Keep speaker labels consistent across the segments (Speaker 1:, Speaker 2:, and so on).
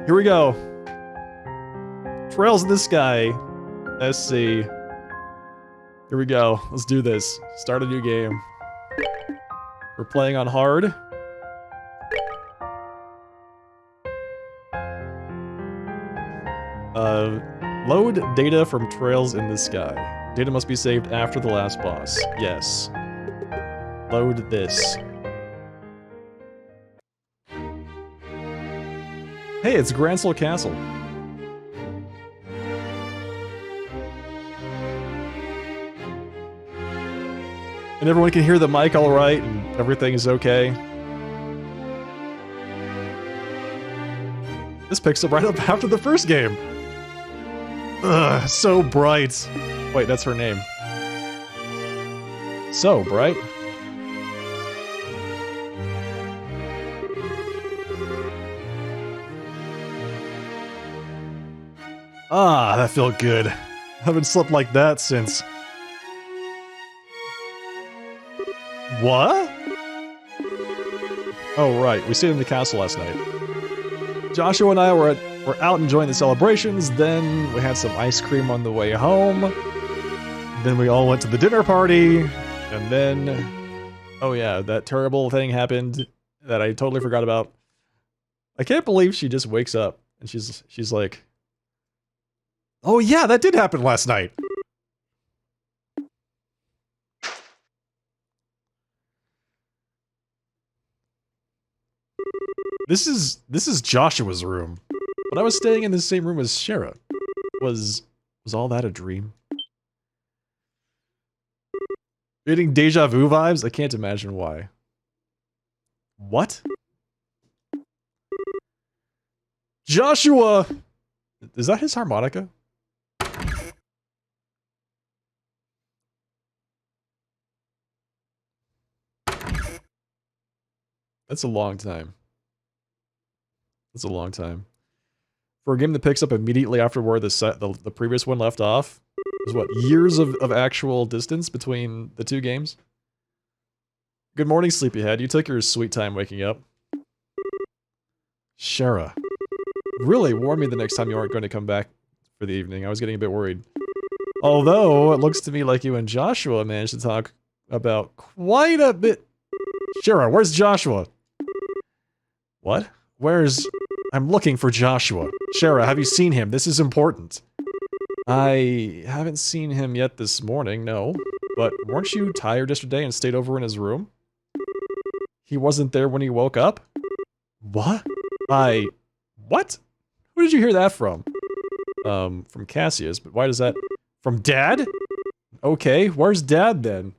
Speaker 1: Here we go. Trails in the sky. SC. Here we go. Let's do this. Start a new game. We're playing on hard. Load data from trails in the sky. Data must be saved after the last boss. Yes. Load this. Hey, it's Gransel Castle. And everyone can hear the mic all right, and everything is okay. This picks up right up after the first game. Ugh, so bright. Wait, that's her name. So bright. Ah, that felt good. Haven't slept like that since... What? Oh, right. We stayed in the castle last night. Joshua and I were out enjoying the celebrations, then we had some ice cream on the way home, then we all went to the dinner party, and then... Oh yeah, that terrible thing happened that I totally forgot about. I can't believe she just wakes up, and she's like... Oh yeah, that did happen last night! This is Joshua's room. But I was staying in the same room as Shara. Was all that a dream? Getting deja vu vibes? I can't imagine why. What? Joshua! Is that his harmonica? That's a long time. That's a long time. For a game that picks up immediately after where the previous one left off, there's what, years of actual distance between the two games? Good morning, sleepyhead. You took your sweet time waking up. Shara. Really warn me the next time you aren't going to come back for the evening. I was getting a bit worried. Although, it looks to me like you and Joshua managed to talk about quite a bit. Shara, where's Joshua? What? Where's... I'm looking for Joshua. Shara, have you seen him? This is important. I haven't seen him yet this morning, no. But weren't you tired yesterday and stayed over in his room? He wasn't there when he woke up? What? What? Who did you hear that from? From Cassius, but why does that... From Dad? Okay, where's Dad then?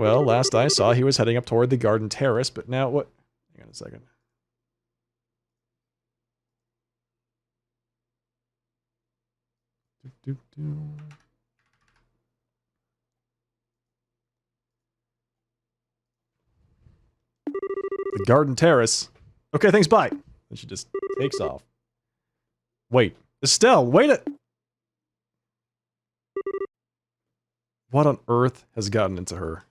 Speaker 1: Well, last I saw, he was heading up toward the garden terrace, but now what... Hang on a second. The garden terrace. Okay, thanks, bye. And she just takes off. Wait, Estelle, wait a... What on earth has gotten into her?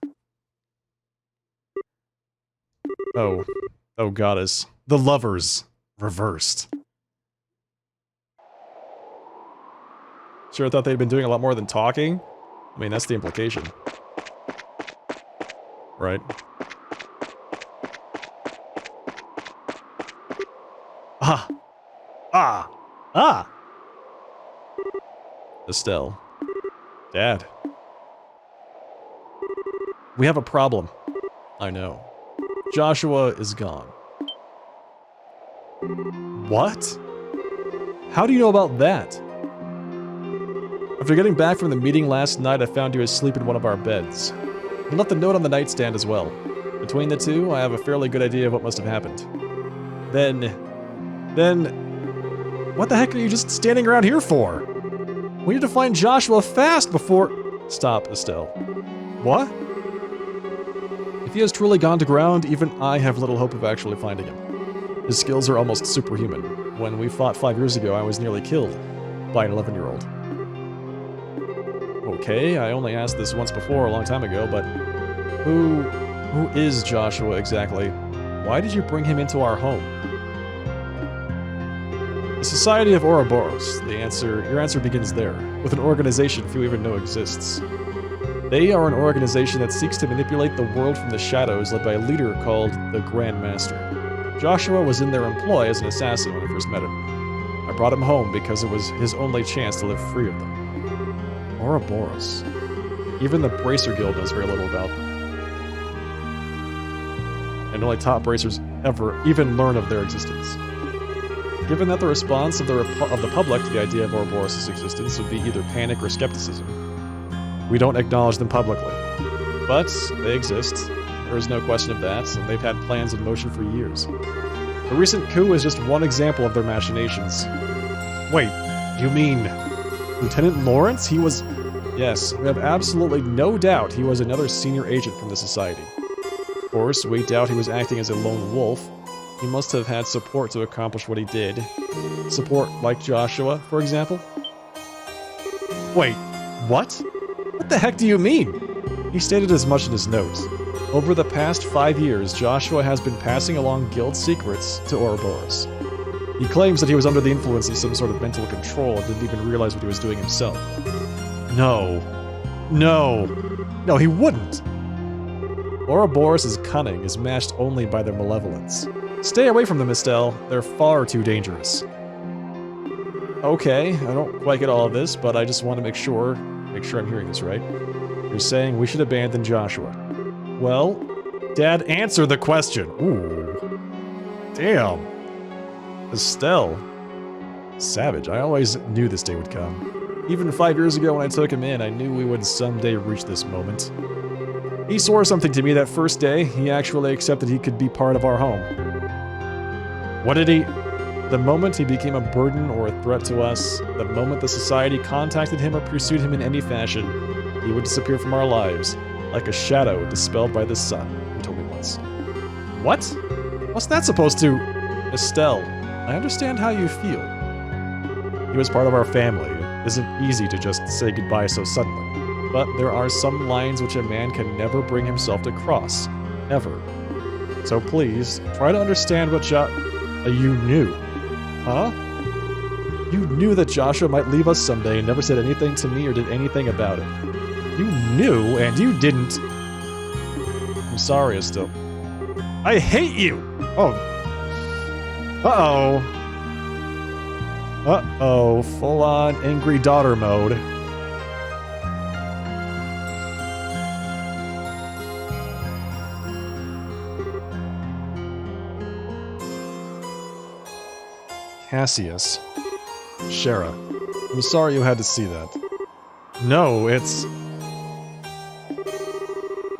Speaker 1: Oh. Oh, goddess. The lovers. Reversed. Sure, I thought they'd been doing a lot more than talking. I mean, that's the implication. Right? Ah! Ah! Ah! Estelle. Dad. We have a problem. I know. Joshua is gone. What? How do you know about that? After getting back from the meeting last night, I found you asleep in one of our beds. He left a note on the nightstand as well. Between the two, I have a fairly good idea of what must have happened. Then... What the heck are you just standing around here for? We need to find Joshua fast before... Stop, Estelle. What? If he has truly gone to ground, even I have little hope of actually finding him. His skills are almost superhuman. When we fought 5 years ago, I was nearly killed by an 11-year-old. Okay, I only asked this once before, a long time ago, but... Who is Joshua exactly? Why did you bring him into our home? The Society of Ouroboros. Your answer begins there, with an organization few even know exists. They are an organization that seeks to manipulate the world from the shadows, led by a leader called the Grand Master. Joshua was in their employ as an assassin when I first met him. I brought him home because it was his only chance to live free of them. Ouroboros. Even the Bracer Guild knows very little about them. And only top bracers ever even learn of their existence. Given that the response of the public to the idea of Ouroboros' existence would be either panic or skepticism, we don't acknowledge them publicly. But they exist, there is no question of that, and they've had plans in motion for years. The recent coup is just one example of their machinations. Wait, you mean Lieutenant Lawrence? He was... Yes, we have absolutely no doubt he was another senior agent from the Society. Of course, we doubt he was acting as a lone wolf. He must have had support to accomplish what he did. Support like Joshua, for example? Wait, what? What the heck do you mean? He stated as much in his note. Over the past 5 years, Joshua has been passing along guild secrets to Ouroboros. He claims that he was under the influence of some sort of mental control and didn't even realize what he was doing himself. No. No. No, he wouldn't. Ouroboros' cunning is matched only by their malevolence. Stay away from them, Estelle. They're far too dangerous. Okay, I don't quite get all of this, but I just want to make sure I'm hearing this right. You're saying we should abandon Joshua. Well, Dad, answer the question. Ooh. Damn. Estelle. Savage. I always knew this day would come. Even 5 years ago when I took him in, I knew we would someday reach this moment. He swore something to me that first day. He actually accepted he could be part of our home. What did he... The moment he became a burden or a threat to us, the moment the Society contacted him or pursued him in any fashion, he would disappear from our lives, like a shadow dispelled by the sun, he told me once. What? What's that supposed to... Estelle, I understand how you feel. He was part of our family. It isn't easy to just say goodbye so suddenly. But there are some lines which a man can never bring himself to cross. Ever. So please, try to understand what you knew. Huh? You knew that Joshua might leave us someday and never said anything to me or did anything about it. You knew, and you didn't. I'm sorry, Estelle. I hate you! Oh. Uh-oh. Uh-oh. Full-on angry daughter mode. Cassius. Shara. I'm sorry you had to see that. No, it's...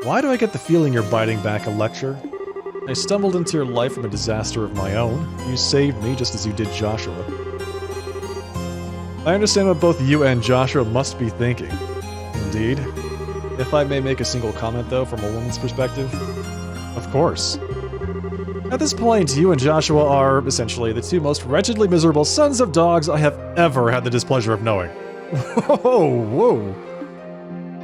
Speaker 1: Why do I get the feeling you're biting back a lecture? I stumbled into your life from a disaster of my own. You saved me just as you did Joshua. I understand what both you and Joshua must be thinking. Indeed. If I may make a single comment, though, from a woman's perspective. Of course. At this point, you and Joshua are, essentially, the two most wretchedly miserable sons of dogs I have ever had the displeasure of knowing. Whoa, whoa.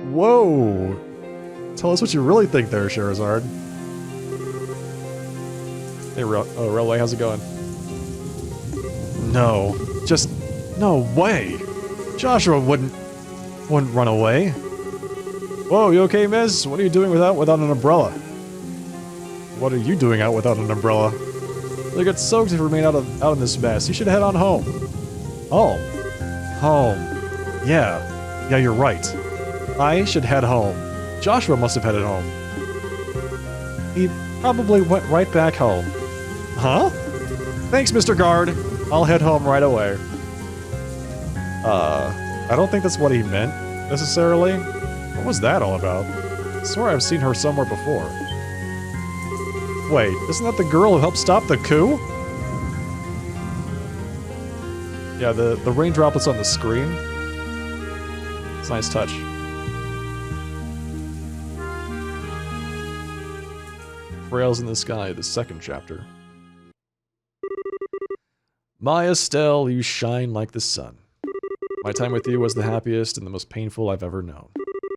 Speaker 1: Whoa. Tell us what you really think there, Sherazard. Hey, Railway, how's it going? No. Just... no way. Joshua wouldn't run away. Whoa, you okay, Miz? What are you doing without an umbrella? What are you doing out without an umbrella? You'll get soaked if you remain out in this mess. You should head on home. Home? Home. Yeah, you're right. I should head home. Joshua must have headed home. He probably went right back home. Huh? Thanks, Mr. Guard. I'll head home right away. I don't think that's what he meant, necessarily. What was that all about? I swear I've seen her somewhere before. Wait, isn't that the girl who helped stop the coup? Yeah, the rain droplets on the screen. It's a nice touch. Rails in the Sky, the second chapter. My Estelle, you shine like the sun. My time with you was the happiest and the most painful I've ever known.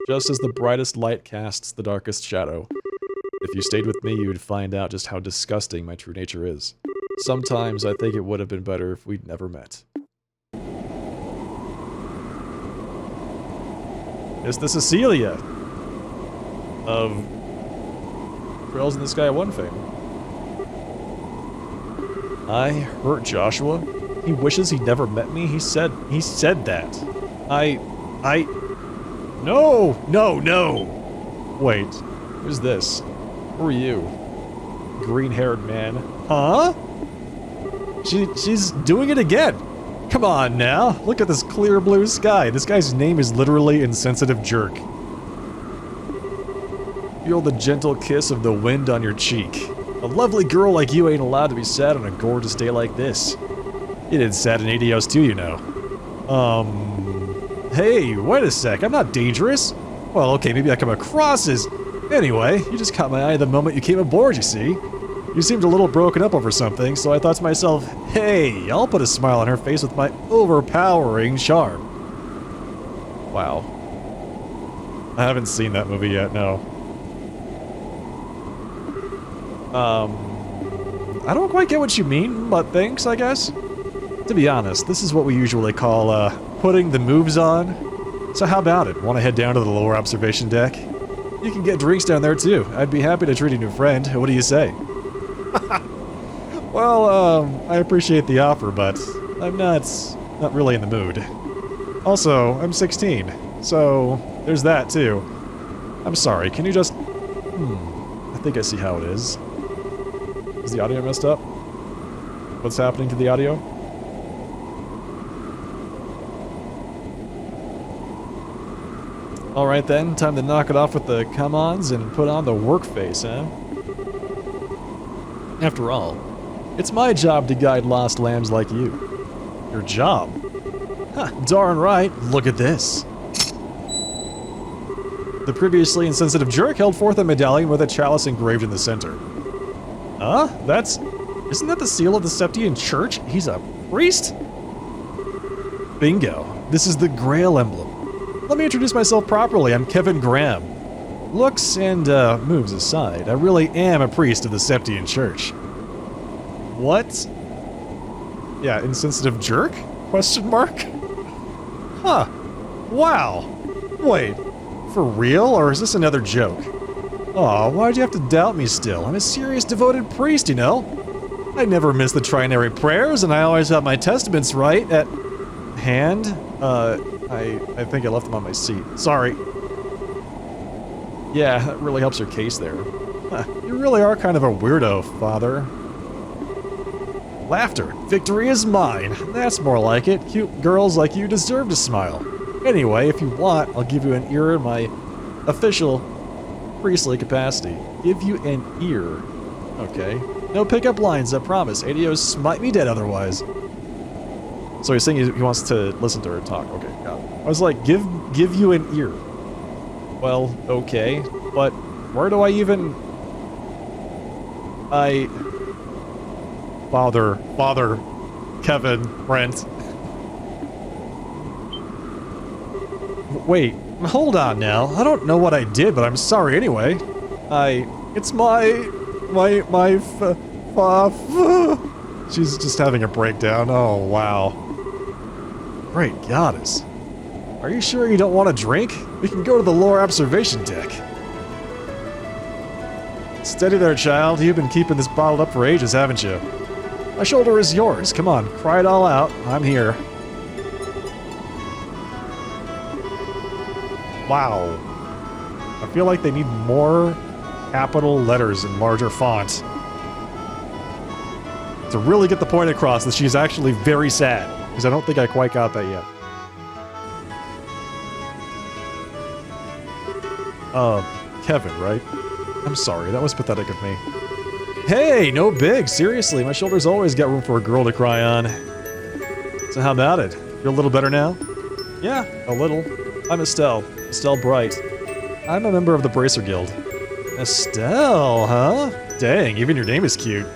Speaker 1: Just as the brightest light casts the darkest shadow. If you stayed with me, you'd find out just how disgusting my true nature is. sometimes I think it would have been better if we'd never met. It's the Cecilia of Trails in the Sky 1 fame. I hurt Joshua? He wishes he'd never met me? He said that. No! Wait, who's this? Who are you? Green-haired man. Huh? She's doing it again! Come on now, look at this clear blue sky. This guy's name is literally Insensitive Jerk. Feel the gentle kiss of the wind on your cheek. A lovely girl like you ain't allowed to be sad on a gorgeous day like this. It is sad in ADOs too, you know. Hey, wait a sec, I'm not dangerous. Well, okay, maybe I come across as... Anyway, you just caught my eye the moment you came aboard, you see. You seemed a little broken up over something, so I thought to myself, hey, I'll put a smile on her face with my overpowering charm. Wow. I haven't seen that movie yet, no. I don't quite get what you mean, but thanks, I guess. To be honest, this is what we usually call, putting the moves on. So how about it? Want to head down to the lower observation deck? You can get drinks down there, too. I'd be happy to treat a new friend. What do you say? Well, I appreciate the offer, but I'm not really in the mood. Also, I'm 16, so there's that, too. I'm sorry, can you just... I think I see how it is. Is the audio messed up? What's happening to the audio? Alright then, time to knock it off with the come-ons and put on the work face, huh? After all, it's my job to guide lost lambs like you. Your job? Huh, darn right, look at this. The previously insensitive jerk held forth a medallion with a chalice engraved in the center. Huh? Isn't that the seal of the Septian Church? He's a priest? Bingo. This is the Grail emblem. Let me introduce myself properly. I'm Kevin Graham. Looks and moves aside, I really am a priest of the Septian Church. What? Yeah, insensitive jerk? Question mark? Huh. Wow. Wait, for real, or is this another joke? Aw, why'd you have to doubt me still? I'm a serious devoted priest, you know? I never miss the trinary prayers, and I always have my testaments right at hand. I think I left them on my seat. Sorry. Yeah, that really helps your case there. Huh, you really are kind of a weirdo, Father. Laughter. Victory is mine. That's more like it. Cute girls like you deserve to smile. Anyway, if you want, I'll give you an ear in my official priestly capacity. Give you an ear. Okay. No pickup lines, I promise. ADOs smite me dead otherwise. So he's saying he wants to listen to her talk. Okay, got it. I was like, give you an ear. Well, okay. But where do I even... Father, Kevin, Brent. Wait, hold on now. I don't know what I did, but I'm sorry anyway. It's she's just having a breakdown. Oh, wow. Great goddess. Are you sure you don't want a drink? We can go to the lower observation deck. Steady there, child. You've been keeping this bottled up for ages, haven't you? My shoulder is yours. Come on, cry it all out. I'm here. Wow. I feel like they need more capital letters and larger font to really get the point across that she's actually very sad, because I don't think I quite got that yet. Kevin, right? I'm sorry, that was pathetic of me. Hey, no big, seriously, my shoulders always got room for a girl to cry on. So how about it? Feel a little better now? Yeah, a little. I'm Estelle Bright. I'm a member of the Bracer Guild. Estelle, huh? Dang, even your name is cute.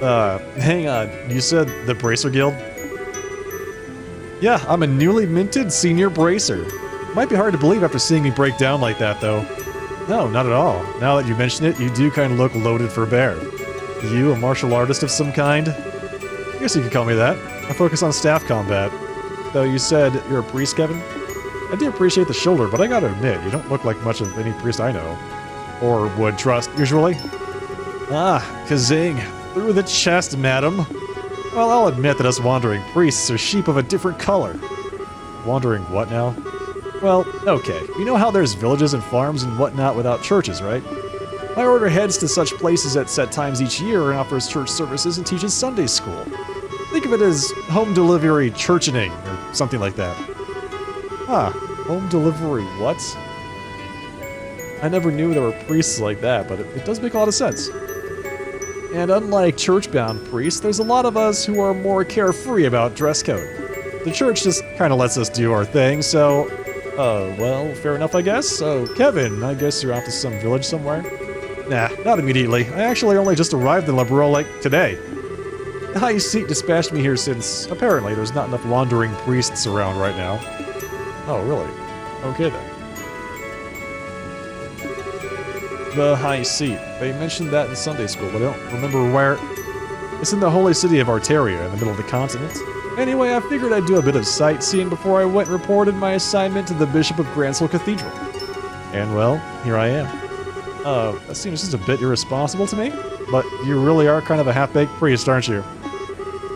Speaker 1: Hang on, you said the Bracer Guild? Yeah, I'm a newly minted senior bracer. Might be hard to believe after seeing me break down like that, though. No, not at all. Now that you mention it, you do kind of look loaded for bear. You, a martial artist of some kind? I guess you could call me that. I focus on staff combat. Though you said you're a priest, Kevin? I do appreciate the shoulder, but I gotta admit, you don't look like much of any priest I know. Or would trust, usually. Ah, kazing. Through the chest, madam. Well, I'll admit that us wandering priests are sheep of a different color. Wandering what now? Well, okay. You know how there's villages and farms and whatnot without churches, right? My order heads to such places at set times each year and offers church services and teaches Sunday school. Think of it as home delivery churchening, or something like that. Huh. Home delivery what? I never knew there were priests like that, but it does make a lot of sense. And unlike church-bound priests, there's a lot of us who are more carefree about dress code. The church just kind of lets us do our thing, so... well, fair enough, I guess. So, Kevin, I guess you're off to some village somewhere? Nah, not immediately. I actually only just arrived in Liberal, like, today. The high seat dispatched me here since, apparently, there's not enough wandering priests around right now. Oh, really? Okay, then. The high seat. They mentioned that in Sunday school, but I don't remember where... It's in the holy city of Arteria, in the middle of the continent. Anyway, I figured I'd do a bit of sightseeing before I went and reported my assignment to the Bishop of Gransell Cathedral. And well, here I am. That seems just a bit irresponsible to me, but you really are kind of a half-baked priest, aren't you?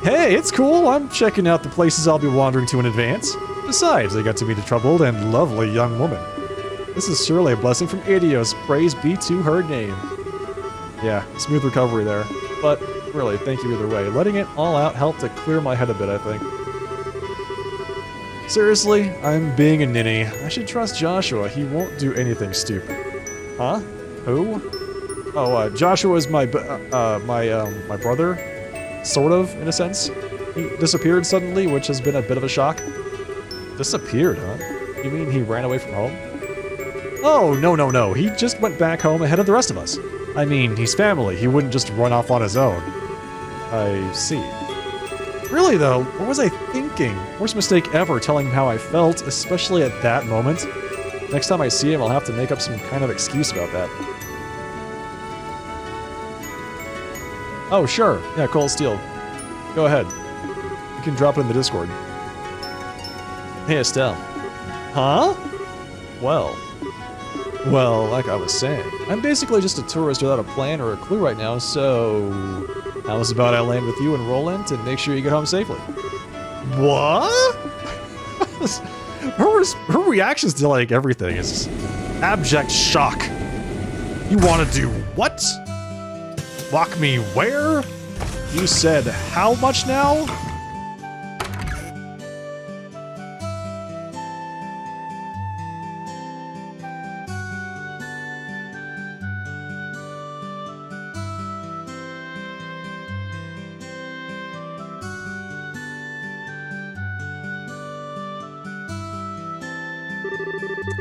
Speaker 1: Hey, it's cool! I'm checking out the places I'll be wandering to in advance. Besides, I got to meet a troubled and lovely young woman. This is surely a blessing from Adios, praise be to her name. Yeah, smooth recovery there. But really, thank you either way. Letting it all out helped to clear my head a bit, I think. Seriously, I'm being a ninny. I should trust Joshua. He won't do anything stupid. Huh? Who? Oh, Joshua is my brother. Sort of, in a sense. He disappeared suddenly, which has been a bit of a shock. Disappeared, huh? You mean he ran away from home? Oh, no. He just went back home ahead of the rest of us. I mean, he's family. He wouldn't just run off on his own. I see. Really, though, what was I thinking? Worst mistake ever telling him how I felt, especially at that moment. Next time I see him, I'll have to make up some kind of excuse about that. Oh, sure. Yeah, Cold Steel. Go ahead. You can drop it in the Discord. Hey, Estelle. Huh? Well, like I was saying, I'm basically just a tourist without a plan or a clue right now, so... How's about I land with you and Roland and make sure you get home safely? What? her reactions to, like, everything is abject shock. You want to do what? Walk me where? You said how much now?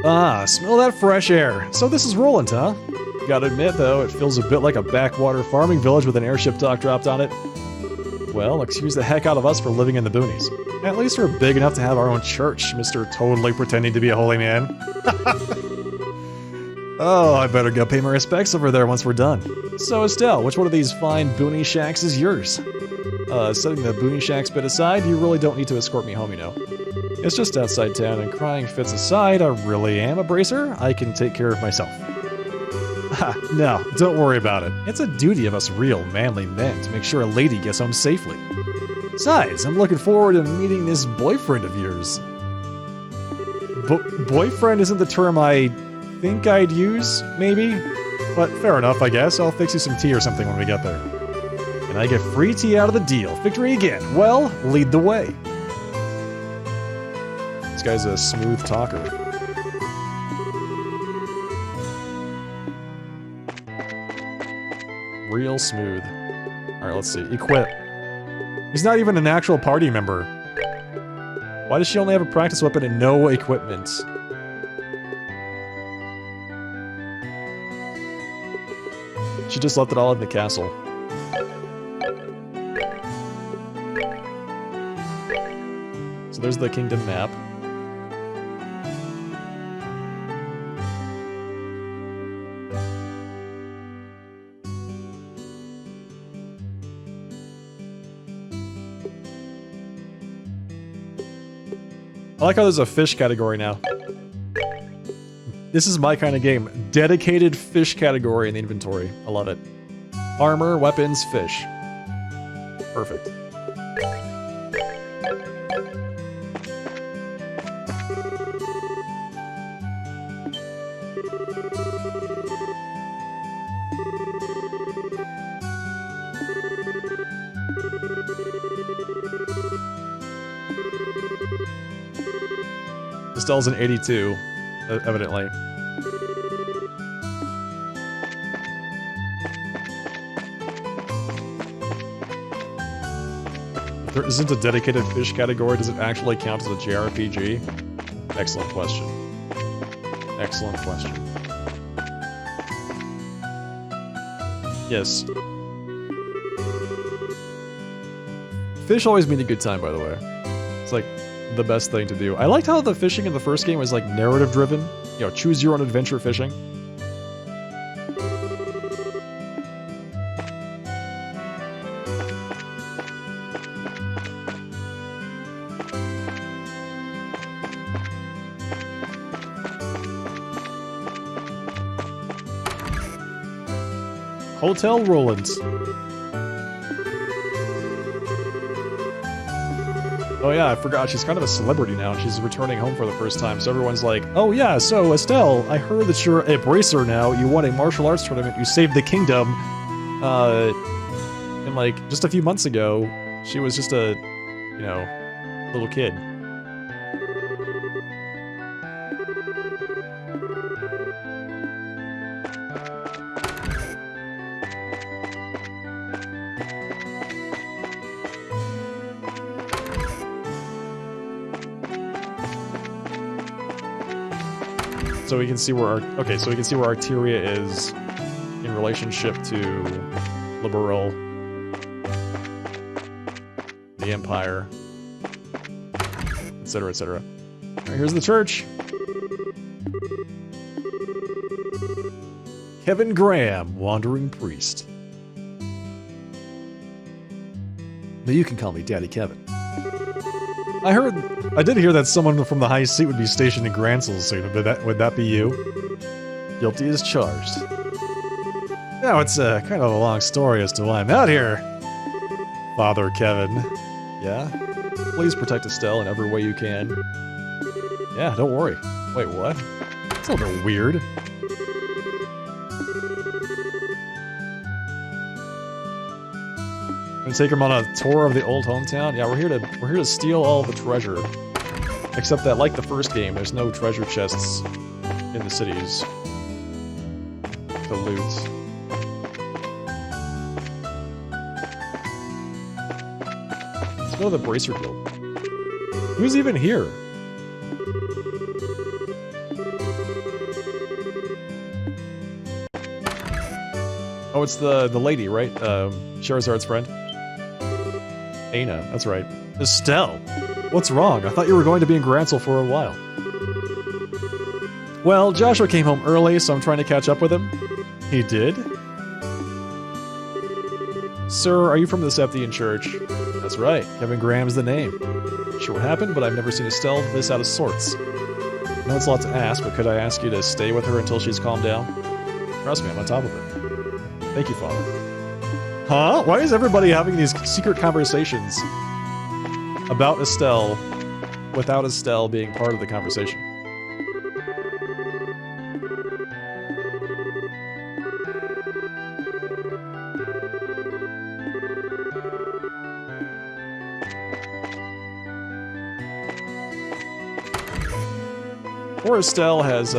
Speaker 1: Ah, smell that fresh air. So this is Roland, huh? Gotta admit, though, it feels a bit like a backwater farming village with an airship dock dropped on it. Well, excuse the heck out of us for living in the boonies. At least we're big enough to have our own church, Mr. Totally pretending to be a holy man. Oh, I better go pay my respects over there once we're done. So, Estelle, which one of these fine boonie shacks is yours? Setting the boonie shacks bit aside, you really don't need to escort me home, you know. It's just outside town, and crying fits aside, I really am a bracer. I can take care of myself. Ha, no, don't worry about it. It's a duty of us real, manly men to make sure a lady gets home safely. Besides, I'm looking forward to meeting this boyfriend of yours. Boyfriend isn't the term I think I'd use, maybe? But fair enough, I guess. I'll fix you some tea or something when we get there. And I get free tea out of the deal. Victory again. Well, lead the way. This guy's a smooth talker. Real smooth. Alright, let's see. Equip. He's not even an actual party member. Why does she only have a practice weapon and no equipment? She just left it all in the castle. So there's the kingdom map. I like how there's a fish category now. This is my kind of game. Dedicated fish category in the inventory. I love it. Armor, weapons, fish. Perfect. Estelle's an 82, evidently. If there isn't a dedicated fish category, does it actually count as a JRPG? Excellent question. Excellent question. Yes. Fish always mean a good time, by the way. It's like the best thing to do. I liked how the fishing in the first game was like narrative driven. You know, choose your own adventure fishing. Hotel Roland. Oh yeah, I forgot. She's kind of a celebrity now, and she's returning home for the first time. So everyone's like, "Oh yeah, so Estelle, I heard that you're a bracer now. You won a martial arts tournament. You saved the kingdom." And like just a few months ago, she was just a, you know, little kid. So we can see where so we can see where Arteria is in relationship to Liberal, the Empire, etc., etc. Alright, here's the church. Kevin Graham, Wandering Priest. Now you can call me Daddy Kevin. I did hear that someone from the high seat would be stationed in Gransel soon, but would that be you? Guilty as charged. Now it's kind of a long story as to why I'm out here. Father Kevin. Yeah? Please protect Estelle in every way you can. Yeah, don't worry. Wait, what? That's a little weird. Gonna take him on a tour of the old hometown? Yeah, we're here to steal all the treasure. Except that, like the first game, there's no treasure chests in the cities to loot. Let's go to the Bracer Guild. Who's even here? Oh, it's the lady, right? Charizard's friend. Aina, that's right. Estelle! What's wrong? I thought you were going to be in Gransel for a while. Well, Joshua came home early, so I'm trying to catch up with him. He did? Sir, are you from the Septian Church? That's right, Kevin Graham's the name. Sure what happened, but I've never seen Estelle this out of sorts. I know it's a lot to ask, but could I ask you to stay with her until she's calmed down? Trust me, I'm on top of it. Thank you, Father. Huh? Why is everybody having these secret conversations about Estelle without Estelle being part of the conversation? Poor Estelle has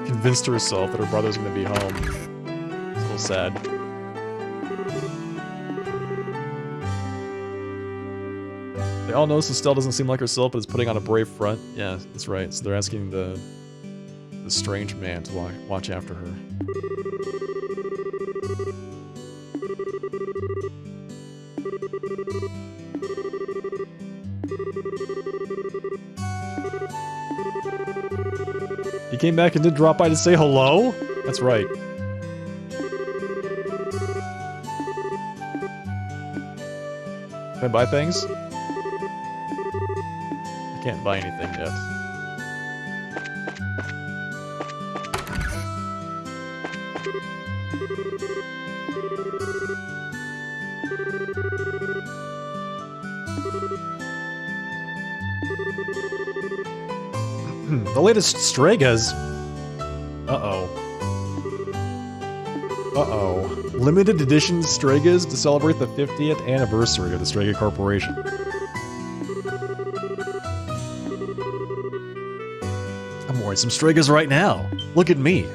Speaker 1: convinced herself that her brother's going to be home. Sad. They all notice Estelle doesn't seem like herself, but is putting on a brave front. Yeah, that's right. So they're asking the strange man to watch after her. He came back and did drop by to say hello? That's right. Can I buy things? Can't buy anything yet. The latest Stregas. Uh-oh. Uh-oh. Limited edition Stregas to celebrate the 50th anniversary of the Strega Corporation. I'm wearing some Stregas right now. Look at me.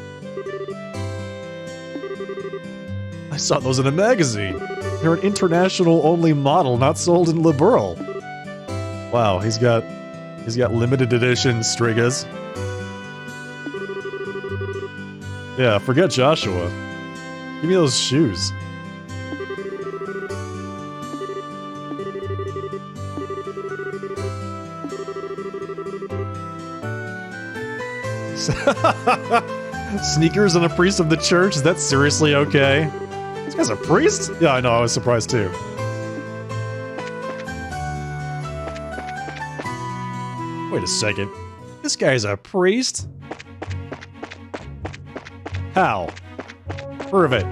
Speaker 1: I saw those in a magazine. They're an international-only model, not sold in Liberal. Wow, he's got limited edition Stregas. Yeah, forget Joshua. Give me those shoes. Sneakers and a priest of the church? Is that seriously okay? This guy's a priest? Yeah, I know, I was surprised too. Wait a second. This guy's a priest? How? Prove it.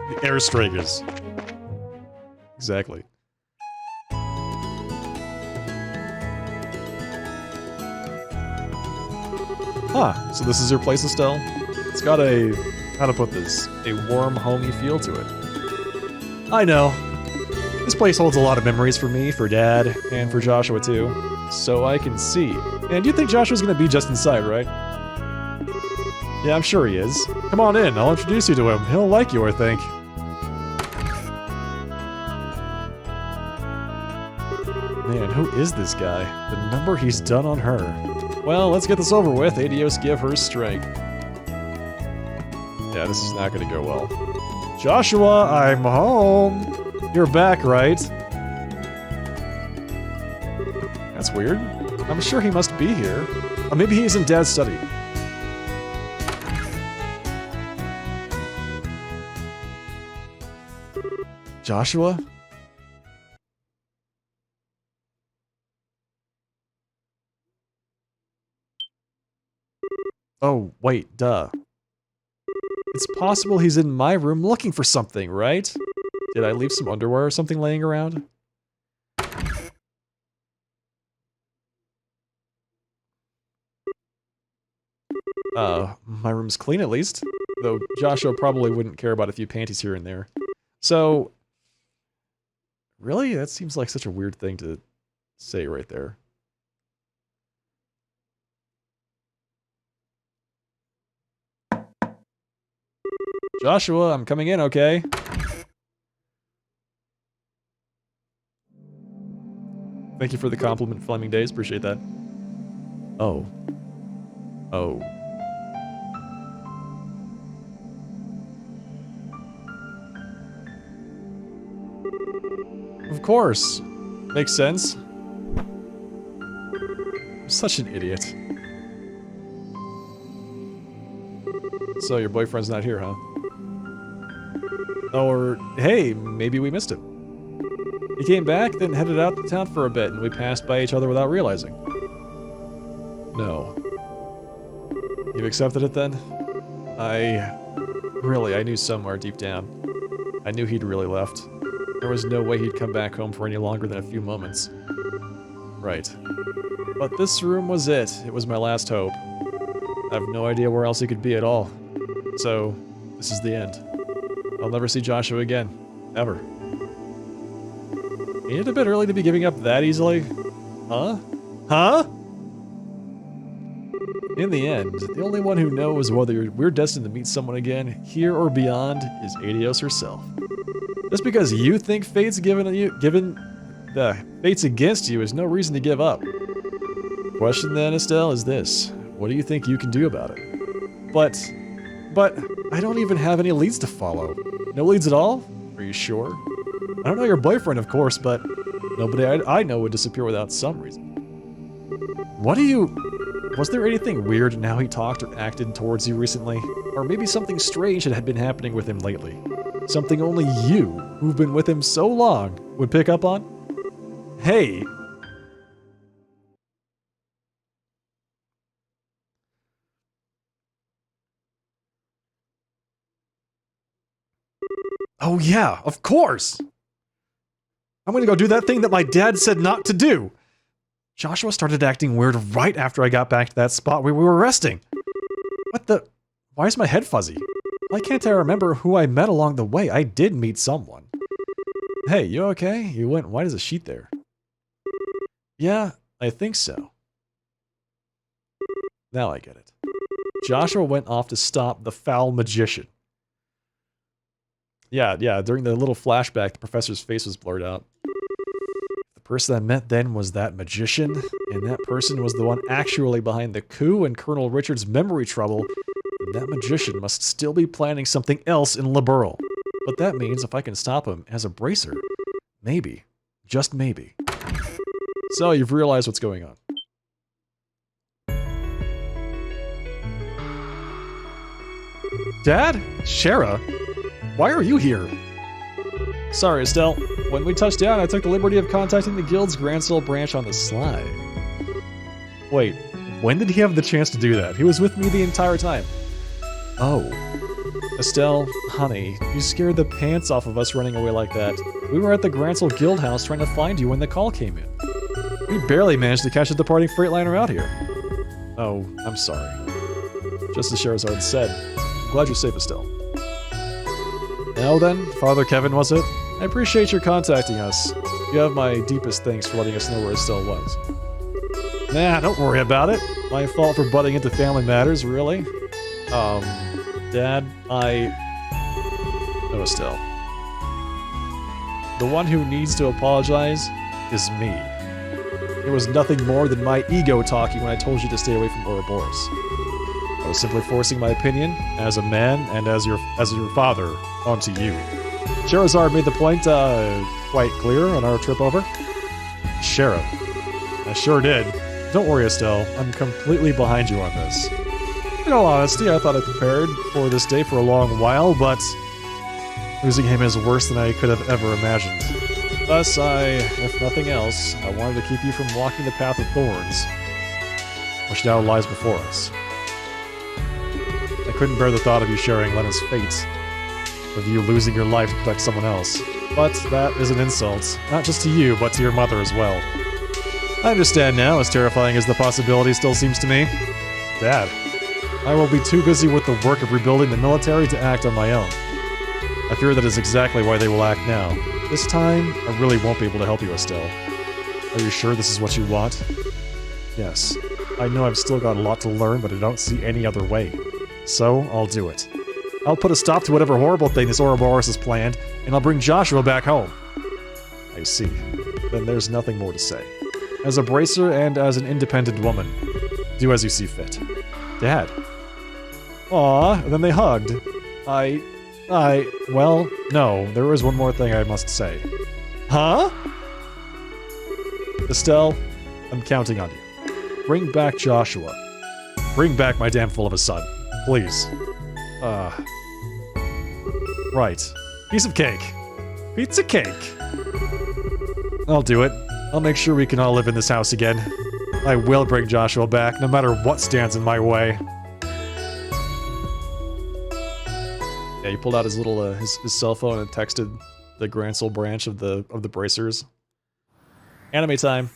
Speaker 1: The air Stregas. Exactly. Huh, so this is your place, Estelle? It's got a, how to put this, a warm, homey feel to it. I know. This place holds a lot of memories for me, for Dad, and for Joshua too. So I can see. And you think Joshua's gonna be just inside, right? Yeah, I'm sure he is. Come on in, I'll introduce you to him. He'll like you, I think. Man, who is this guy? The number he's done on her. Well, let's get this over with. Adios, give her strength. Yeah, this is not gonna go well. Joshua, I'm home. You're back, right? That's weird. I'm sure he must be here. Or maybe he's in Dad's study. Joshua? Oh, wait, duh. It's possible he's in my room looking for something, right? Did I leave some underwear or something laying around? My room's clean at least. Though Joshua probably wouldn't care about a few panties here and there. So... Really? That seems like such a weird thing to say right there. Joshua, I'm coming in, okay? Thank you for the compliment, Fleming Days. Appreciate that. Oh. Oh. Of course. Makes sense. I'm such an idiot. So your boyfriend's not here, huh? Or, hey, maybe we missed him. He came back, then headed out to town for a bit, and we passed by each other without realizing. No. You've accepted it then? I knew somewhere deep down. I knew he'd really left. There was no way he'd come back home for any longer than a few moments. Right. But this room was it. It was my last hope. I have no idea where else he could be at all. So, this is the end. I'll never see Joshua again. Ever. Ain't it a bit early to be giving up that easily? Huh? Huh? In the end, the only one who knows whether we're destined to meet someone again, here or beyond, is Adios herself. Just because you think fate's given the fate's against you is no reason to give up. Question then, Estelle, is this. What do you think you can do about it? But I don't even have any leads to follow. No leads at all? Are you sure? I don't know your boyfriend, of course, but nobody I know would disappear without some reason. What do you... Was there anything weird in how he talked or acted towards you recently? Or maybe something strange that had been happening with him lately? Something only you, who've been with him so long, would pick up on? Hey! Oh yeah, of course! I'm gonna go do that thing that my dad said not to do! Joshua started acting weird right after I got back to that spot where we were resting. What the... Why is my head fuzzy? Why can't I remember who I met along the way? I did meet someone. Hey, you okay? You went white as a sheet there. Yeah, I think so. Now I get it. Joshua went off to stop the foul magician. Yeah, during the little flashback, the professor's face was blurred out. The person I met then was that magician, and that person was the one actually behind the coup and Colonel Richard's memory trouble, and that magician must still be planning something else in Liberl. But that means if I can stop him as a bracer, maybe, just maybe. So you've realized what's going on. Dad? Shara? Why are you here? Sorry, Estelle. When we touched down, I took the liberty of contacting the guild's Grand Soul branch on the sly. Wait, when did he have the chance to do that? He was with me the entire time. Oh. Estelle, honey, you scared the pants off of us running away like that. We were at the Grand Soul Guild House trying to find you when the call came in. We barely managed to catch a departing freightliner out here. Oh, I'm sorry. Just as Sherazard said, I'm glad you're safe, Estelle. Now then, Father Kevin, was it? I appreciate your contacting us. You have my deepest thanks for letting us know where Estelle was. Nah, don't worry about it. My fault for butting into family matters, really. Dad, No, Estelle. The one who needs to apologize is me. It was nothing more than my ego talking when I told you to stay away from Ouroboros. I was simply forcing my opinion, as a man and as your father, onto you. Sherazard made the point, quite clear on our trip over. Shara. I sure did. Don't worry, Estelle. I'm completely behind you on this. In all honesty, I thought I prepared for this day for a long while, but losing him is worse than I could have ever imagined. Thus, if nothing else, I wanted to keep you from walking the path of thorns, which now lies before us. I couldn't bear the thought of you sharing Lena's fate, with you losing your life to protect someone else. But that is an insult, not just to you, but to your mother as well. I understand now, as terrifying as the possibility still seems to me. Dad, I will be too busy with the work of rebuilding the military to act on my own. I fear that is exactly why they will act now. This time, I really won't be able to help you, Estelle. Are you sure this is what you want? Yes. I know I've still got a lot to learn, but I don't see any other way. So, I'll do it. I'll put a stop to whatever horrible thing this Ouroboros has planned, and I'll bring Joshua back home. I see. Then there's nothing more to say. As a bracer and as an independent woman, do as you see fit. Dad. Aw, and then they hugged. Well, no, there is one more thing I must say. Huh? Estelle, I'm counting on you. Bring back Joshua. Bring back my damn fool of a son. Please. Right. Piece of cake. Pizza cake. I'll do it. I'll make sure we can all live in this house again. I will bring Joshua back, no matter what stands in my way. Yeah, he pulled out his little his cell phone and texted the Grand Soul branch of the bracers. Anime time.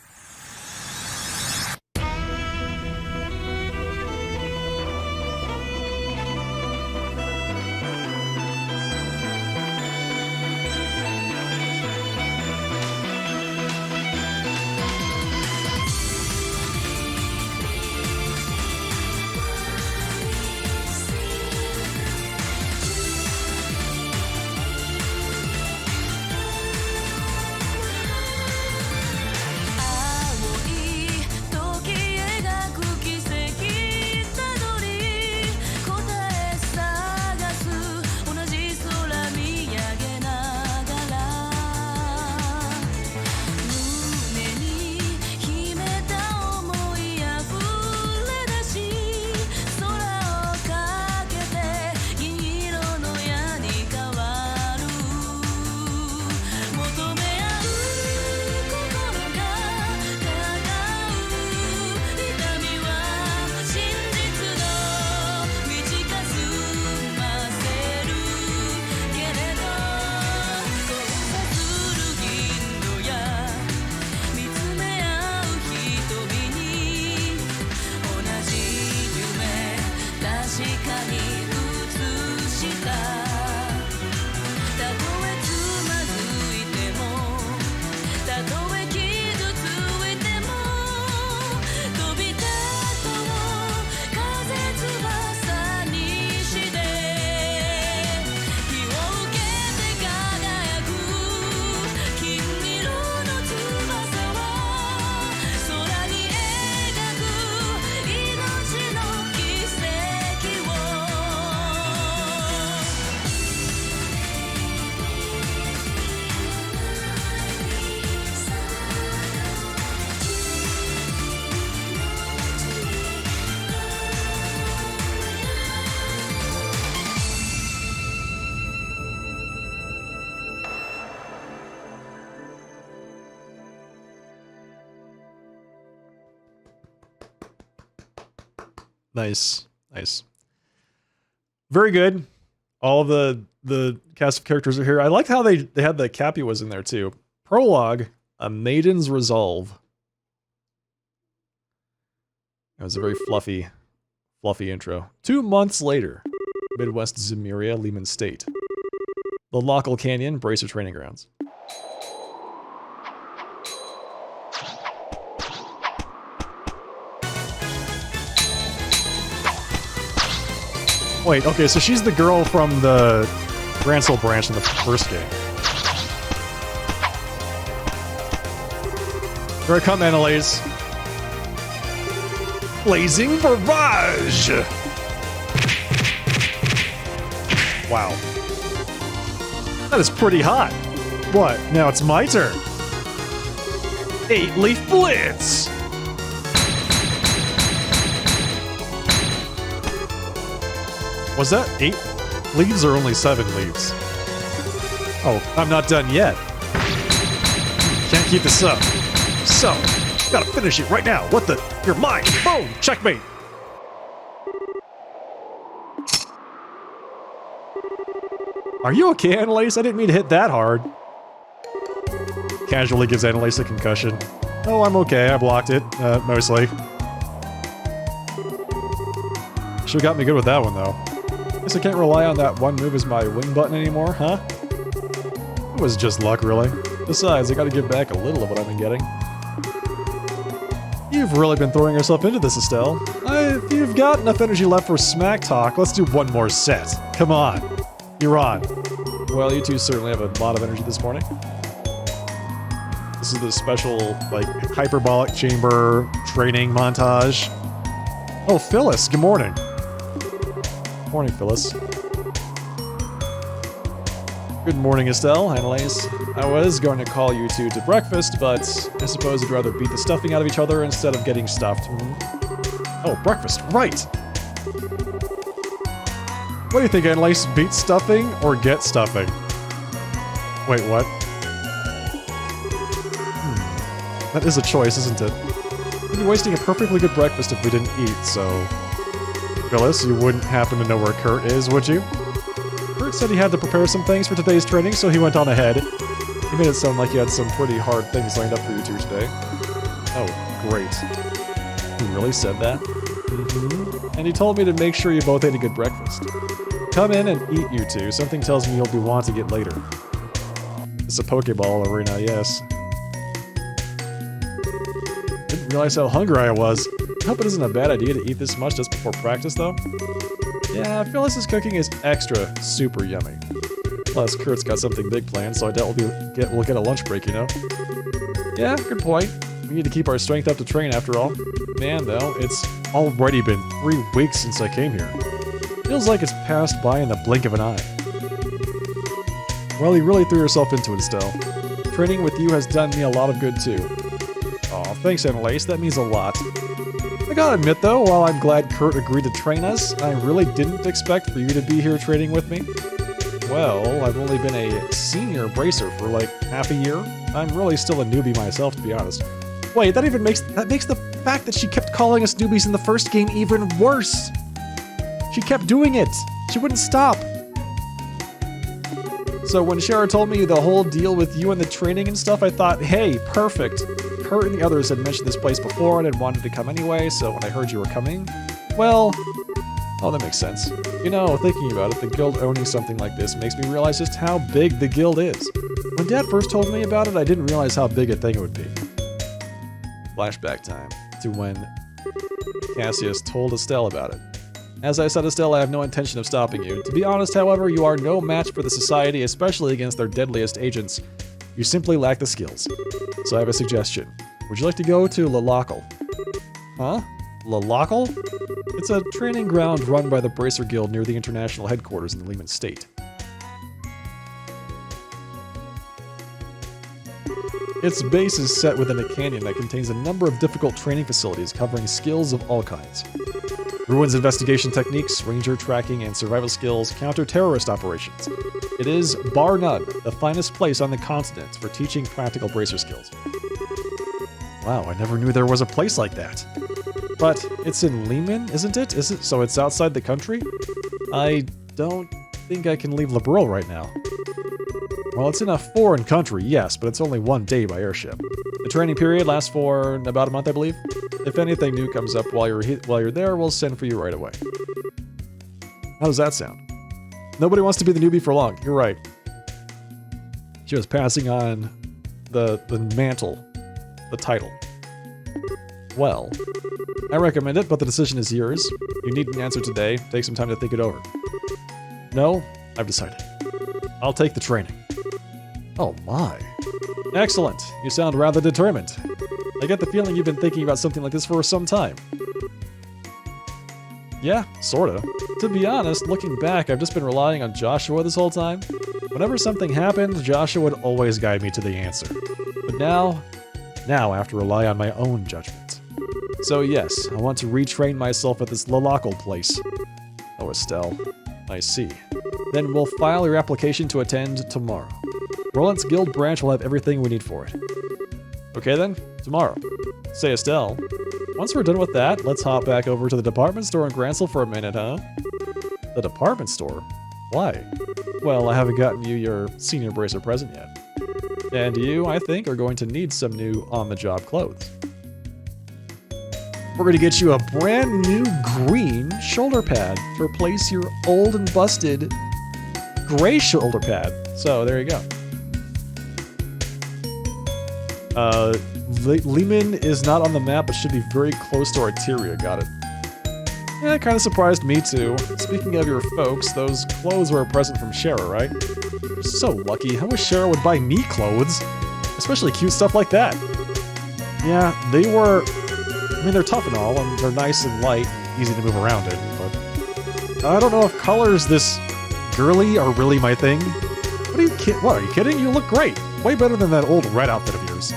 Speaker 1: Nice. Nice. Very good. All the cast of characters are here. I liked how they had the Capuas in there too. Prologue, A Maiden's Resolve. It was a very fluffy intro. 2 months later, Midwest Zemuria, Lehman State. The Local Canyon, Bracer Training Grounds. Wait, okay, so she's the girl from the Grancel branch in the first game. Here I come, Annalise. Blazing Barrage! Wow. That is pretty hot. What? Now it's my turn. 8-leaf Blitz! Was that 8 leaves or only 7 leaves? Oh, I'm not done yet. Can't keep this up. So, gotta finish it right now. What the? You're mine! Boom! Checkmate! Are you okay, Annalise? I didn't mean to hit that hard. Casually gives Annalise a concussion. Oh, I'm okay. I blocked it, mostly. Should've got me good with that one, though. Guess I can't rely on that one move as my wing button anymore, huh? It was just luck, really. Besides, I gotta give back a little of what I've been getting. You've really been throwing yourself into this, Estelle. If you've got enough energy left for smack talk, let's do one more set. Come on. You're on. Well, you two certainly have a lot of energy this morning. This is the special, like, hyperbolic chamber training montage. Oh, Phyllis, good morning. Morning, Phyllis. Good morning, Estelle, Annalise. I was going to call you two to breakfast, but I suppose you'd rather beat the stuffing out of each other instead of getting stuffed. Oh, breakfast, right! What do you think, Annalise? Beat stuffing or get stuffing? Wait, what? That is a choice, isn't it? We'd be wasting a perfectly good breakfast if we didn't eat, so... Phyllis, you wouldn't happen to know where Kurt is, would you? Kurt said he had to prepare some things for today's training, so he went on ahead. He made it sound like he had some pretty hard things lined up for you two today. Oh, great. He really said that? Mm-hmm. And he told me to make sure you both ate a good breakfast. Come in and eat, you two. Something tells me you'll be wanting it later. It's a Pokeball arena, yes. Didn't realize how hungry I was. I hope it isn't a bad idea to eat this much just before practice, though. Yeah, Phyllis's cooking is extra super yummy. Plus, Kurt's got something big planned, so I doubt we'll get a lunch break, you know? Yeah, good point. We need to keep our strength up to train, after all. Man, though, it's already been 3 weeks since I came here. Feels like it's passed by in the blink of an eye. Well, you really threw yourself into it, Estelle. Training with you has done me a lot of good, too. Aw, thanks, Annalise. That means a lot. I gotta admit, though, while I'm glad Kurt agreed to train us, I really didn't expect for you to be here training with me. Well, I've only been a senior bracer for like half a year. I'm really still a newbie myself, to be honest. Wait, that makes the fact that she kept calling us newbies in the first game even worse. She kept doing it. She wouldn't stop. So when Shara told me the whole deal with you and the training and stuff, I thought, hey, perfect. Kurt and the others had mentioned this place before and had wanted to come anyway, so when I heard you were coming, well, oh, that makes sense. You know, thinking about it, the guild owning something like this makes me realize just how big the guild is. When Dad first told me about it, I didn't realize how big a thing it would be. Flashback time to when Cassius told Estelle about it. As I said, Estelle, I have no intention of stopping you. To be honest, however, you are no match for the Society, especially against their deadliest agents. You simply lack the skills. So I have a suggestion. Would you like to go to Lalacal? Huh? Lalacal? It's a training ground run by the Bracer Guild near the international headquarters in the Lehman State. Its base is set within a canyon that contains a number of difficult training facilities covering skills of all kinds. Ruins investigation techniques, ranger tracking, and survival skills, counter-terrorist operations. It is, bar none, the finest place on the continent for teaching practical bracer skills. Wow, I never knew there was a place like that. But it's in Lehman, isn't it? Is it? So it's outside the country? I don't think I can leave Liberal right now. Well, it's in a foreign country, yes, but it's only 1 day by airship. The training period lasts for about a month, I believe. If anything new comes up while you're there, we'll send for you right away. How does that sound? Nobody wants to be the newbie for long. You're right. She was passing on the mantle, the title. Well, I recommend it, but the decision is yours. You need an answer today. Take some time to think it over. No, I've decided. I'll take the training. Oh my. Excellent. You sound rather determined. I get the feeling you've been thinking about something like this for some time. Yeah, sorta. To be honest, looking back, I've just been relying on Joshua this whole time. Whenever something happened, Joshua would always guide me to the answer. But now I have to rely on my own judgment. So yes, I want to retrain myself at this local place. Oh, Estelle. I see. Then we'll file your application to attend tomorrow. Roland's Guild branch will have everything we need for it. Okay then, tomorrow. Say, Estelle, once we're done with that, let's hop back over to the department store in Gransel for a minute, huh? The department store? Why? Well, I haven't gotten you your senior bracer present yet. And you, I think, are going to need some new on-the-job clothes. We're going to get you a brand new green shoulder pad to replace your old and busted gray shoulder pad. So, there you go. Lehman is not on the map, but should be very close to Arteria. Got it. Yeah, it kind of surprised me too. Speaking of your folks, those clothes were a present from Shara, right? You're so lucky. I wish Shara would buy me clothes. Especially cute stuff like that. Yeah, they were... I mean, they're tough and all, and they're nice and light and easy to move around in, but... I don't know if colors this girly are really my thing. What are you kidding? You look great. Way better than that old red outfit of yours.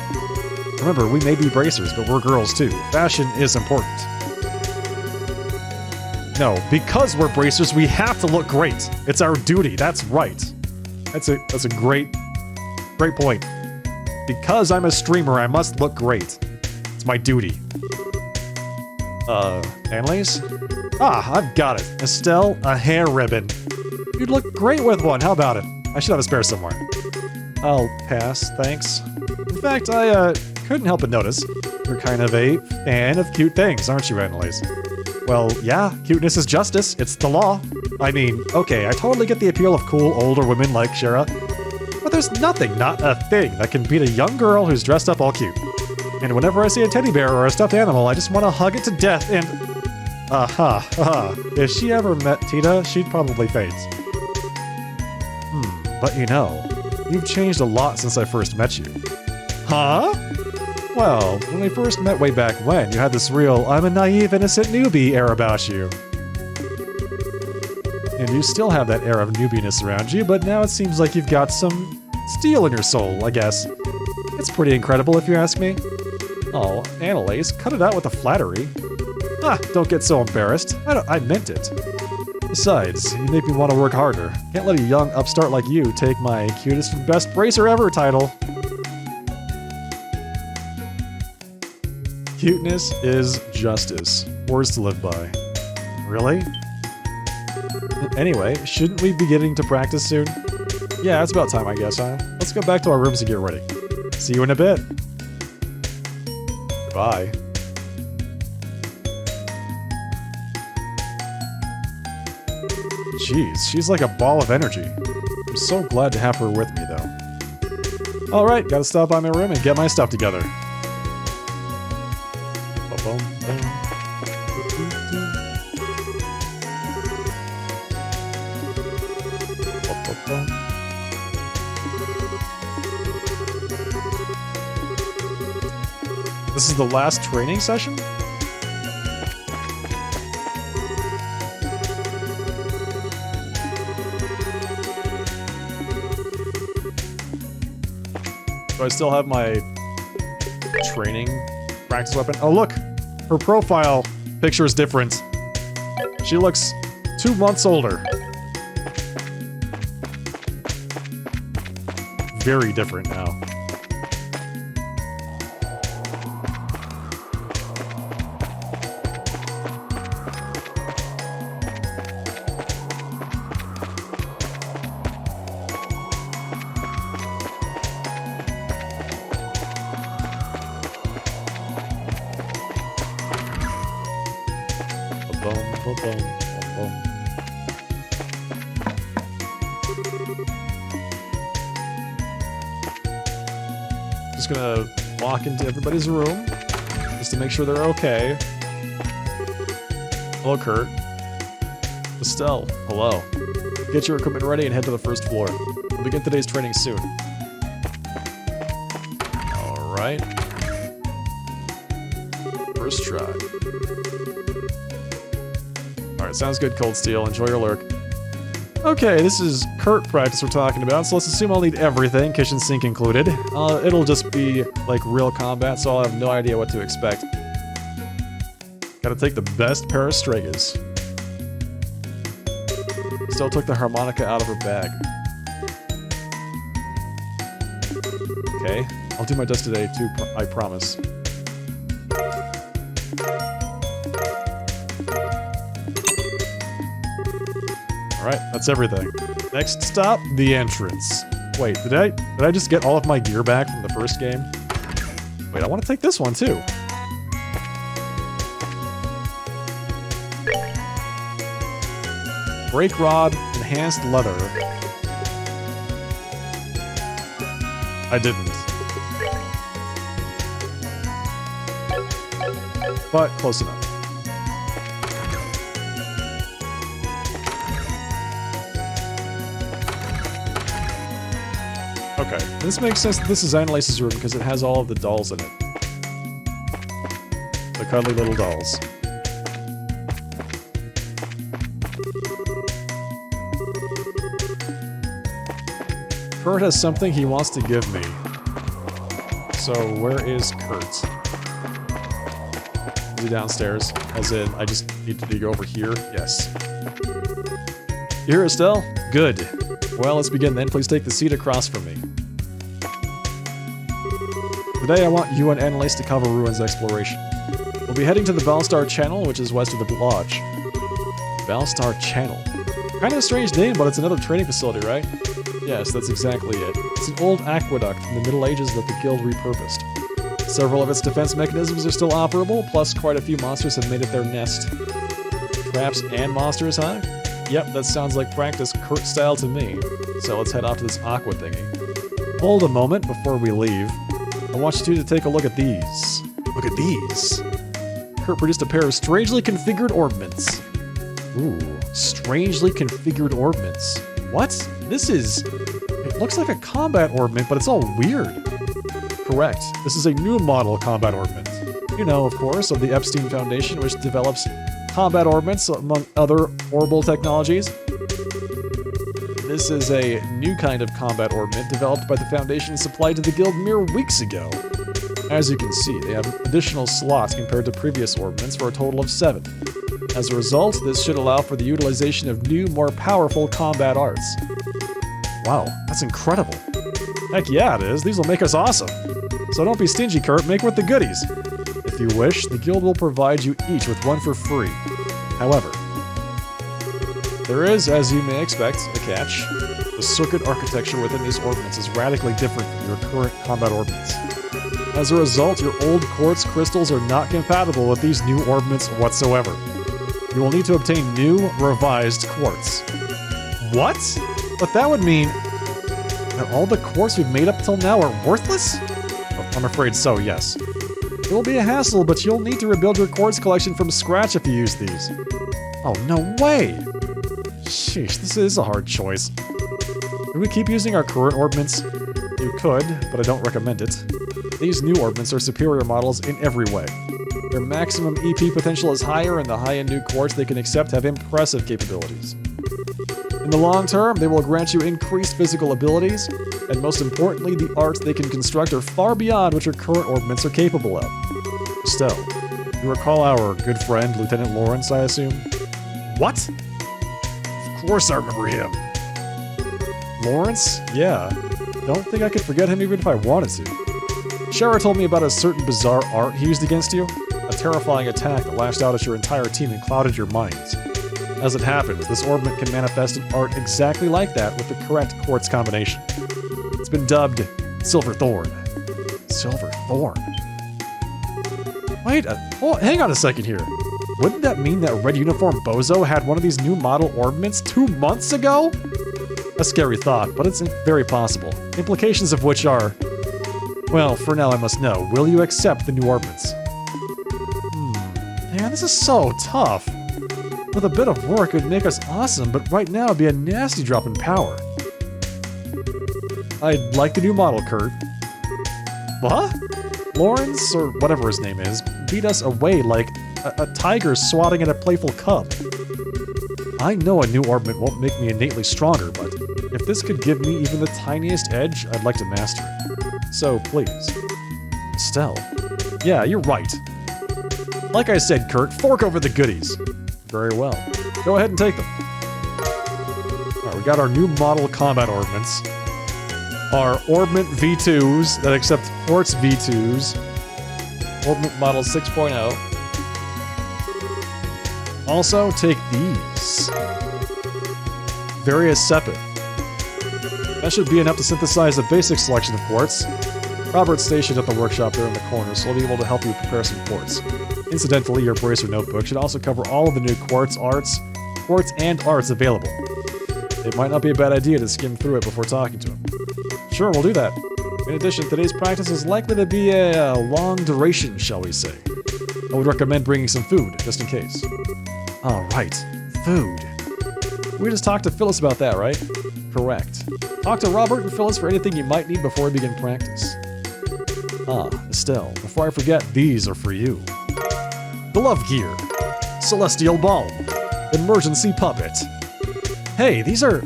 Speaker 1: Remember, we may be bracers, but we're girls too. Fashion is important. No, because we're bracers, we have to look great. It's our duty. That's right. That's a great point. Because I'm a streamer, I must look great. It's my duty. Annalise? Ah, I've got it. Estelle, a hair ribbon. You'd look great with one. How about it? I should have a spare somewhere. I'll pass, thanks. In fact, I couldn't help but notice. You're kind of a fan of cute things, aren't you, Annalise? Well, yeah, cuteness is justice. It's the law. I mean, okay, I totally get the appeal of cool older women like Shara, but there's nothing, not a thing, that can beat a young girl who's dressed up all cute. And whenever I see a teddy bear or a stuffed animal, I just want to hug it to death and... If she ever met Tita, she'd probably faint. But you know, you've changed a lot since I first met you. Huh? Well, when we first met way back when, you had this real, I'm a naive, innocent newbie air about you. And you still have that air of newbiness around you, but now it seems like you've got some steel in your soul, I guess. It's pretty incredible if you ask me. Oh, Annalise, cut it out with the flattery. Ah, don't get so embarrassed. I meant it. Besides, you make me want to work harder. Can't let a young upstart like you take my cutest and best bracer ever title. Cuteness is justice. Words to live by. Really? Anyway, shouldn't we be getting to practice soon? Yeah, it's about time, I guess, huh? Let's go back to our rooms and get ready. See you in a bit. Goodbye. Jeez, she's like a ball of energy. I'm so glad to have her with me, though. Alright, gotta stop by my room and get my stuff together. This is the last training session? Do I still have my training practice weapon? Oh look! Her profile picture is different. She looks 2 months older. Very different now. Boom, boom, boom, boom, boom. Just gonna walk into everybody's room just to make sure they're okay. Hello, Kurt. Estelle, hello. Get your equipment ready and head to the first floor. We'll begin today's training soon. Alright. First try. Alright, sounds good, Cold Steel. Enjoy your lurk. Okay, this is Kurt practice we're talking about, so let's assume I'll need everything, kitchen sink included. It'll just be, like, real combat, so I'll have no idea what to expect. Gotta take the best pair of Stregas. Still took the harmonica out of her bag. Okay, I'll do my best today too, I promise. Alright, that's everything. Next stop, the entrance. Wait, did I just get all of my gear back from the first game? Wait, I want to take this one too. Brake rod, enhanced leather. I didn't. But close enough. Okay, this makes sense that this is Annalise's room because it has all of the dolls in it. The cuddly little dolls. Kurt has something he wants to give me. So, where is Kurt? Is he downstairs? As in, I just need to go over here? Yes. You here, Estelle? Good. Well, let's begin then. Please take the seat across from me. Today I want you and Annalise to cover ruins exploration. We'll be heading to the Valstar Channel, which is west of the lodge. Valstar Channel. Kind of a strange name, but it's another training facility, right? Yes, that's exactly it. It's an old aqueduct from the Middle Ages that the Guild repurposed. Several of its defense mechanisms are still operable, plus quite a few monsters have made it their nest. Traps and monsters, huh? Yep, that sounds like practice Kurt style to me. So let's head off to this aqua thingy. Hold a moment before we leave. I want you two to take a look at these. Look at these. Kurt produced a pair of strangely configured orbments. Ooh, strangely configured orbments. What? This is... It looks like a combat orbment, but it's all weird. Correct. This is a new model combat orbment. You know, of course, of the Epstein Foundation, which develops combat orbments, among other orbital technologies. This is a new kind of combat orbment developed by the Foundation and supplied to the Guild mere weeks ago. As you can see, they have additional slots compared to previous orbments for a total of 7. As a result, this should allow for the utilization of new, more powerful combat arts. Wow, that's incredible. Heck yeah, it is. These will make us awesome. So don't be stingy, Kurt. Make with the goodies. If you wish, the Guild will provide you each with one for free. However, there is, as you may expect, a catch. The circuit architecture within these orbments is radically different from your current combat orbments. As a result, your old quartz crystals are not compatible with these new orbments whatsoever. You will need to obtain new, revised quartz. What? But that would mean that all the quartz we've made up till now are worthless? Oh, I'm afraid so, yes. It will be a hassle, but you'll need to rebuild your quartz collection from scratch if you use these. Oh, no way! Sheesh, this is a hard choice. Could we keep using our current orbments? You could, but I don't recommend it. These new orbments are superior models in every way. Their maximum EP potential is higher, and the high-end new quartz they can accept have impressive capabilities. In the long term, they will grant you increased physical abilities, and most importantly, the arts they can construct are far beyond what your current orbments are capable of. Estelle, you recall our good friend, Lieutenant Lawrence, I assume? What? Of course I remember him. Lawrence? Yeah. Don't think I could forget him even if I wanted to. Shara told me about a certain bizarre art he used against you. A terrifying attack that lashed out at your entire team and clouded your minds. As it happens, this orbment can manifest an art exactly like that with the correct quartz combination. It's been dubbed Silver Thorn. Silver Thorn? Wait, hang on a second here. Wouldn't that mean that Red Uniform Bozo had one of these new model orbments 2 months ago? A scary thought, but it's very possible. Implications of which are... Well, for now I must know. Will you accept the new orbments? Man, this is so tough. With a bit of work, it would make us awesome, but right now it'd be a nasty drop in power. I'd like the new model, Kurt. What? Lawrence, or whatever his name is, beat us away like a tiger swatting at a playful cub. I know a new orbment won't make me innately stronger, but if this could give me even the tiniest edge, I'd like to master it. So, please. Estelle. Yeah, you're right. Like I said, Kurt, fork over the goodies. Very well. Go ahead and take them. Alright, we got our new model combat orbments. Our orbment V2s that accept quartz V2s. Orbment model 6.0. Also, take these. Various Sepith. That should be enough to synthesize a basic selection of quartz. Robert's stationed at the workshop there in the corner, so he'll be able to help you prepare some quartz. Incidentally, your bracer notebook should also cover all of the new quartz and arts available. It might not be a bad idea to skim through it before talking to him. Sure, we'll do that. In addition, today's practice is likely to be a long duration, shall we say. I would recommend bringing some food, just in case. Alright, food. We just talked to Phyllis about that, right? Correct. Talk to Robert and Phyllis for anything you might need before we begin practice. Estelle, before I forget, these are for you. Glove gear. Celestial bulb. Emergency puppet. Hey, these are...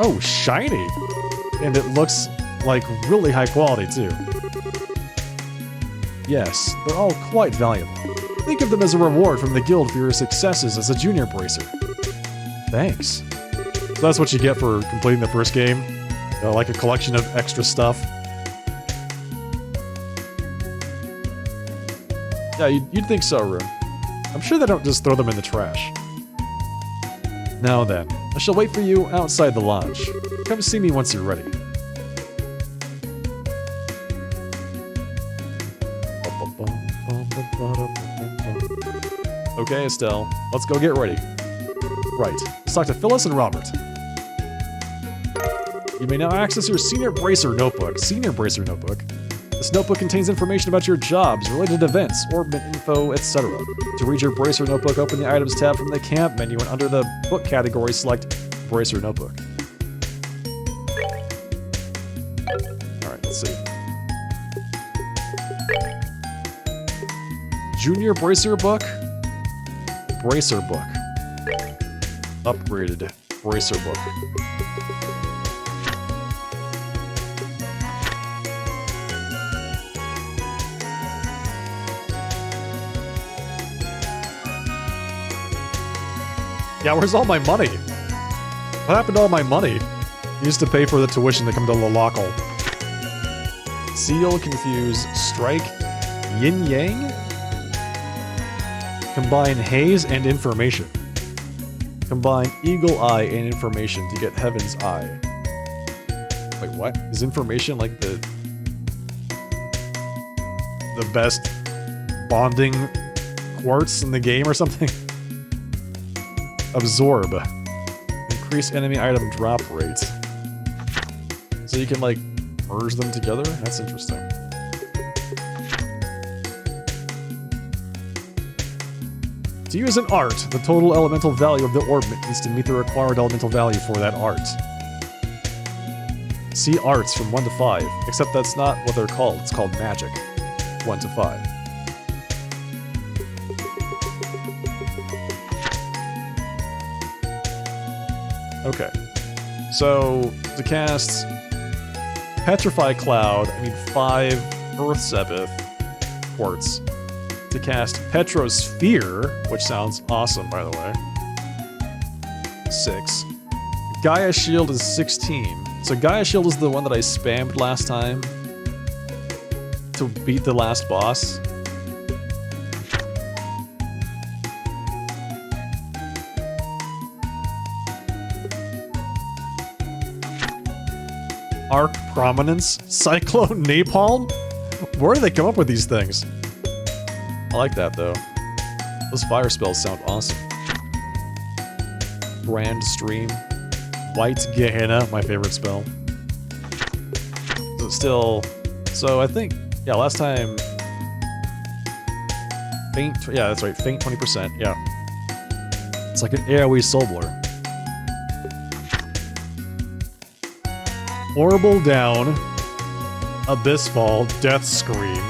Speaker 1: Oh, shiny. And it looks like really high quality, too. Yes, they're all quite valuable. Think of them as a reward from the guild for your successes as a junior bracer. Thanks. So that's what you get for completing the first game? Like a collection of extra stuff? Yeah, you'd think so, Rune. I'm sure they don't just throw them in the trash. Now then, I shall wait for you outside the lodge. Come see me once you're ready. Okay, Estelle, let's go get ready. Right, let's talk to Phyllis and Robert. You may now access your Senior Bracer Notebook. Senior Bracer Notebook? This notebook contains information about your jobs, related events, orbment info, etc. To read your Bracer Notebook, open the Items tab from the Camp menu and under the Book category, select Bracer Notebook. Alright, let's see. Junior Bracer Book? Bracer Book. Upgraded Bracer Book. Yeah, where's all my money? What happened to all my money? Used to pay for the tuition to come to Lalacal. Seal, confuse, strike, yin yang? Combine haze and information. Combine eagle eye and information to get heaven's eye. Wait, what? Is information like the best bonding quartz in the game or something? Absorb. Increase enemy item drop rate. So you can, like, merge them together? That's interesting. To use an art, the total elemental value of the orbment needs to meet the required elemental value for that art. See arts from 1 to 5, except that's not what they're called. It's called magic. 1 to 5. Okay, so to cast Petrify Cloud, I need 5 Earth Sepith quartz. To cast Petrosphere, which sounds awesome, by the way, 6. Gaia Shield is 16. So Gaia Shield is the one that I spammed last time to beat the last boss. Arc Prominence? Cyclone Napalm? Where do they come up with these things? I like that, though. Those fire spells sound awesome. Grand Stream. White Gehenna, my favorite spell. So still... So I think... Yeah, last time... Faint... Yeah, that's right. Faint 20%. Yeah. It's like an AoE soul blur. Horrible Down. Abyss Fall. Death Scream.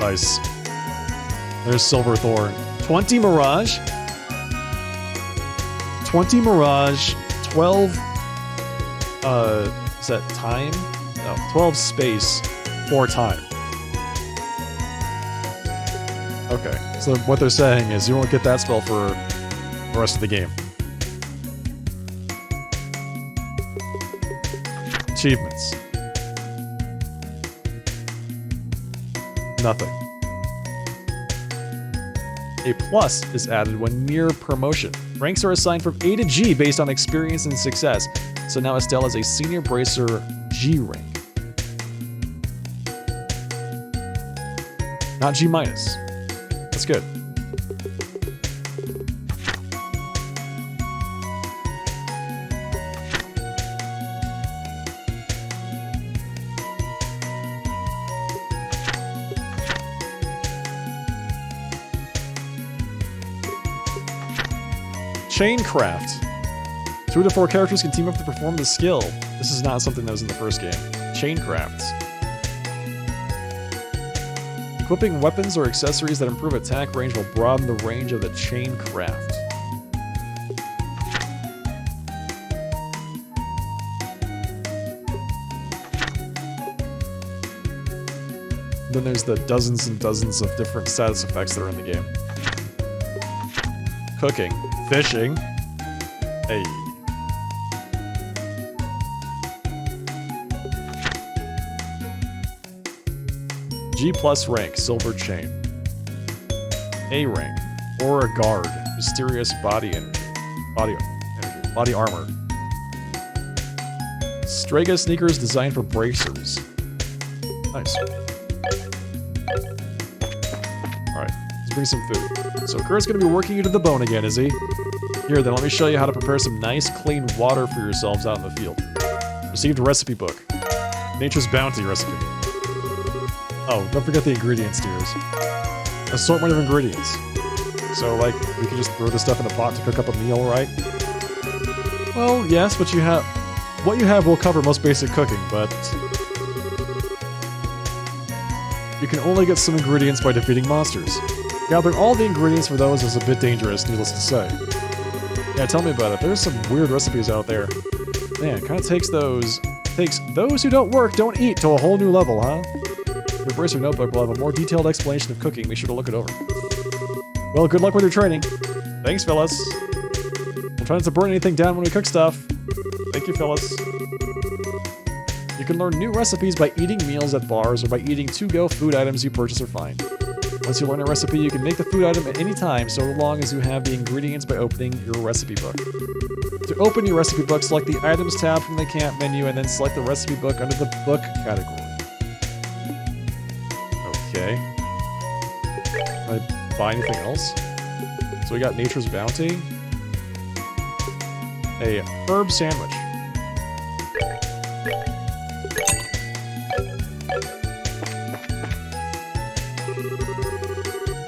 Speaker 1: Nice. There's Silver Thorn. 20 Mirage. 20 Mirage. 12... is that time? No, 12 space. 4 time. Okay, so what they're saying is you won't get that spell for the rest of the game. Achievements. Nothing. A plus is added when near promotion. Ranks are assigned from A to G based on experience and success. So now Estelle has a Senior Bracer G rank. Not G minus. That's good. Chaincraft. 2 to 4 characters can team up to perform the skill. This is not something that was in the first game. Chaincrafts. Equipping weapons or accessories that improve attack range will broaden the range of the Chaincraft. Then there's the dozens and dozens of different status effects that are in the game. Cooking. Fishing. Hey. G plus rank, Silver Chain. A rank, Aura Guard, Mysterious Body Energy. Body Armor. Strega Sneakers designed for bracers. Nice. Alright, let's bring some food. So Kurt's gonna be working you to the bone again, is he? Here, then let me show you how to prepare some nice, clean water for yourselves out in the field. Received a recipe book. Nature's Bounty recipe. Oh, don't forget the ingredients, dears. Assortment of ingredients. So, like, we can just throw this stuff in a pot to cook up a meal, right? Well, yes, but you have... What you have will cover most basic cooking, but... You can only get some ingredients by defeating monsters. Gathering all the ingredients for those is a bit dangerous, needless to say. Yeah, tell me about it. There's some weird recipes out there. Man, it kind of takes those who don't work, don't eat to a whole new level, huh? Your Bracer notebook will have a more detailed explanation of cooking. Be sure to look it over. Well, good luck with your training. Thanks, Phyllis. We'll try not to burn anything down when we cook stuff. Thank you, Phyllis. You can learn new recipes by eating meals at bars or by eating to-go food items you purchase or find. Once you learn a recipe, you can make the food item at any time, so long as you have the ingredients by opening your recipe book. To open your recipe book, select the Items tab from the camp menu, and then select the recipe book under the Book category. Okay. Can I buy anything else? So we got Nature's Bounty. A herb sandwich.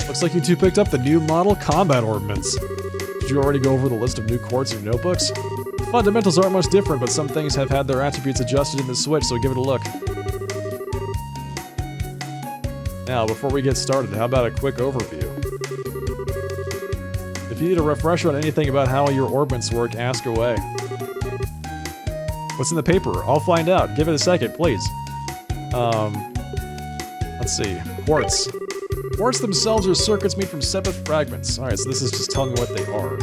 Speaker 1: Looks like you two picked up the new model combat ordnance. Did you already go over the list of new quartz in your notebooks? Fundamentals aren't much different, but some things have had their attributes adjusted in the Switch, so give it a look. Now, before we get started, how about a quick overview? If you need a refresher on anything about how your orbments work, ask away. What's in the paper? I'll find out. Give it a second, please. Let's see. Quartz. Quartz themselves are circuits made from separate fragments. Alright, so this is just telling me what they are.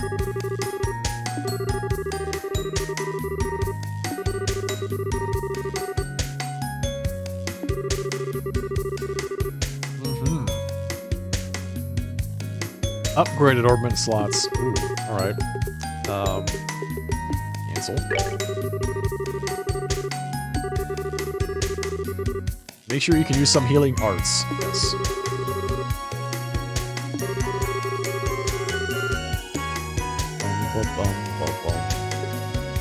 Speaker 1: Upgraded orbment slots. Ooh, alright. Cancel. Make sure you can use some healing arts. Yes.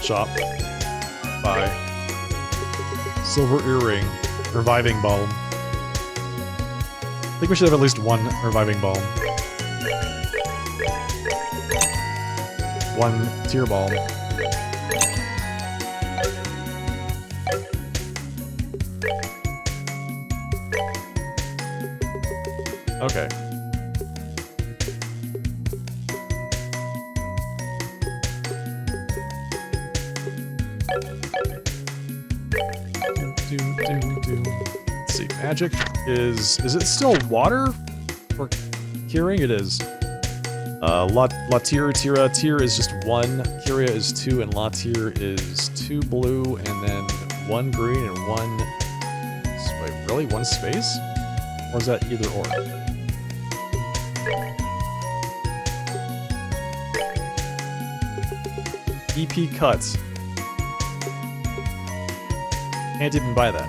Speaker 1: Shop. Buy. Silver earring. Reviving balm. I think we should have at least one reviving balm. One tear balm. Okay. Let's see. Magic is it still water for curing? It is. Latir, Tira. Tier is just 1, Kyria is 2, and Latir is 2 blue, and then 1 green and 1... Wait, really? 1 space? Or is that either or? EP cuts. Can't even buy that.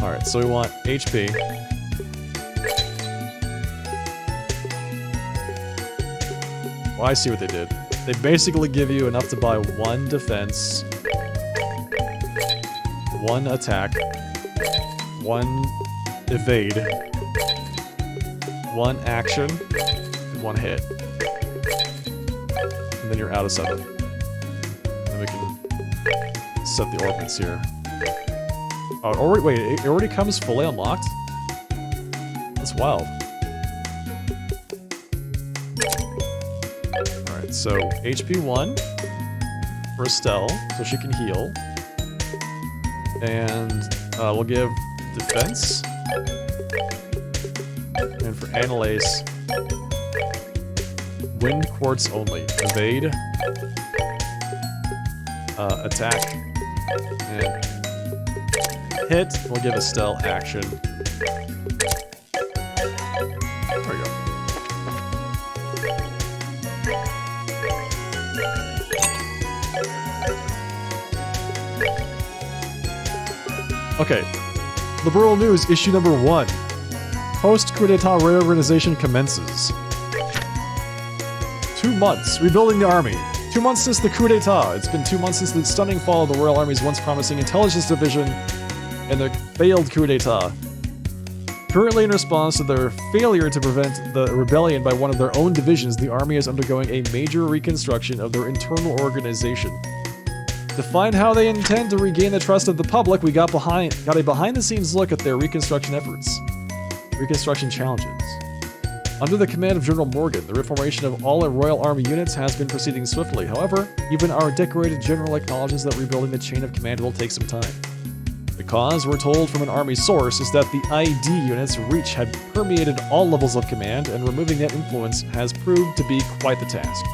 Speaker 1: Alright, so we want HP. Well, I see what they did. They basically give you enough to buy 1 defense, 1 attack, 1 evade, 1 action, and 1 hit. And then you're out of 7. Then we can set the orbits here. Oh, wait, it already comes fully unlocked? That's wild. Alright, so HP 1 for Estelle, so she can heal. And we'll give defense. And for Annalise, wind quartz only. Evade. Attack. And hit. We'll give Estelle action. There we go. Okay. Liberal News, issue number 1. Post-coup d'etat reorganization commences. 2 months. Rebuilding the army. 2 months since the coup d'etat. It's been 2 months since the stunning fall of the Royal Army's once promising intelligence division and their failed coup d'etat. Currently, in response to their failure to prevent the rebellion by one of their own divisions, the army is undergoing a major reconstruction of their internal organization. To find how they intend to regain the trust of the public, we got a behind-the-scenes look at their reconstruction efforts. Reconstruction challenges. Under the command of General Morgan, the reformation of all Royal Army units has been proceeding swiftly. However, even our decorated general acknowledges that rebuilding the chain of command will take some time. The cause, we're told from an army source, is that the ID unit's reach had permeated all levels of command, and removing that influence has proved to be quite the task.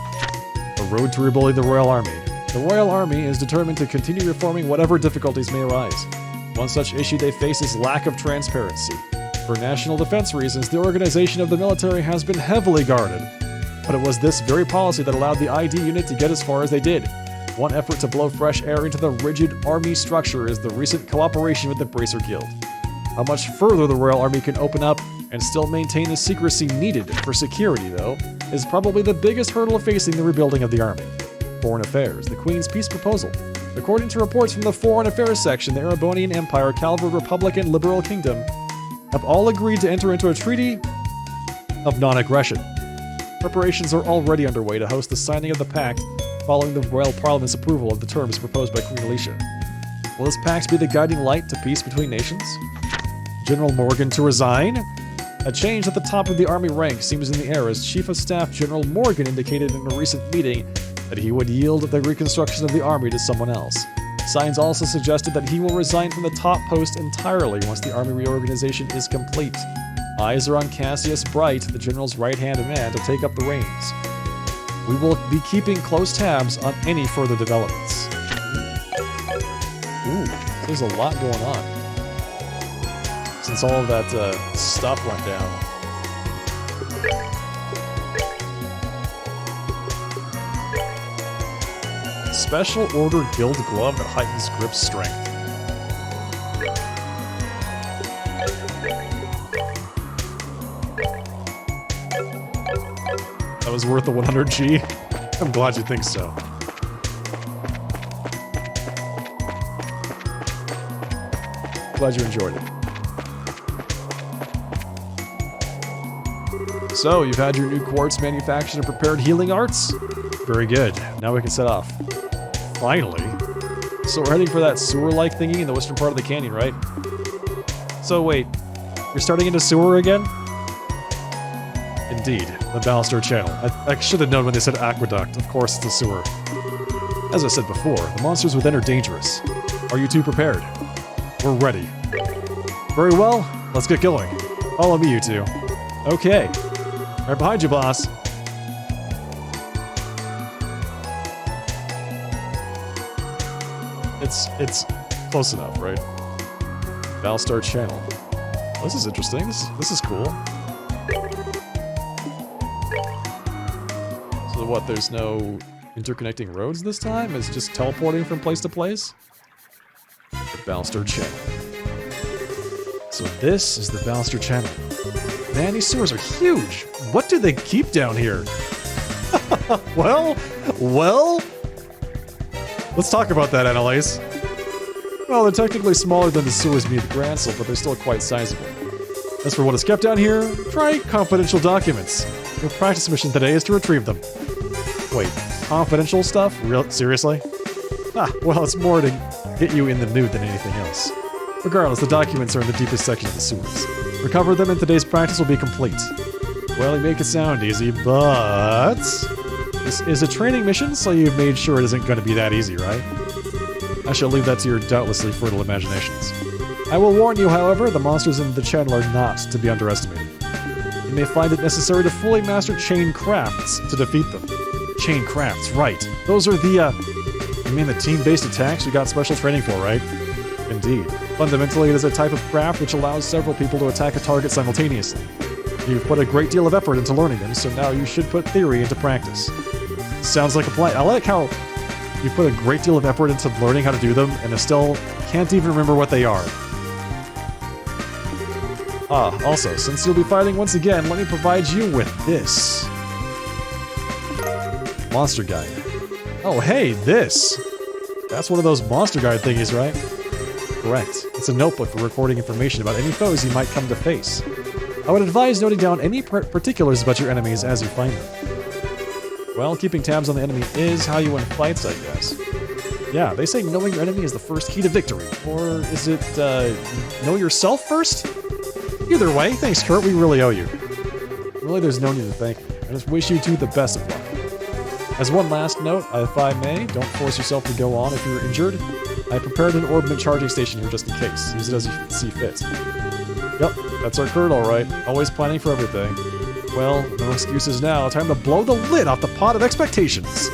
Speaker 1: The road to rebuilding the Royal Army. The Royal Army is determined to continue reforming whatever difficulties may arise. One such issue they face is lack of transparency. For national defense reasons, the organization of the military has been heavily guarded. But it was this very policy that allowed the ID unit to get as far as they did. One effort to blow fresh air into the rigid army structure is the recent cooperation with the Bracer Guild. How much further the Royal Army can open up and still maintain the secrecy needed for security, though, is probably the biggest hurdle facing the rebuilding of the army. Foreign Affairs, the Queen's peace proposal. According to reports from the Foreign Affairs section, the Erebonian Empire, Calvard Republic, and Liberal Kingdom have all agreed to enter into a treaty of non-aggression. Preparations are already underway to host the signing of the pact following the Royal Parliament's approval of the terms proposed by Queen Alicia. Will this pact be the guiding light to peace between nations? General Morgan to resign? A change at the top of the army rank seems in the air as Chief of Staff General Morgan indicated in a recent meeting that he would yield the reconstruction of the army to someone else. Signs also suggested that he will resign from the top post entirely once the army reorganization is complete. Eyes are on Cassius Bright, the general's right-hand man, to take up the reins. We will be keeping close tabs on any further developments. Ooh, there's a lot going on. Since all of that stuff went down. Special Order Guild Glove that heightens grip strength. That was worth the 100G. I'm glad you think so. Glad you enjoyed it. So, you've had your new quartz manufactured and prepared healing arts? Very good. Now we can set off. Finally. So we're heading for that sewer-like thingy in the western part of the canyon, right? So wait, you're starting into sewer again? Indeed, the Baluster Channel. I should have known when they said aqueduct. Of course, it's a sewer. As I said before, the monsters within are dangerous. Are you two prepared? We're ready. Very well, let's get going. Follow me, you two. Okay. Right behind you, boss. It's close enough, right? Baluster Channel. Oh, this is interesting. This is cool. So what, there's no interconnecting roads this time? It's just teleporting from place to place? The Baluster Channel. So this is the Baluster Channel. Man, these sewers are huge! What do they keep down here? Well... Let's talk about that, Annalise. Well, they're technically smaller than the sewers beneath Gransel, but they're still quite sizable. As for what is kept down here, try confidential documents. Your practice mission today is to retrieve them. Wait, confidential stuff? Seriously? Ah, well, it's more to get you in the mood than anything else. Regardless, the documents are in the deepest section of the sewers. Recover them and today's practice will be complete. Well, you make it sound easy, but... This is a training mission, so you've made sure it isn't going to be that easy, right? I shall leave that to your doubtlessly fertile imaginations. I will warn you, however, the monsters in the channel are not to be underestimated. You may find it necessary to fully master chain crafts to defeat them. Chain crafts, right. Those are the, you mean the team-based attacks you got special training for, right? Indeed. Fundamentally, it is a type of craft which allows several people to attack a target simultaneously. You've put a great deal of effort into learning them, so now you should put theory into practice. Sounds like a plan. I like how you put a great deal of effort into learning how to do them, and I still can't even remember what they are. Ah, also, since you'll be fighting once again, let me provide you with this. Monster Guide. Oh, hey, this! That's one of those Monster Guide thingies, right? Correct. It's a notebook for recording information about any foes you might come to face. I would advise noting down any particulars about your enemies as you find them. Well, keeping tabs on the enemy is how you win fights, I guess. Yeah, they say knowing your enemy is the first key to victory. Or is it, know yourself first? Either way, thanks, Kurt, we really owe you. Really, there's no need to thank me. I just wish you two the best of luck. As one last note, if I may, don't force yourself to go on if you're injured. I prepared an orbment charging station here just in case. Use it as you see fit. Yep, that's our Kurt, alright. Always planning for everything. Well, no excuses now. Time to blow the lid off the pot of expectations.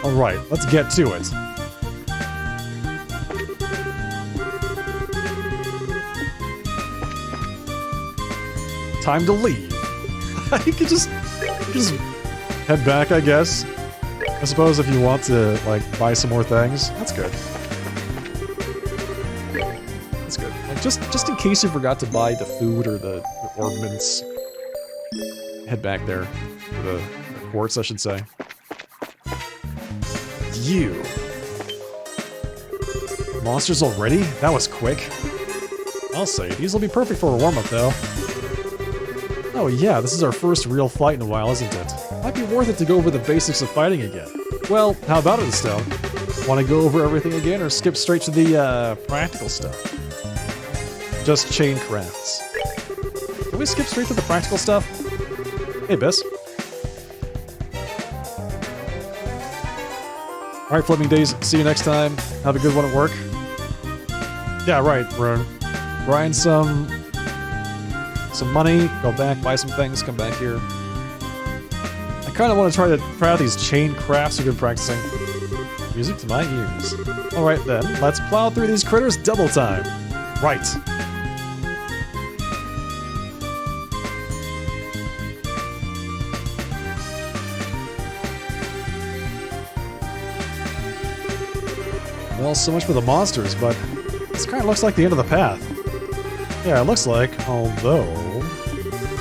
Speaker 1: Alright, let's get to it. Time to leave. You could just head back, I guess. I suppose if you want to, like, buy some more things. That's good. That's good. Like, just in case you forgot to buy the food or the ornaments. Head back there. The quartz, I should say. You. Monsters already? That was quick. I'll say, these will be perfect for a warm-up, though. Oh yeah, this is our first real fight in a while, isn't it? Might be worth it to go over the basics of fighting again. Well, how about it, Estelle? Want to go over everything again, or skip straight to the, practical stuff? Just chain crafts. Can we skip straight to the practical stuff? Hey, Biss. Alright, Flipping Days, see you next time. Have a good one at work. Yeah, right, Rune. Grind some money, go back, buy some things, come back here. I kind of want to try out these chain crafts we've been practicing. Music to my ears. Alright then, let's plow through these critters double time. Right. Well, so much for the monsters, but this kind of looks like the end of the path. Yeah, it looks like, although...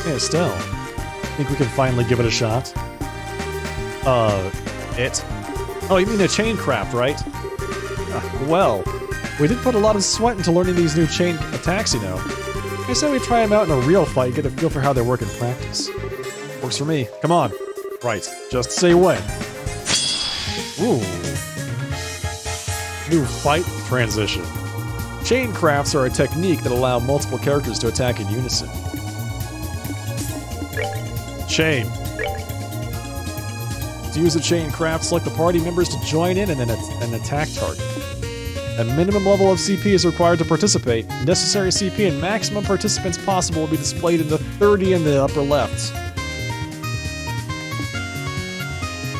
Speaker 1: Hey, Estelle. Think we can finally give it a shot? It? Oh, you mean a chain craft, right? Well, we did put a lot of sweat into learning these new chain attacks, you know. I said we try them out in a real fight, get a feel for how they work in practice. Works for me. Come on. Right. Just say when. Ooh. New fight transition. Chain crafts are a technique that allow multiple characters to attack in unison. Chain. To use a chain craft, select the party members to join in and then an attack target. A minimum level of CP is required to participate. Necessary CP and maximum participants possible will be displayed in the 30 in the upper left.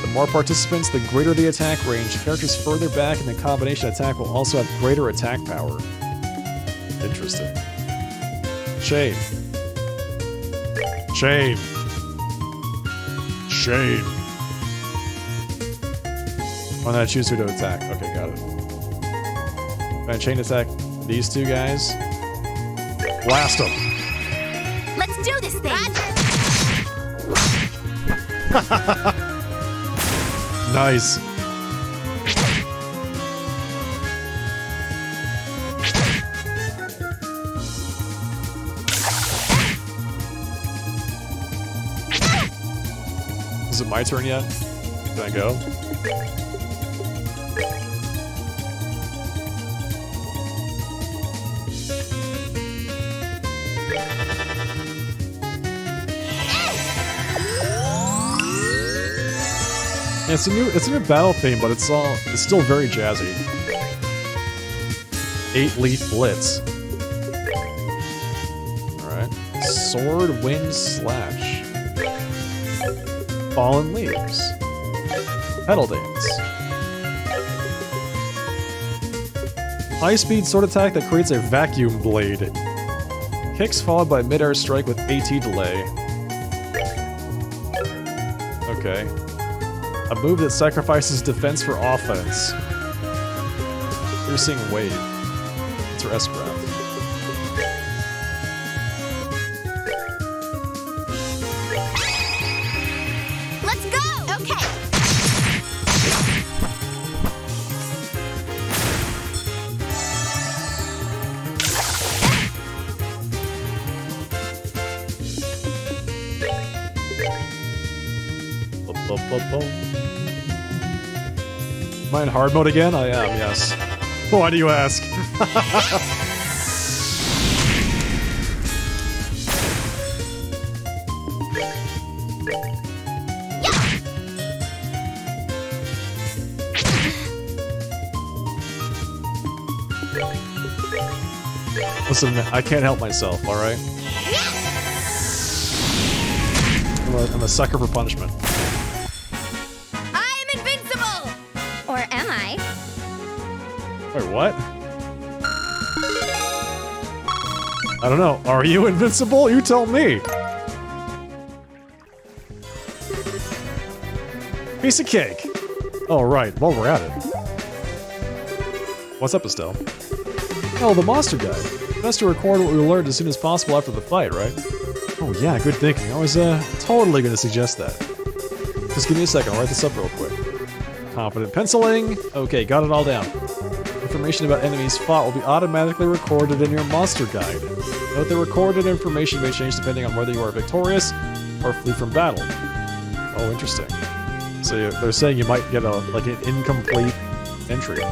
Speaker 1: The more participants, the greater the attack range. Characters further back in the combination attack will also have greater attack power. Interesting. Chain. Chain. Chain. Oh, now I choose who to attack. Okay, got it. Can I chain attack these two guys? Blast them!
Speaker 2: Let's do this thing!
Speaker 1: Nice. Is it my turn yet? Can I go? Yeah, it's a new battle theme, but it's still very jazzy. 8-leaf blitz. Alright. Sword, wind, slash. Fallen leaves. Pedal dance. High-speed sword attack that creates a vacuum blade. Kicks followed by mid-air strike with AT delay. Okay. A move that sacrifices defense for offense. Piercing wave. It's her S-craft.
Speaker 2: Let's go! Okay.
Speaker 1: Am I in hard mode again? I am, yes. Why do you ask? Listen, I can't help myself, alright? I'm a sucker for punishment.
Speaker 2: I'm invincible! Or am I?
Speaker 1: Wait, what? I don't know. Are you invincible? You tell me. Piece of cake. Oh, right. Well, we're at it. What's up, Estelle? Oh, the monster guide. Best to record what we learned as soon as possible after the fight, right? Oh, yeah, good thinking. I was, totally gonna suggest that. Just give me a second. I'll write this up real quick. Confident penciling. Okay, got it all down. Information about enemies fought will be automatically recorded in your monster guide. Note that recorded information may change depending on whether you are victorious or flee from battle. Oh, interesting. So they're saying you might get like an incomplete entry.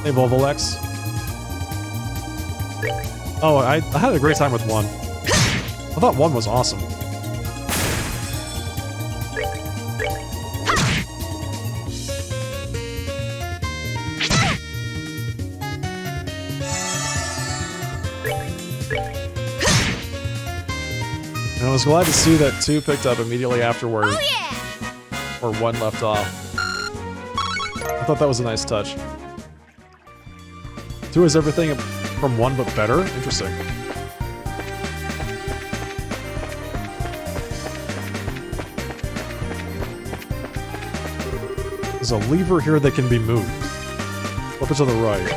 Speaker 1: Hey, Volvolex. Oh, I had a great time with 1. I thought 1 was awesome. And I was glad to see that 2 picked up immediately afterward.
Speaker 2: Oh, yeah!
Speaker 1: Where 1 left off. I thought that was a nice touch. 2 is everything from 1 but better? Interesting. There's a lever here that can be moved. Flip it to the right.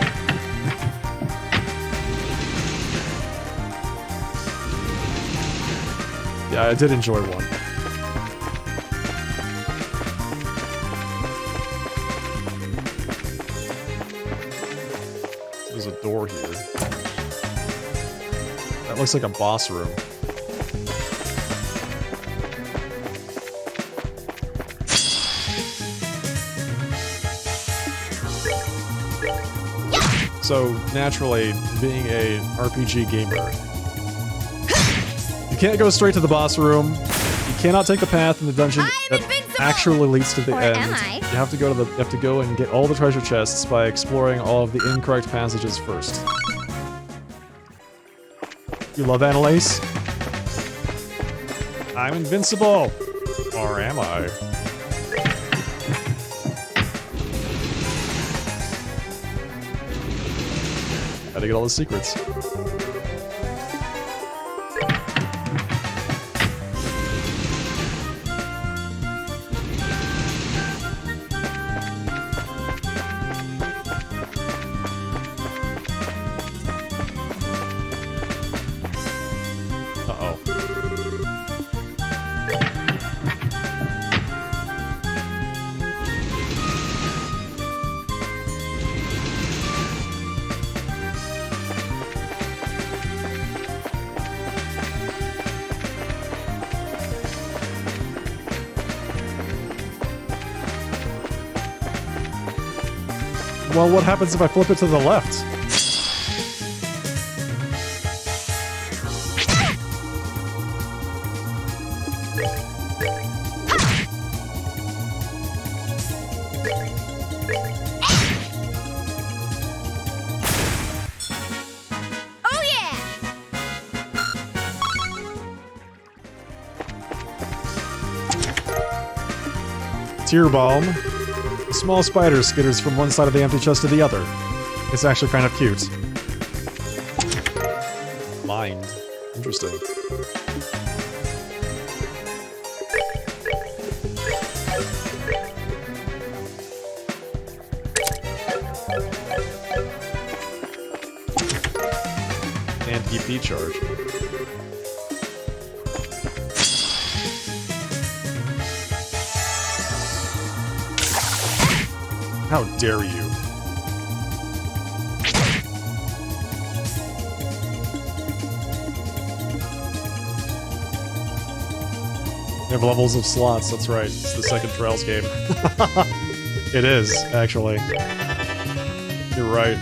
Speaker 1: Yeah, I did enjoy one. There's a door here. That looks like a boss room. So, naturally, being a RPG gamer, you can't go straight to the boss room. You cannot take the path in the dungeon that actually leads to the
Speaker 2: Or
Speaker 1: end.
Speaker 2: am I?
Speaker 1: You have to go and get all the treasure chests by exploring all of the incorrect passages first. You love Annalise? I'm invincible! Or am I? Gotta get all the secrets. Uh-oh. Well, what happens if I flip it to the left?
Speaker 2: Oh yeah!
Speaker 1: Tear Balm. A small spider skitters from one side of the empty chest to the other. It's actually kind of cute. Mind. Interesting. And EP charge. How dare you? They have levels of slots, that's right. It's the second Trails game. It is, actually. You're right.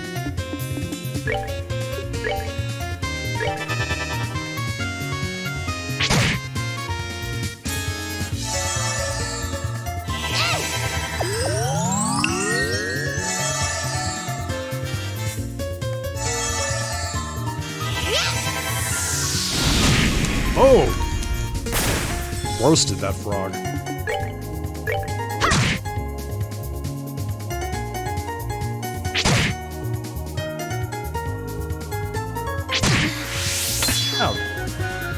Speaker 1: Oh! Roasted that frog. Oh.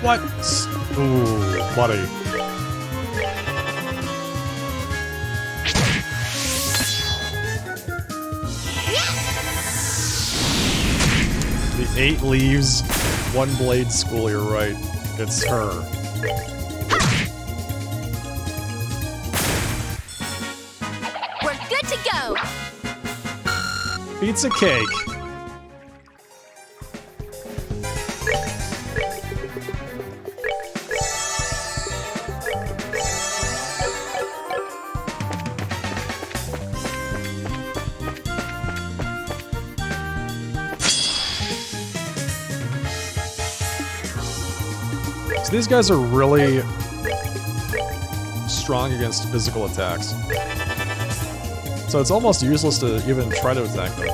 Speaker 1: What? Ooh, buddy. The 8 leaves, 1 blade school, you're right. It's her.
Speaker 2: We're good to go!
Speaker 1: Pizza cake. So these guys are really strong against physical attacks. So it's almost useless to even try to attack them.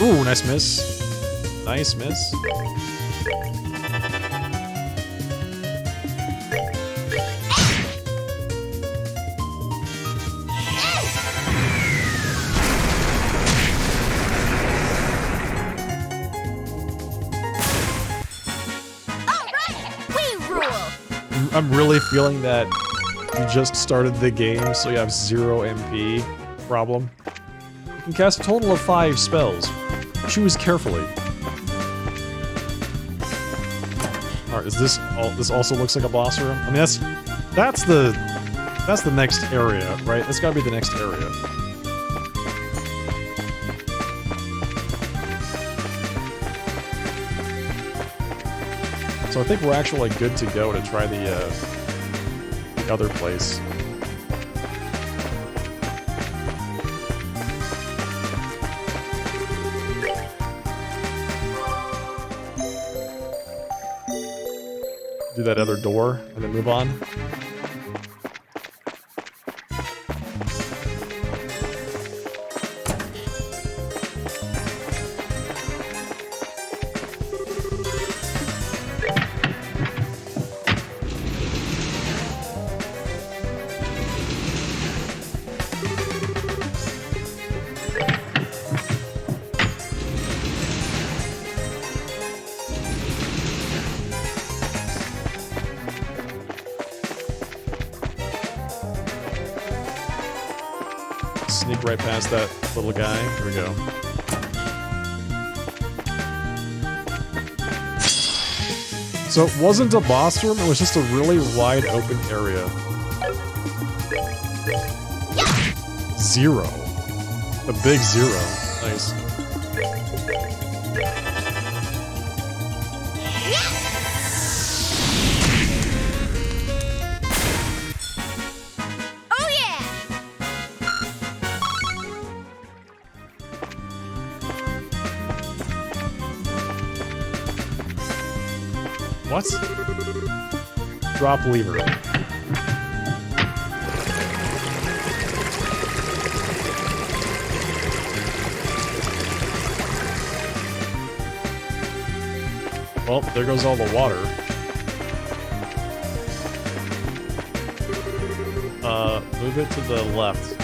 Speaker 1: Ooh, nice miss. Nice miss. I'm really feeling that you just started the game, so you have 0 MP problem. You can cast a total of 5 spells. Choose carefully. Alright, is this this also looks like a boss room? I mean that's the next area, right? That's gotta be the next area. So I think we're actually good to go to try the other place. Do that other door and then move on. Sneak right past that little guy. Here we go. So it wasn't a boss room, it was just a really wide open area. 0. A big 0. Nice. What? Drop lever. Well, there goes all the water. Move it to the left.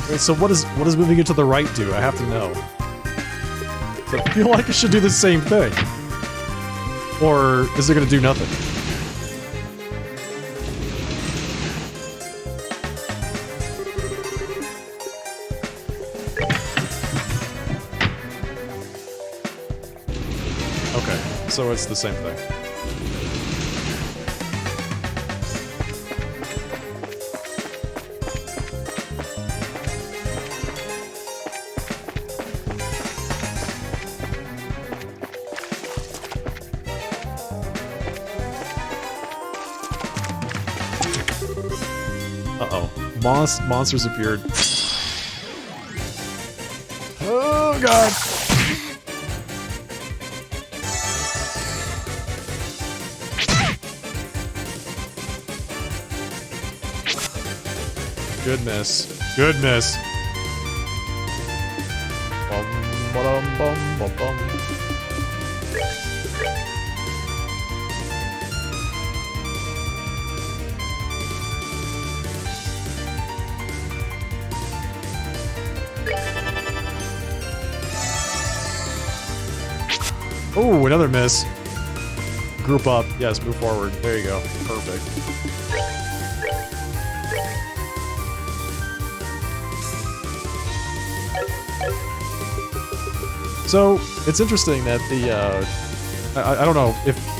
Speaker 1: Wait, so what does moving it to the right do? I have to know. I feel like it should do the same thing. Or is it gonna do nothing? Okay, so it's the same thing. Uh-oh. Monsters appeared. Oh, God! Goodness. Goodness. Bum, ba-dum, bum, bum, bum. Oh, another miss. Group up. Yes, move forward. There you go. Perfect. So, it's interesting that the, I don't know,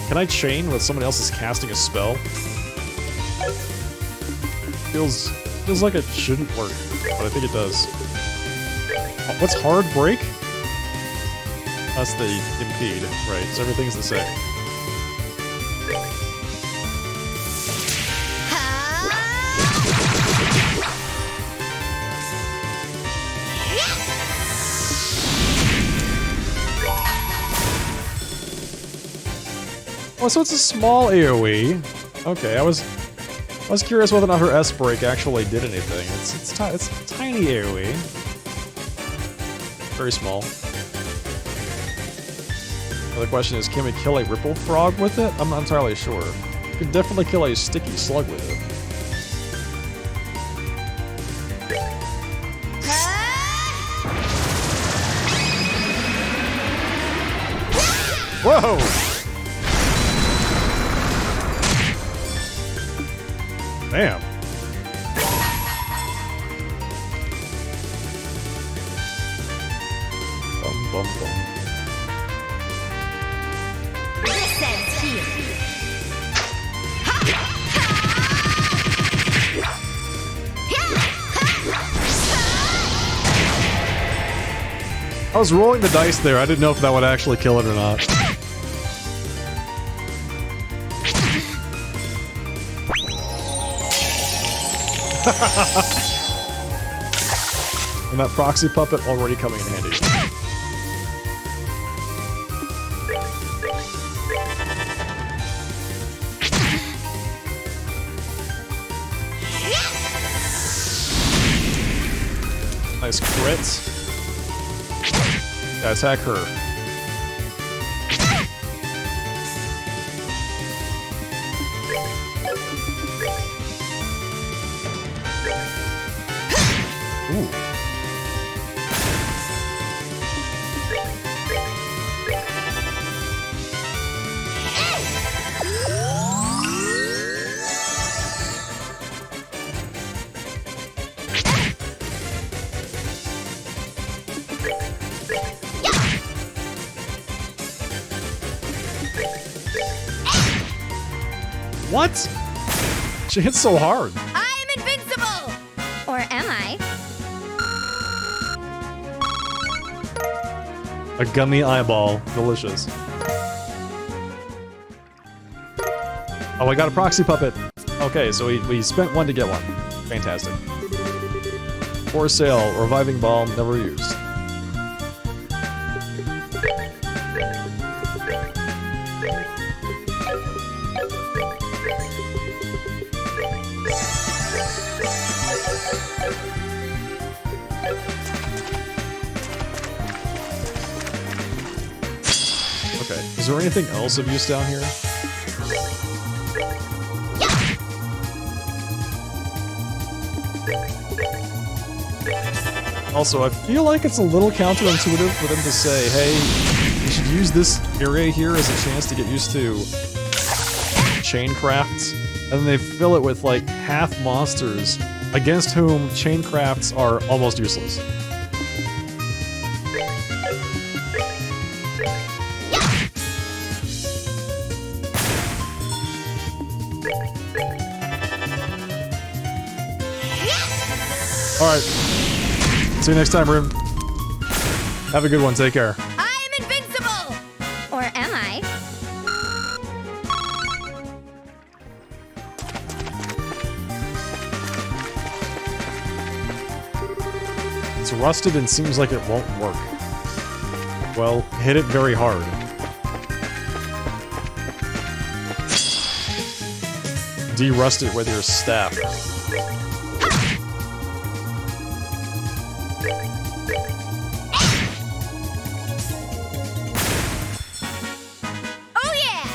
Speaker 1: can I chain with someone else is casting a spell? Feels like it shouldn't work, but I think it does. What's hard break? That's the impede, right, so everything's the same. Oh, so it's a small AoE. Okay, I was curious whether or not her S break actually did anything. It's tiny AoE. Very small. Now the question is, can we kill a Ripple Frog with it? I'm not entirely sure. You can definitely kill a Sticky Slug with it. Whoa! Damn. Bum, bum, bum.
Speaker 2: This ends here.
Speaker 1: I was rolling the dice there. I didn't know if that would actually kill it or not. And that proxy puppet already coming in handy. Nice crit. Yeah, attack her. Ooh. What? She hits so hard.
Speaker 2: I am invincible! Or am I?
Speaker 1: A gummy eyeball. Delicious. Oh, I got a proxy puppet. Okay, so we spent one to get one. Fantastic. For sale, reviving balm, never used. Okay, is there anything else of use down here? Also, I feel like it's a little counterintuitive for them to say, hey, you should use this area here as a chance to get used to chain crafts, and then they fill it with like half monsters against whom chain crafts are almost useless. Alright. See you next time, Room. Have a good one. Take care.
Speaker 2: I am invincible! Or am I?
Speaker 1: It's rusted and seems like it won't work. Well, hit it very hard. De-rust it with your staff.
Speaker 2: Oh yeah!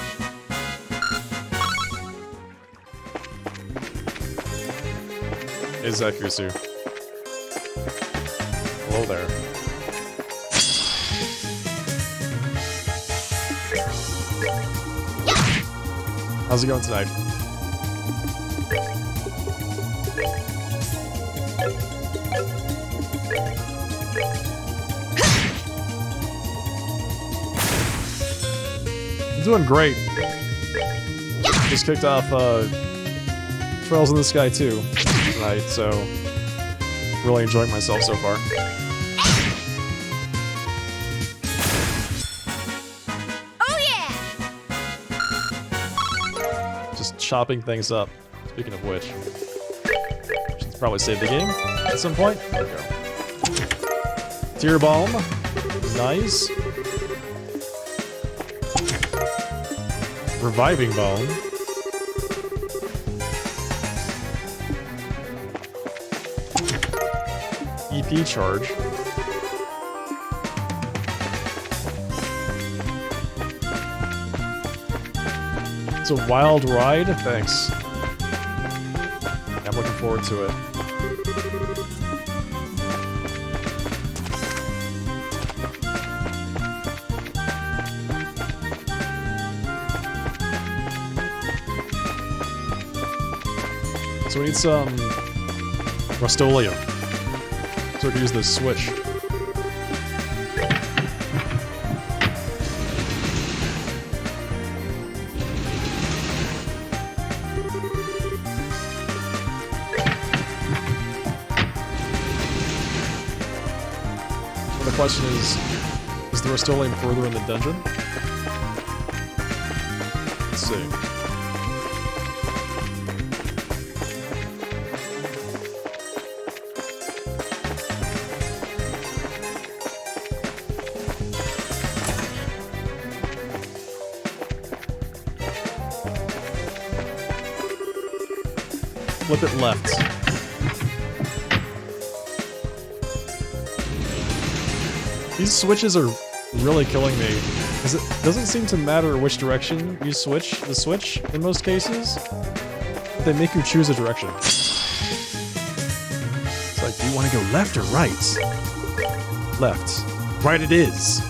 Speaker 1: Hey, Zakusu. Hello there. How's it going tonight? I'm doing great. Just kicked off Trails in the Sky 2 tonight, so really enjoying myself so far.
Speaker 2: Oh yeah!
Speaker 1: Just chopping things up. Speaking of which, should probably save the game at some point. There we go. Tear Balm. Nice. Reviving Bone. EP charge. It's a wild ride. Thanks. I'm looking forward to it. So we need some Rust-Oleum. So we can use this switch. So the question is the Rust-Oleum further in the dungeon? Let's see. Flip it left. These switches are really killing me, because it doesn't seem to matter which direction you switch the switch in most cases, but they make you choose a direction. It's like, do you want to go left or right? Left. Right it is.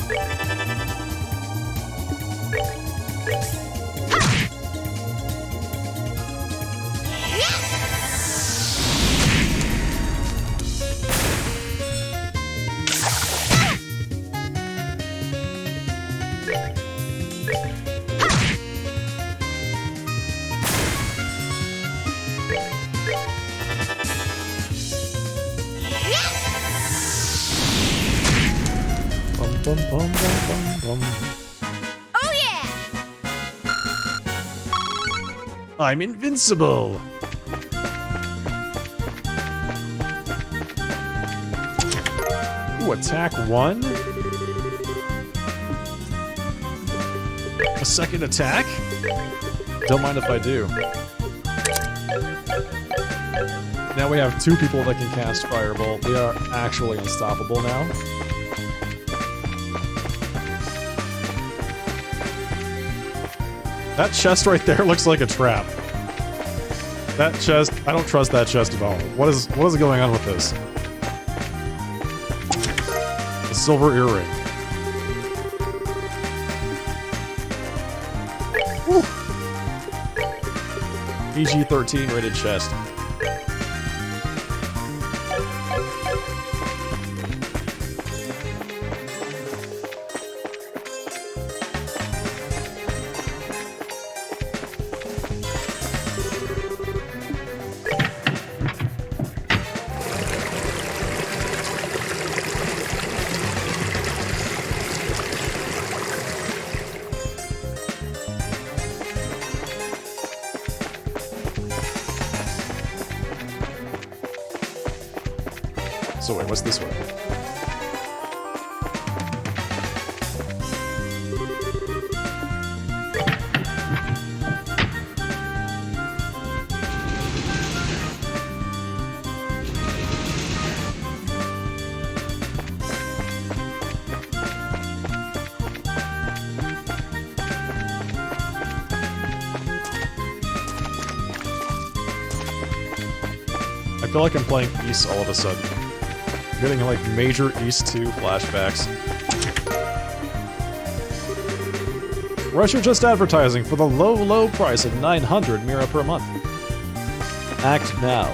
Speaker 1: Bum, bum, bum, bum, bum.
Speaker 2: Oh yeah!
Speaker 1: I'm invincible! Ooh, attack 1? A second attack? Don't mind if I do. Now we have 2 people that can cast Firebolt. We are actually unstoppable now. That chest right there looks like a trap. That chest, I don't trust that chest at all. What is going on with this? A silver earring. Woo. PG-13 rated chest. So wait, what's this way? I feel like I'm playing East all of a sudden. Getting like major East 2 flashbacks. Russia just advertising for the low, low price of 900 Mira per month. Act now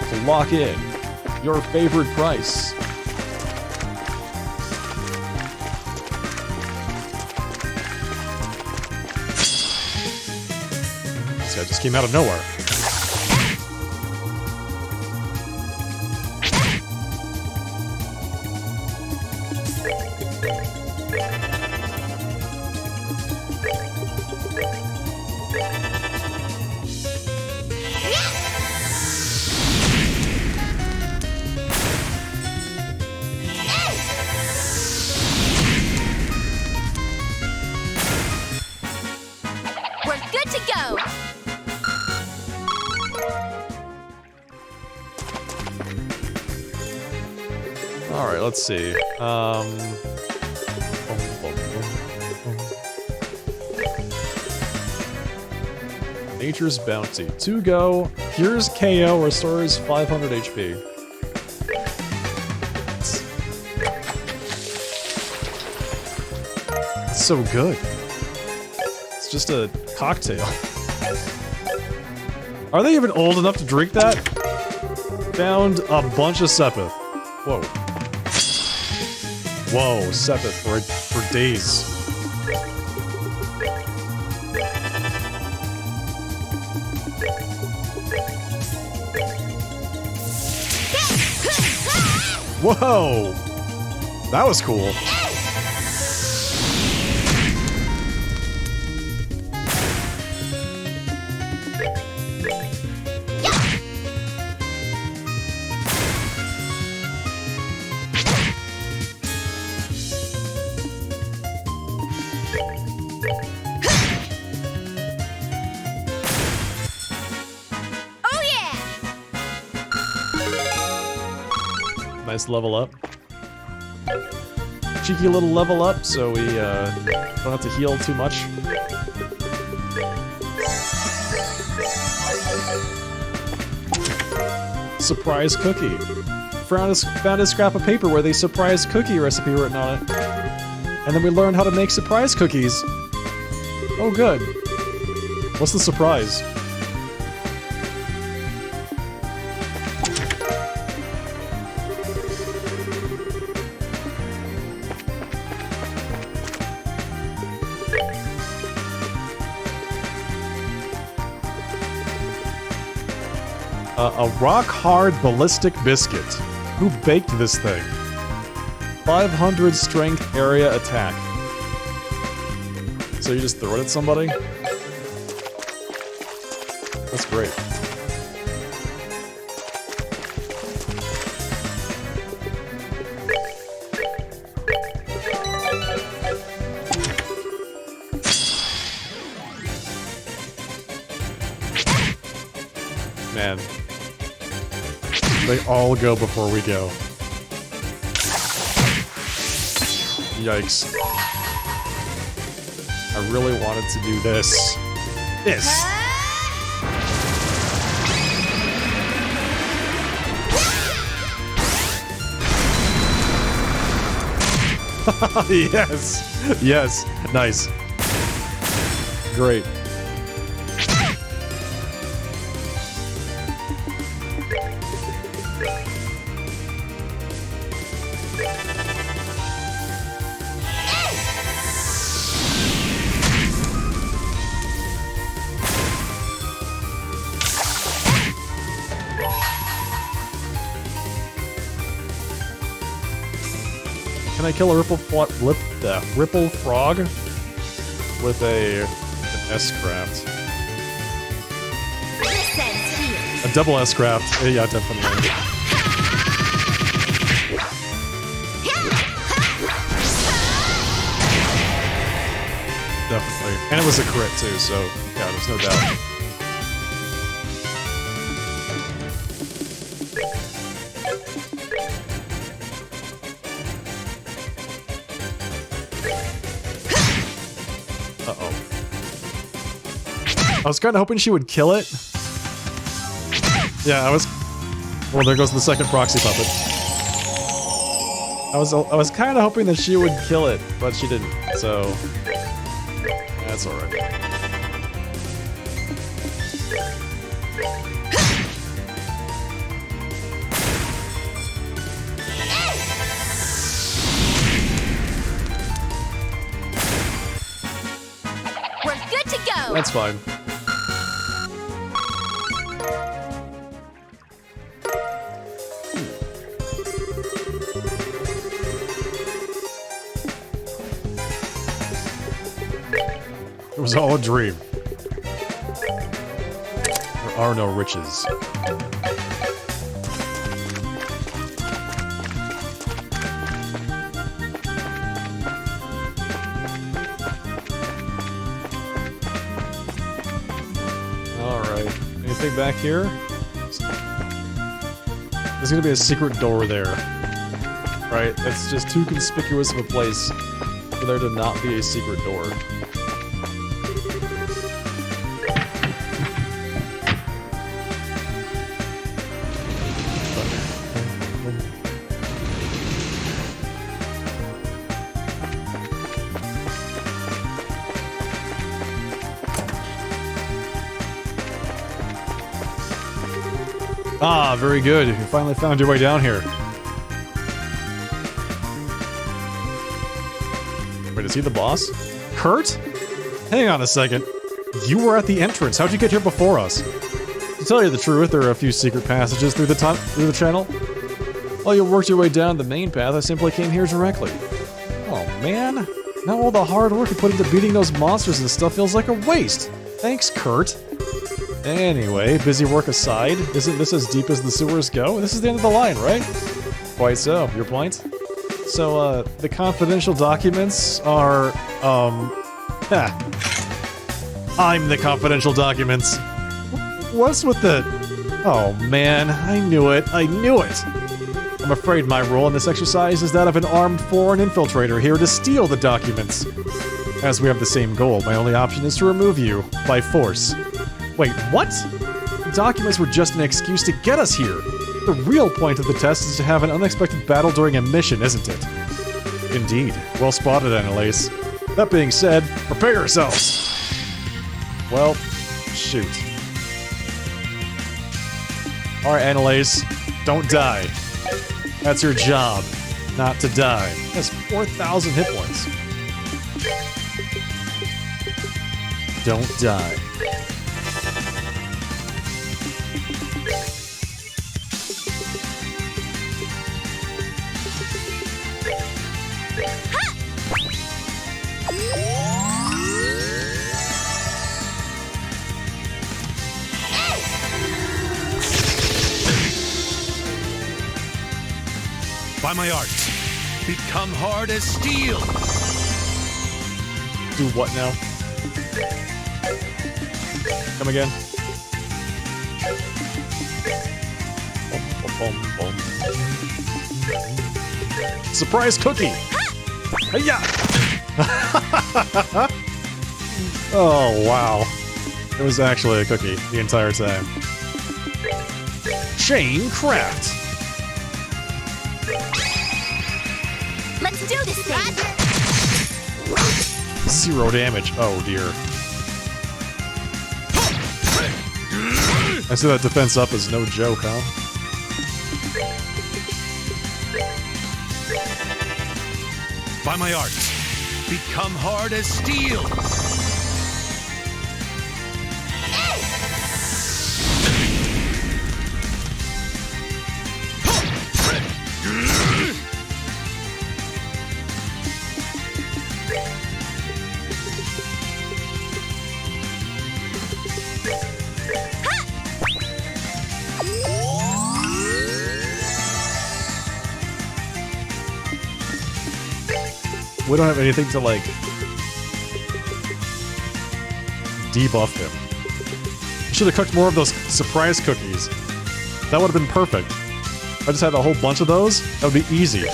Speaker 1: to lock in your favorite price. This guy just came out of nowhere. Alright, let's see. Nature's Bounty. 2 go. Here's KO, restores 500 HP. That's so good. It's just a cocktail. Are they even old enough to drink that? Found a bunch of Sepith. Whoa. Whoa, Sepith for days. Whoa! That was cool. Nice level up. Cheeky little level up, so we don't have to heal too much. Surprise cookie. Found a scrap of paper with a surprise cookie recipe written on it. And then we learned how to make surprise cookies. Oh good. What's the surprise? A rock-hard ballistic biscuit. Who baked this thing? 500 strength area attack. So you just throw it at somebody? That's great. Man. They all go before we go. Yikes. I really wanted to do this. This! Yes! Yes! Nice. Great. Can I kill a ripple frog with an S-craft? A double S-craft. Yeah, definitely. Definitely. And it was a crit too, so yeah, there's no doubt. I was kind of hoping she would kill it. Yeah, I was... Well, there goes the second proxy puppet. I was kind of hoping that she would kill it, but she didn't, so... That's alright.
Speaker 2: We're good to go!
Speaker 1: That's fine. It was all a dream. There are no riches. Alright. Anything back here? There's gonna be a secret door there. Right? It's just too conspicuous of a place for there to not be a secret door. Ah, very good. You finally found your way down here. Wait, is he the boss? Kurt? Hang on a second. You were at the entrance. How'd you get here before us? To tell you the truth, there are a few secret passages through the channel. While you worked your way down the main path, I simply came here directly. Oh man, now all the hard work you put into beating those monsters and stuff feels like a waste. Thanks, Kurt. Anyway, busy work aside, isn't this as deep as the sewers go? This is the end of the line, right? Quite so. Your point? So, the confidential documents are, I'm the confidential documents. What's with the... Oh man, I knew it. I knew it! I'm afraid my role in this exercise is that of an armed foreign infiltrator here to steal the documents. As we have the same goal, my only option is to remove you, by force. Wait, what? The documents were just an excuse to get us here. The real point of the test is to have an unexpected battle during a mission, isn't it? Indeed. Well spotted, Annalise. That being said, prepare yourselves! Well, shoot. Alright, Annalise. Don't die. That's your job. Not to die. That's 4,000 hit points. Don't die.
Speaker 3: By my art, become hard as steel.
Speaker 1: Do what now? Come again. Surprise cookie! Hiya! Oh, wow. It was actually a cookie the entire time. Chain craft!
Speaker 2: Let's do this thing.
Speaker 1: 0 damage. Oh dear. I see that defense up is no joke, huh?
Speaker 3: By my art, become hard as steel.
Speaker 1: We don't have anything to, like, debuff him. I should have cooked more of those surprise cookies. That would have been perfect. If I just had a whole bunch of those, that would be easy.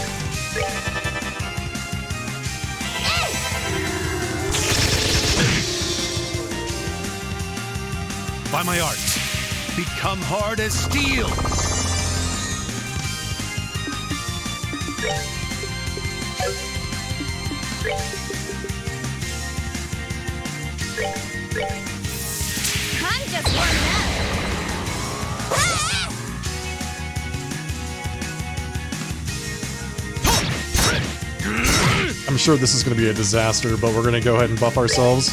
Speaker 3: By my art, become hard as steel.
Speaker 2: I'm just warming up.
Speaker 1: I'm sure this is going to be a disaster, but we're going to go ahead and buff ourselves.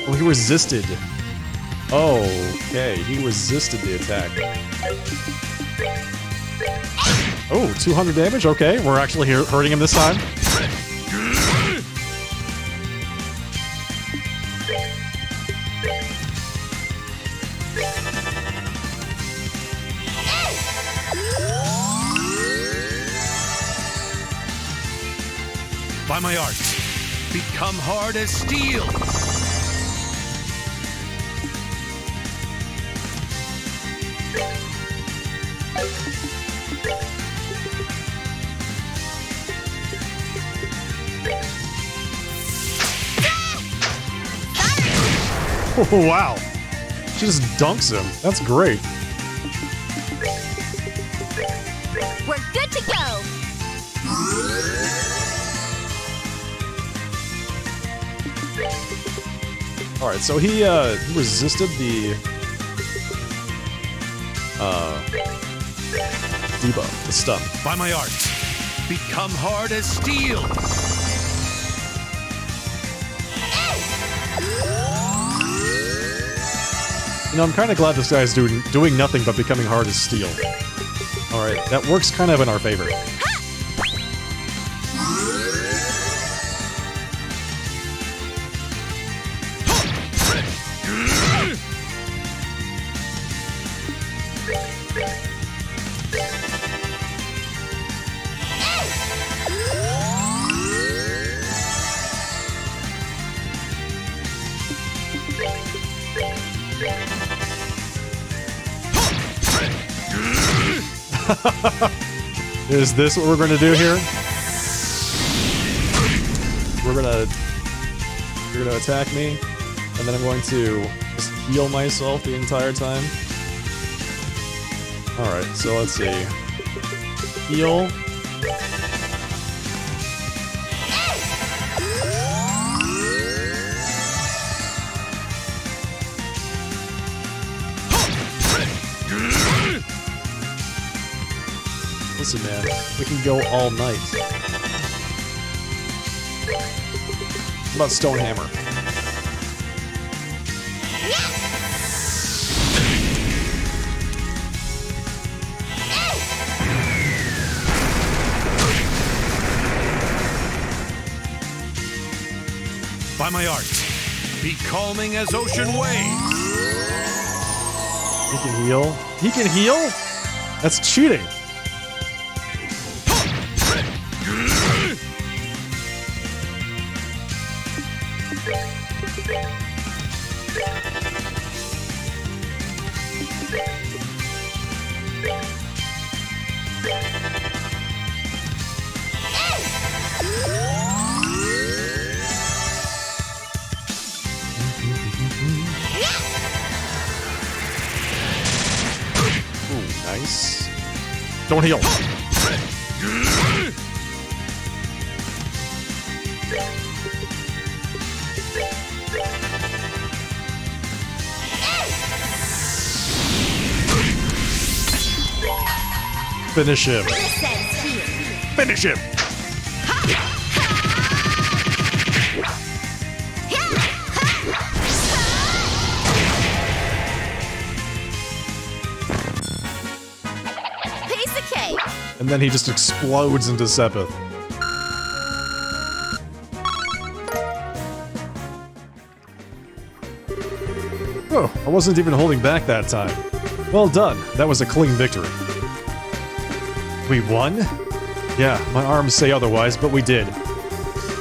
Speaker 1: Oh, he resisted. Oh, okay. He resisted the attack. Oh, 200 damage? Okay, we're actually hurting him this time.
Speaker 3: By my art, become hard as steel.
Speaker 1: Oh, wow. She just dunks him. That's great.
Speaker 2: We're good to go.
Speaker 1: Alright, so he resisted the debuff, the stun.
Speaker 3: By my art, become hard as steel.
Speaker 1: You know, I'm kind of glad this guy's doing nothing but becoming hard as steel. Alright, that works kind of in our favor. Is this what we're going to do here? You're gonna attack me, and then I'm going to just heal myself the entire time. Alright, so let's see. Heal. Listen, man, we can go all night. What about Stonehammer?
Speaker 3: By my art, be calming as ocean waves.
Speaker 1: He can heal? He can heal? That's cheating. Ooh, nice. Don't heal. Finish him. Finish him.
Speaker 2: Piece of cake.
Speaker 1: And then he just explodes into Sepith. Oh, I wasn't even holding back that time. Well done. That was a clean victory. We won? Yeah, my arms say otherwise, but we did.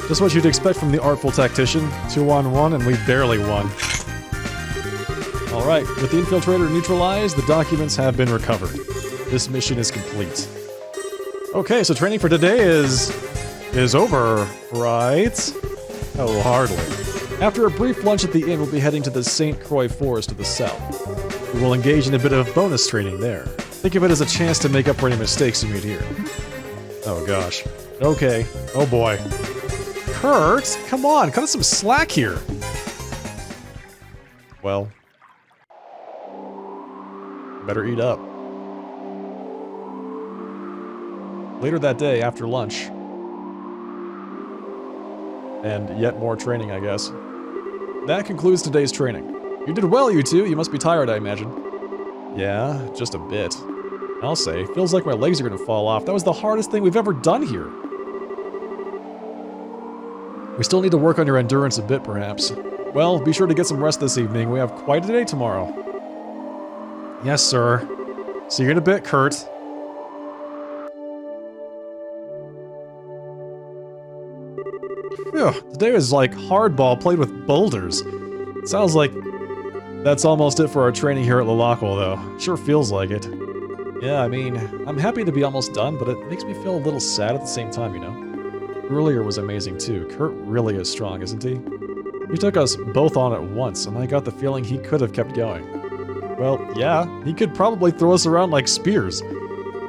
Speaker 1: Just what you'd expect from the artful tactician. 2-on-1, and we barely won. Alright, with the infiltrator neutralized, the documents have been recovered. This mission is complete. Okay, so training for today is over, right? Oh, hardly. After a brief lunch at the inn, we'll be heading to the St. Croix Forest to the south. We will engage in a bit of bonus training there. Think of it as a chance to make up for any mistakes you made here. Oh gosh. Okay. Oh boy. Kurt, come on, cut us some slack here. Well. Better eat up. Later that day, after lunch. And yet more training, I guess. That concludes today's training. You did well, you two. You must be tired, I imagine. Yeah, just a bit. I'll say, feels like my legs are gonna fall off. That was the hardest thing we've ever done here. We still need to work on your endurance a bit, perhaps. Well, be sure to get some rest this evening. We have quite a day tomorrow. Yes, sir. See you in a bit, Kurt. Phew, today was like hardball played with boulders. Sounds like that's almost it for our training here at Lalakwal, though. Sure feels like it. Yeah, I mean, I'm happy to be almost done, but it makes me feel a little sad at the same time, you know? Earlier was amazing too. Kurt really is strong, isn't he? He took us both on at once, and I got the feeling he could have kept going. Well, yeah, he could probably throw us around like spears.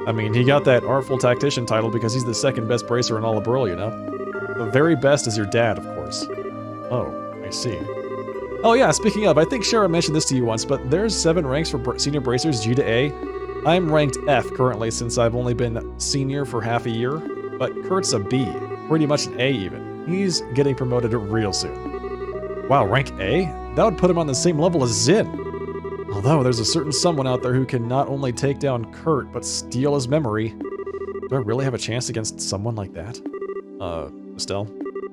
Speaker 1: I mean, he got that Artful Tactician title because he's the second best bracer in all of Burl, you know? The very best is your dad, of course. Oh, I see. Oh yeah, speaking of, I think Shara mentioned this to you once, but there's 7 ranks for senior bracers, G to A. I'm ranked F currently since I've only been senior for half a year, but Kurt's a B, pretty much an A even. He's getting promoted real soon. Wow, rank A? That would put him on the same level as Zin. Although there's a certain someone out there who can not only take down Kurt, but steal his memory. Do I really have a chance against someone like that? Estelle,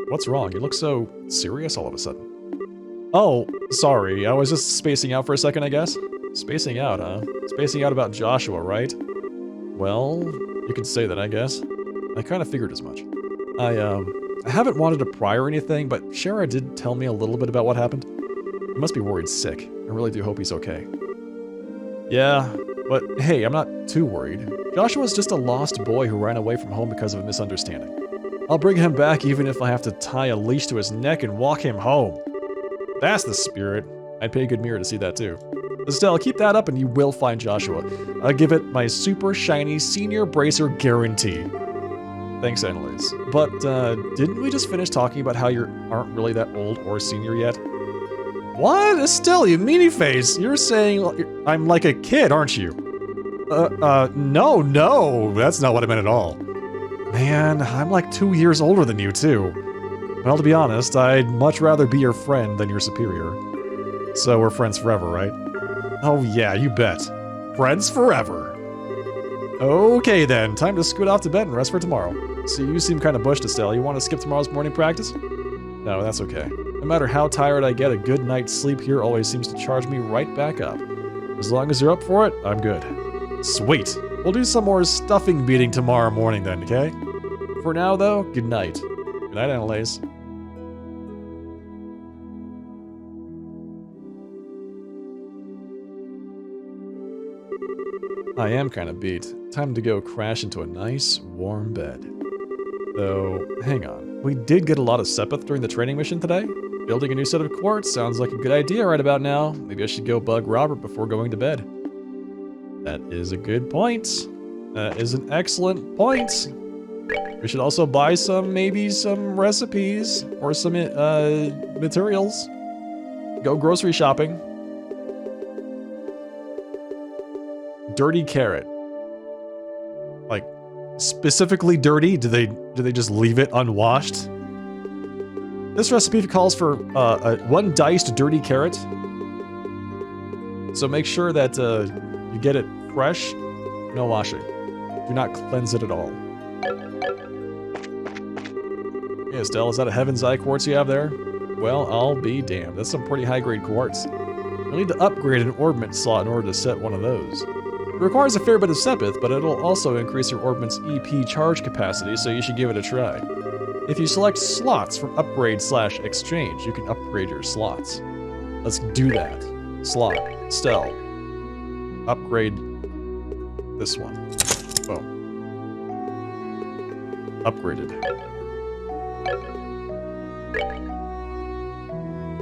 Speaker 1: what's wrong? You look so serious all of a sudden. Oh, sorry, I was just spacing out for a second, I guess. Spacing out, huh? Spacing out about Joshua, right? Well, you could say that, I guess. I kind of figured as much. I haven't wanted to pry or anything, but Shara did tell me a little bit about what happened. He must be worried sick. I really do hope he's okay. Yeah, but hey, I'm not too worried. Joshua's just a lost boy who ran away from home because of a misunderstanding. I'll bring him back even if I have to tie a leash to his neck and walk him home. That's the spirit. I'd pay a good mirror to see that too. Estelle, keep that up and you will find Joshua. I'll give it my super shiny senior bracer guarantee. Thanks, Annalise. But, didn't we just finish talking about how you aren't really that old or senior yet? What? Estelle, you meanie face! You're saying I'm like a kid, aren't you? No, that's not what I meant at all. Man, I'm like 2 years older than you, too. Well, to be honest, I'd much rather be your friend than your superior. So we're friends forever, right? Oh yeah, you bet. Friends forever. Okay then, time to scoot off to bed and rest for tomorrow. So you seem kind of bushed, Estelle. You want to skip tomorrow's morning practice? No, that's okay. No matter how tired I get, a good night's sleep here always seems to charge me right back up. As long as you're up for it, I'm good. Sweet. We'll do some more stuffing beating tomorrow morning then, okay? For now, though, good night. Good night, Annalise. I am kind of beat. Time to go crash into a nice, warm bed. Though, hang on. We did get a lot of Sepith during the training mission today. Building a new set of quartz sounds like a good idea right about now. Maybe I should go bug Robert before going to bed. That is a good point. That is an excellent point. We should also buy maybe some recipes or some materials. Go grocery shopping. Dirty carrot. Like, specifically dirty? Do they just leave it unwashed? This recipe calls for 1 diced dirty carrot. So make sure that you get it fresh, no washing. Do not cleanse it at all. Yeah, Estelle, is that a Heaven's Eye quartz you have there? Well, I'll be damned. That's some pretty high-grade quartz. You'll need to upgrade an orbment slot in order to set one of those. It requires a fair bit of Sepith, but it'll also increase your orbiment's EP charge capacity, so you should give it a try. If you select slots from upgrade/exchange, you can upgrade your slots. Let's do that. Slot. Stell. Upgrade this one. Boom. Upgraded.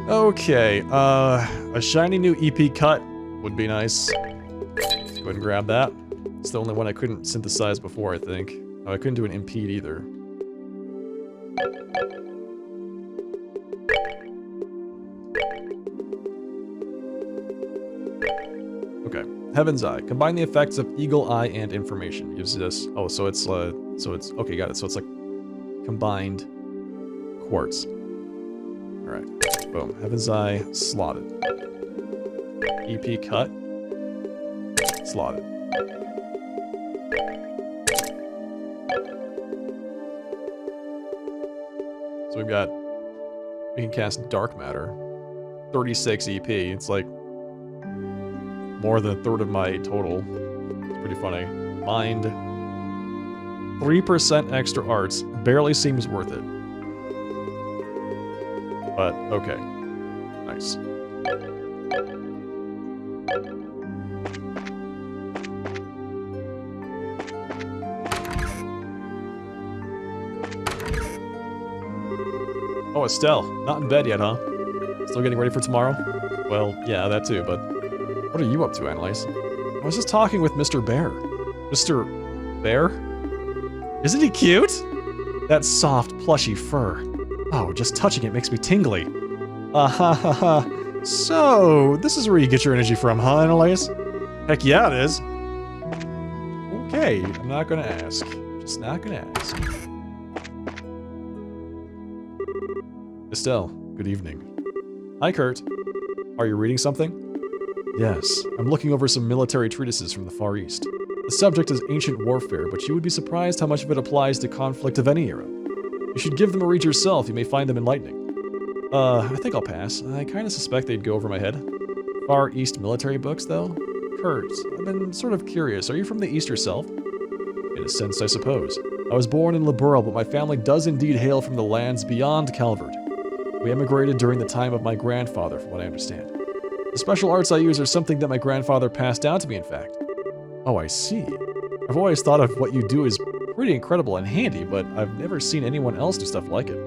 Speaker 1: Okay, a shiny new EP cut would be nice. Go ahead and grab that. It's the only one I couldn't synthesize before, I think. Oh, I couldn't do an impede either. Okay, Heaven's Eye. Combine the effects of Eagle Eye and Information. Gives this. Oh, so it's okay, got it. So it's like combined quartz. All right, boom. Heaven's Eye slotted. EP cut. Slotted. So we can cast Dark Matter. 36 EP. It's like more than a third of my total. It's pretty funny. Mind. 3% extra arts. Barely seems worth it. But, okay. Nice. Oh, Estelle. Not in bed yet, huh? Still getting ready for tomorrow? Well, yeah, that too, but what are you up to, Annalise? I was just talking with Mr. Bear. Mr. Bear? Isn't he cute? That soft, plushy fur. Oh, just touching it makes me tingly. Ah ha ha ha. So, this is where you get your energy from, huh, Annalise? Heck yeah, it is. Okay, I'm not gonna ask. Just not gonna ask. Estelle, good evening. Hi, Kurt. Are you reading something? Yes, I'm looking over some military treatises from the Far East. The subject is ancient warfare, but you would be surprised how much of it applies to conflict of any era. You should give them a read yourself, you may find them enlightening. I think I'll pass. I kinda suspect they'd go over my head. Far East military books, though? Kurt, I've been sort of curious. Are you from the East yourself? In a sense, I suppose. I was born in Liberal, but my family does indeed hail from the lands beyond Calvert. We emigrated during the time of my grandfather, from what I understand. The special arts I use are something that my grandfather passed down to me, in fact. Oh, I see. I've always thought of what you do as pretty incredible and handy, but I've never seen anyone else do stuff like it.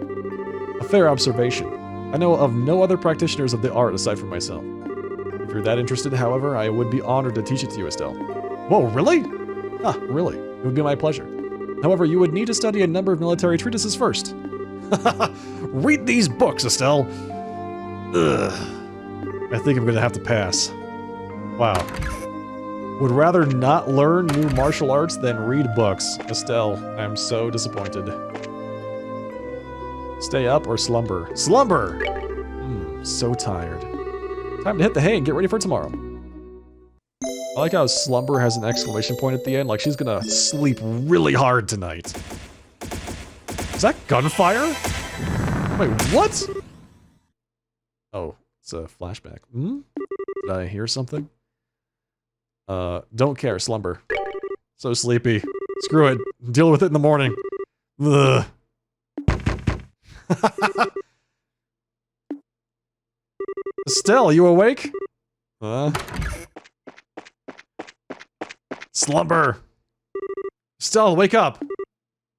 Speaker 1: A fair observation. I know of no other practitioners of the art aside from myself. If you're that interested, however, I would be honored to teach it to you, Estelle. Whoa, really? Ah, really. It would be my pleasure. However, you would need to study a number of military treatises first. Read these books, Estelle! Ugh. I think I'm gonna have to pass. Wow. Would rather not learn new martial arts than read books. Estelle, I'm so disappointed. Stay up or slumber? Slumber! So tired. Time to hit the hay and get ready for tomorrow. I like how slumber has an exclamation point at the end, like she's gonna sleep really hard tonight. Is that gunfire? Wait, what? Oh, it's a flashback. Did I hear something? Don't care, slumber. So sleepy. Screw it. Deal with it in the morning. Ugh. Estelle, you awake? Slumber! Estelle, wake up!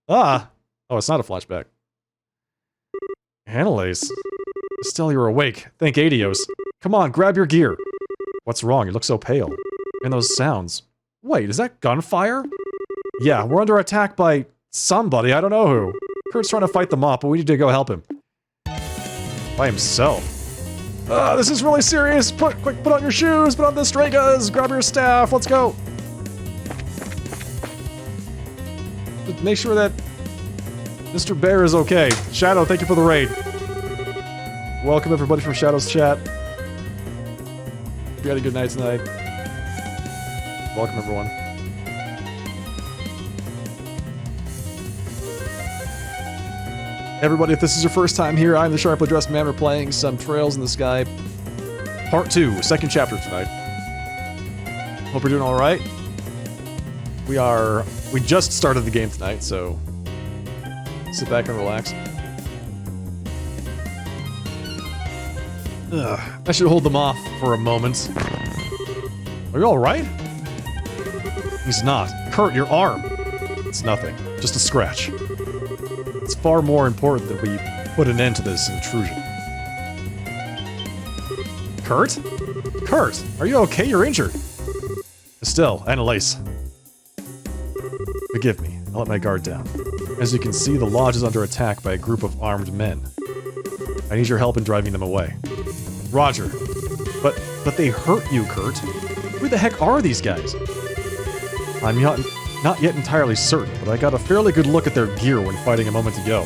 Speaker 1: Ah! Oh, it's not a flashback. Annalise. Estelle, you're awake. Thank Adios. Come on, grab your gear. What's wrong? You look so pale. And those sounds. Wait, is that gunfire? Yeah, we're under attack by somebody, I don't know who. Kurt's trying to fight them off, but we need to go help him. By himself. This is really serious. Quick, put on your shoes, put on the stregas, grab your staff, let's go. Just make sure that Mr. Bear is okay. Shadow, thank you for the raid. Welcome everybody from Shadow's chat. Hope you had a good night tonight. Welcome everyone. Everybody, if this is your first time here, I'm the sharply dressed man. We're playing some Trails in the Sky. Part 2, second chapter tonight. Hope you're doing alright. We just started the game tonight, so sit back and relax. I should hold them off for a moment. Are you alright? He's not. Kurt, your arm! It's nothing. Just a scratch. It's far more important that we put an end to this intrusion. Kurt? Kurt, are you okay? You're injured. Estelle, Annalise. Forgive me. I let my guard down. As you can see, the lodge is under attack by a group of armed men. I need your help in driving them away. Roger. But they hurt you, Kurt. Who the heck are these guys? I'm not yet entirely certain, but I got a fairly good look at their gear when fighting a moment ago.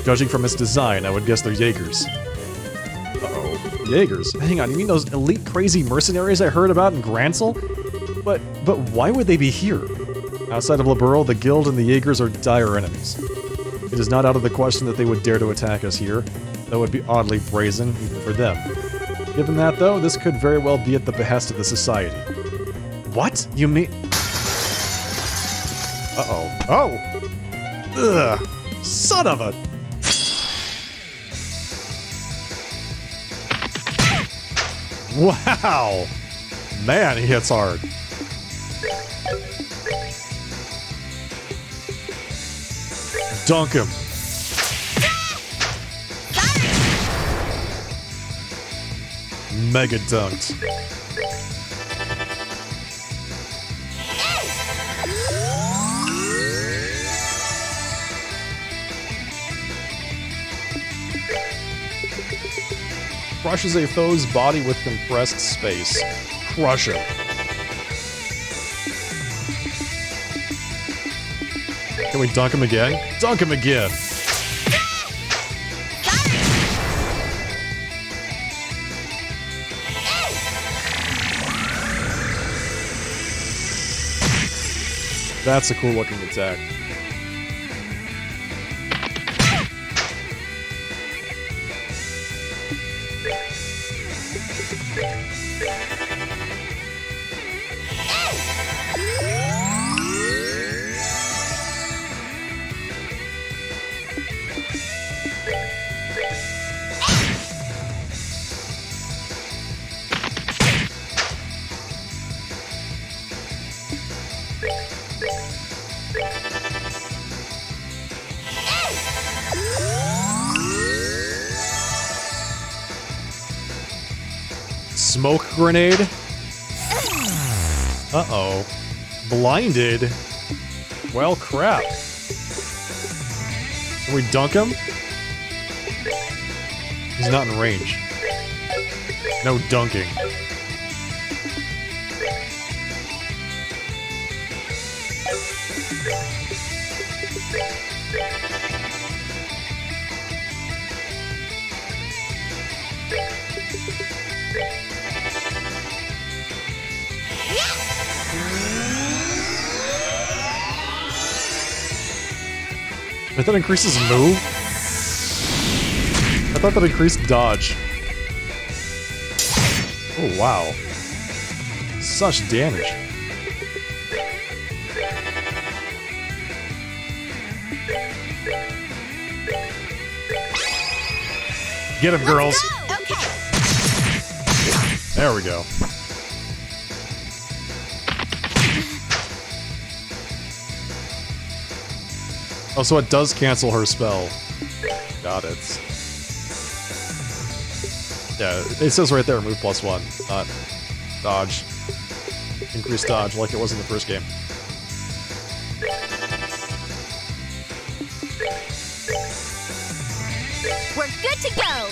Speaker 1: Judging from its design, I would guess they're Jaegers. Uh-oh. Jaegers? Hang on, you mean those elite crazy mercenaries I heard about in Gransel? But why would they be here? Outside of Liberal, the Guild and the Jaegers are dire enemies. It is not out of the question that they would dare to attack us here. That would be oddly brazen, even for them. Given that, though, this could very well be at the behest of the Society. What? You mean... Uh-oh. Oh! Ugh! Son of a... Wow! Man, he hits hard. Dunk him. Mega dunked. crushes a foe's body with compressed space. Crush him. Can we dunk him again? Dunk him again! That's a cool looking attack. Smoke grenade? Uh-oh. Blinded? Well, crap. Can we dunk him? He's not in range. No dunking. I thought that increases move? I thought that increased dodge. Oh, wow. Such damage. Get him, girls.
Speaker 2: Okay.
Speaker 1: There we go. Oh, so it does cancel her spell. Got it. Yeah, it says right there, move +1, not dodge. Increased dodge, like it was in the first game.
Speaker 2: We're good to go.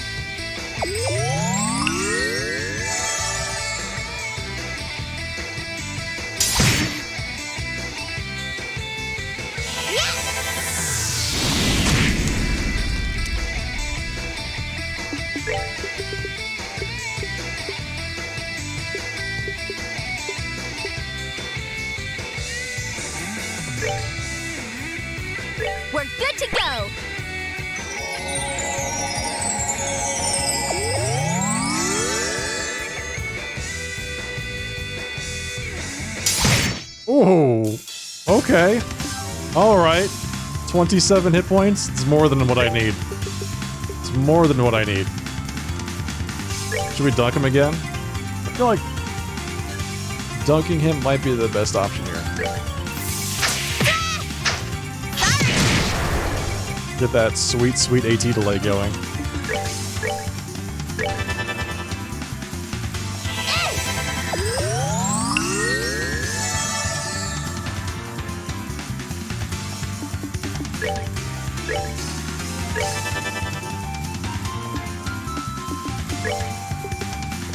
Speaker 2: We're good to go.
Speaker 1: Ooh, okay. Alright. 27 hit points? It's more than what I need. It's more than what I need. Should we dunk him again? I feel like dunking him might be the best option here. Get that sweet, sweet AT delay going.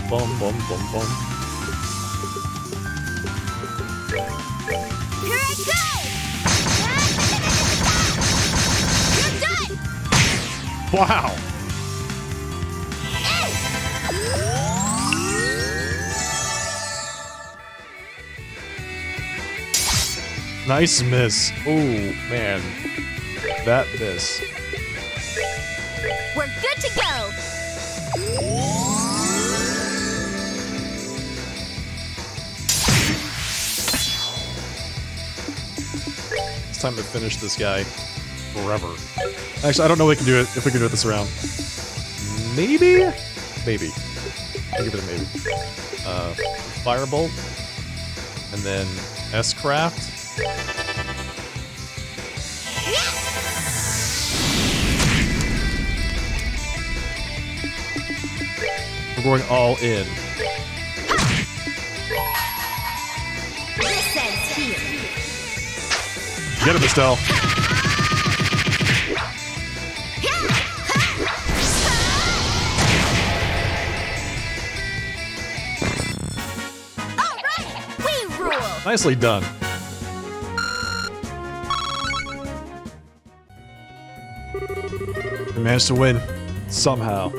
Speaker 1: Bum, bum, bum, bum.
Speaker 2: Here I go! You're done!
Speaker 1: Wow! Nice miss. Ooh, man. That miss.
Speaker 2: We're good to go.
Speaker 1: It's time to finish this guy forever. Actually, I don't know if we can do it this round. Maybe? Maybe. I'll give it a maybe. Firebolt. And then S-Craft. We're going all in.
Speaker 2: This ends here.
Speaker 1: Get him, Estelle. Nicely done. We managed to win. Somehow.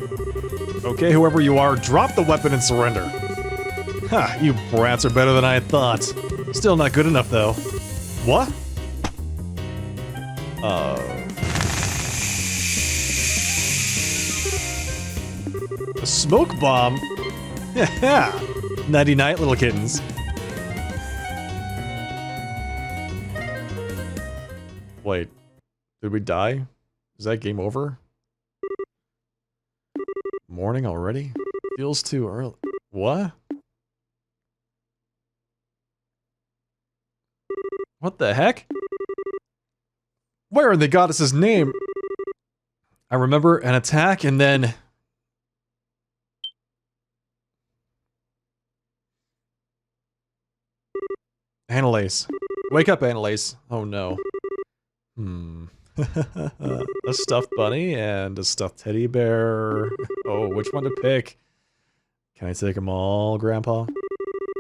Speaker 1: Okay, whoever you are, drop the weapon and surrender. Ha, you brats are better than I had thought. Still not good enough, though. What? A smoke bomb? Yeah. Nighty night, little kittens. Wait. Did we die? Is that game over? Morning already? Feels too early. What? What the heck? Where in the goddess's name? I remember an attack and then... Annalise. Wake up, Annalise. Oh no. A stuffed bunny and a stuffed teddy bear. Oh, which one to pick? Can I take them all, Grandpa?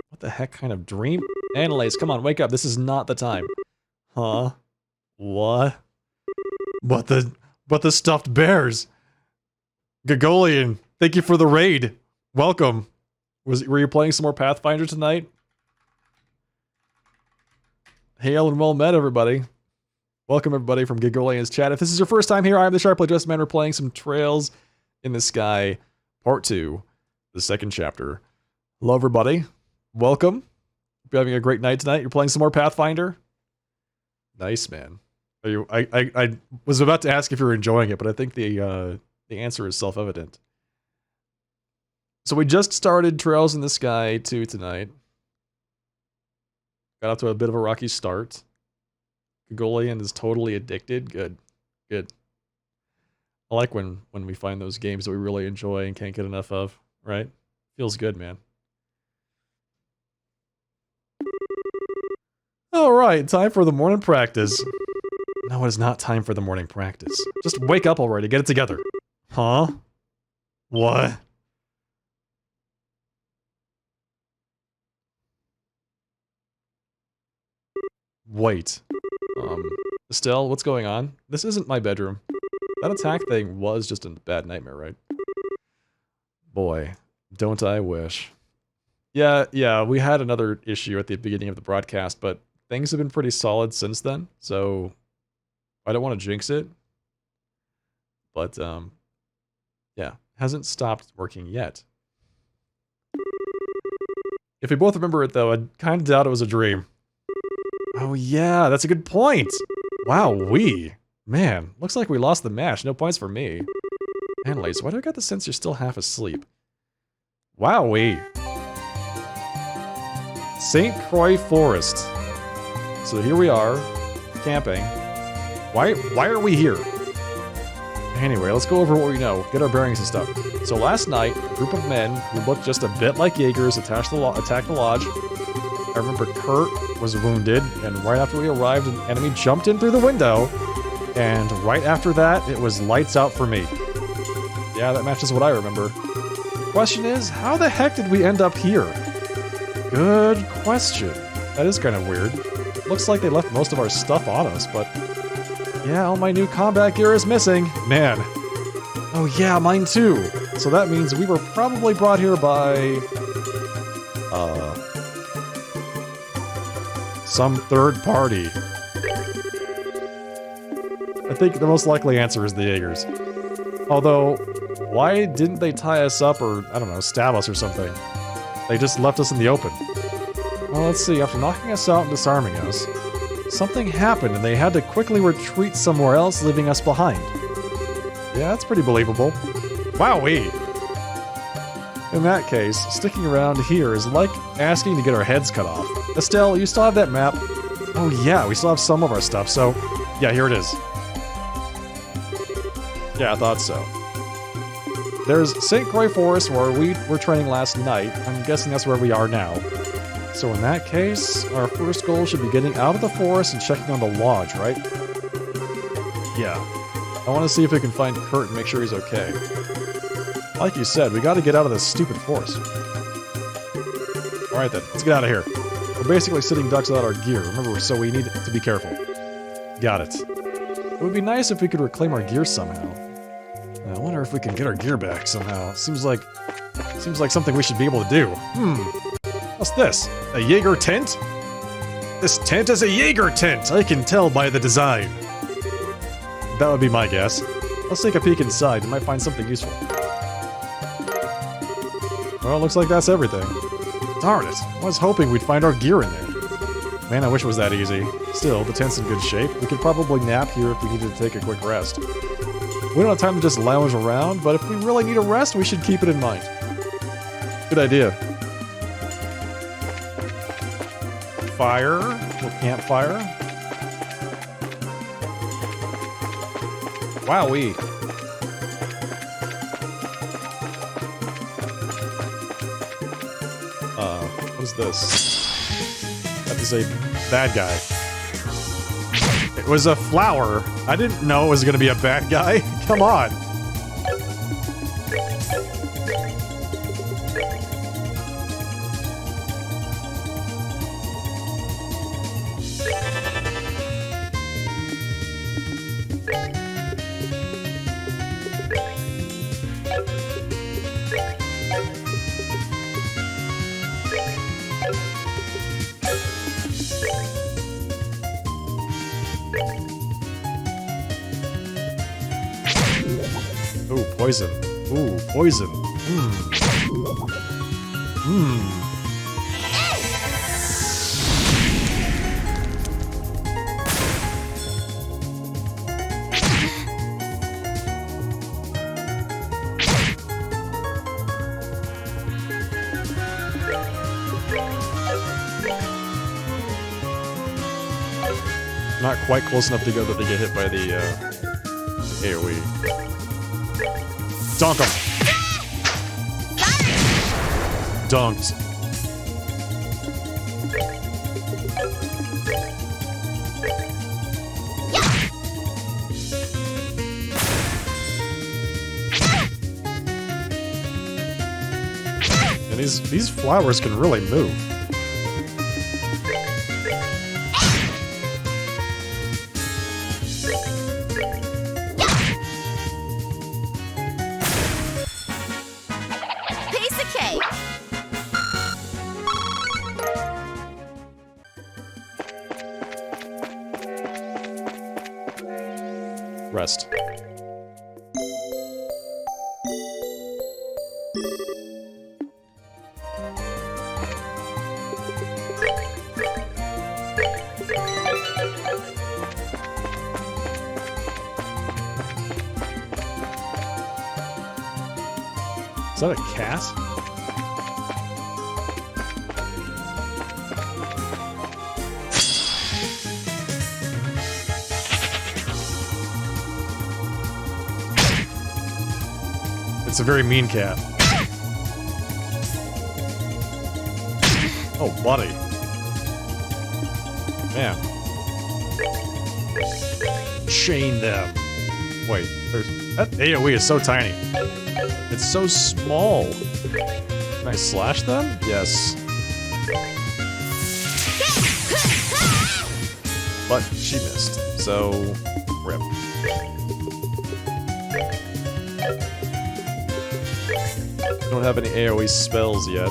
Speaker 1: What the heck kind of dream? Annalise, come on, wake up. This is not the time. Huh? What? But the stuffed bears. Gagolian, thank you for the raid. Welcome. Were you playing some more Pathfinder tonight? Hail and well met, everybody. Welcome, everybody, from Gagolian's chat. If this is your first time here, I'm the Sharply Dressed Man. We're playing some Trails in the Sky, Part 2, the second chapter. Hello, everybody. Welcome. Hope you're having a great night tonight. You're playing some more Pathfinder? Nice, man. Are you? I was about to ask if you're enjoying it, but I think the answer is self-evident. So we just started Trails in the Sky 2 tonight. Got off to a bit of a rocky start. Gagolian is totally addicted. Good. Good. I like when we find those games that we really enjoy and can't get enough of, right? Feels good, man. Alright, time for the morning practice. No, it is not time for the morning practice. Just wake up already, get it together. Huh? What? Wait. Estelle, what's going on? This isn't my bedroom. That attack thing was just a bad nightmare, right? Boy, don't I wish. Yeah, we had another issue at the beginning of the broadcast, but things have been pretty solid since then, so I don't want to jinx it. But, yeah, hasn't stopped working yet. If we both remember it, though, I kind of doubt it was a dream. Oh yeah, that's a good point! Wow-wee. Man, looks like we lost the match. No points for me. Annalise, why do I get the sense you're still half asleep? Wow-wee. St. Croix Forest. So here we are, camping. Why are we here? Anyway, let's go over what we know, get our bearings and stuff. So last night, a group of men who looked just a bit like Jaegers attacked the lodge. I remember Kurt was wounded, and right after we arrived, an enemy jumped in through the window, and right after that, it was lights out for me. Yeah, that matches what I remember. The question is, how the heck did we end up here? Good question. That is kind of weird. Looks like they left most of our stuff on us, but... yeah, all my new combat gear is missing. Man. Oh yeah, mine too. So that means we were probably brought here by... some third party. I think the most likely answer is the Jaegers. Although, why didn't they tie us up or, I don't know, stab us or something? They just left us in the open. Well, let's see, after knocking us out and disarming us, something happened and they had to quickly retreat somewhere else, leaving us behind. Yeah, that's pretty believable. Wowee! In that case, sticking around here is like asking to get our heads cut off. Estelle, you still have that map? Oh yeah, we still have some of our stuff, so... yeah, here it is. Yeah, I thought so. There's St. Croix Forest, where we were training last night. I'm guessing that's where we are now. So in that case, our first goal should be getting out of the forest and checking on the lodge, right? Yeah. I want to see if we can find Kurt and make sure he's okay. Like you said, we gotta get out of this stupid forest. Alright then, let's get out of here. We're basically sitting ducks without our gear, remember, so we need to be careful. Got it. It would be nice if we could reclaim our gear somehow. I wonder if we can get our gear back somehow. Seems like something we should be able to do. What's this? A Jaeger tent? This tent is a Jaeger tent! I can tell by the design. That would be my guess. Let's take a peek inside. We might find something useful. Well, looks like that's everything. Darn it. I was hoping we'd find our gear in there. Man, I wish it was that easy. Still, the tent's in good shape. We could probably nap here if we needed to take a quick rest. We don't have time to just lounge around, but if we really need a rest, we should keep it in mind. Good idea. Fire? Little campfire? Wowee. What is this? That is a bad guy. It was a flower. I didn't know it was gonna be a bad guy. Come on. Ooh, poison. Ooh, poison. Not quite close enough to go that they get hit by the AoE. Donk him! Dunked. And these flowers can really move. Rest. Is that a cat? It's a very mean cat. Oh, buddy. Man. Chain them. Wait, that AoE is so tiny. It's so small. Can I slash them? Yes. But she missed, so rip. Don't have any AoE spells yet.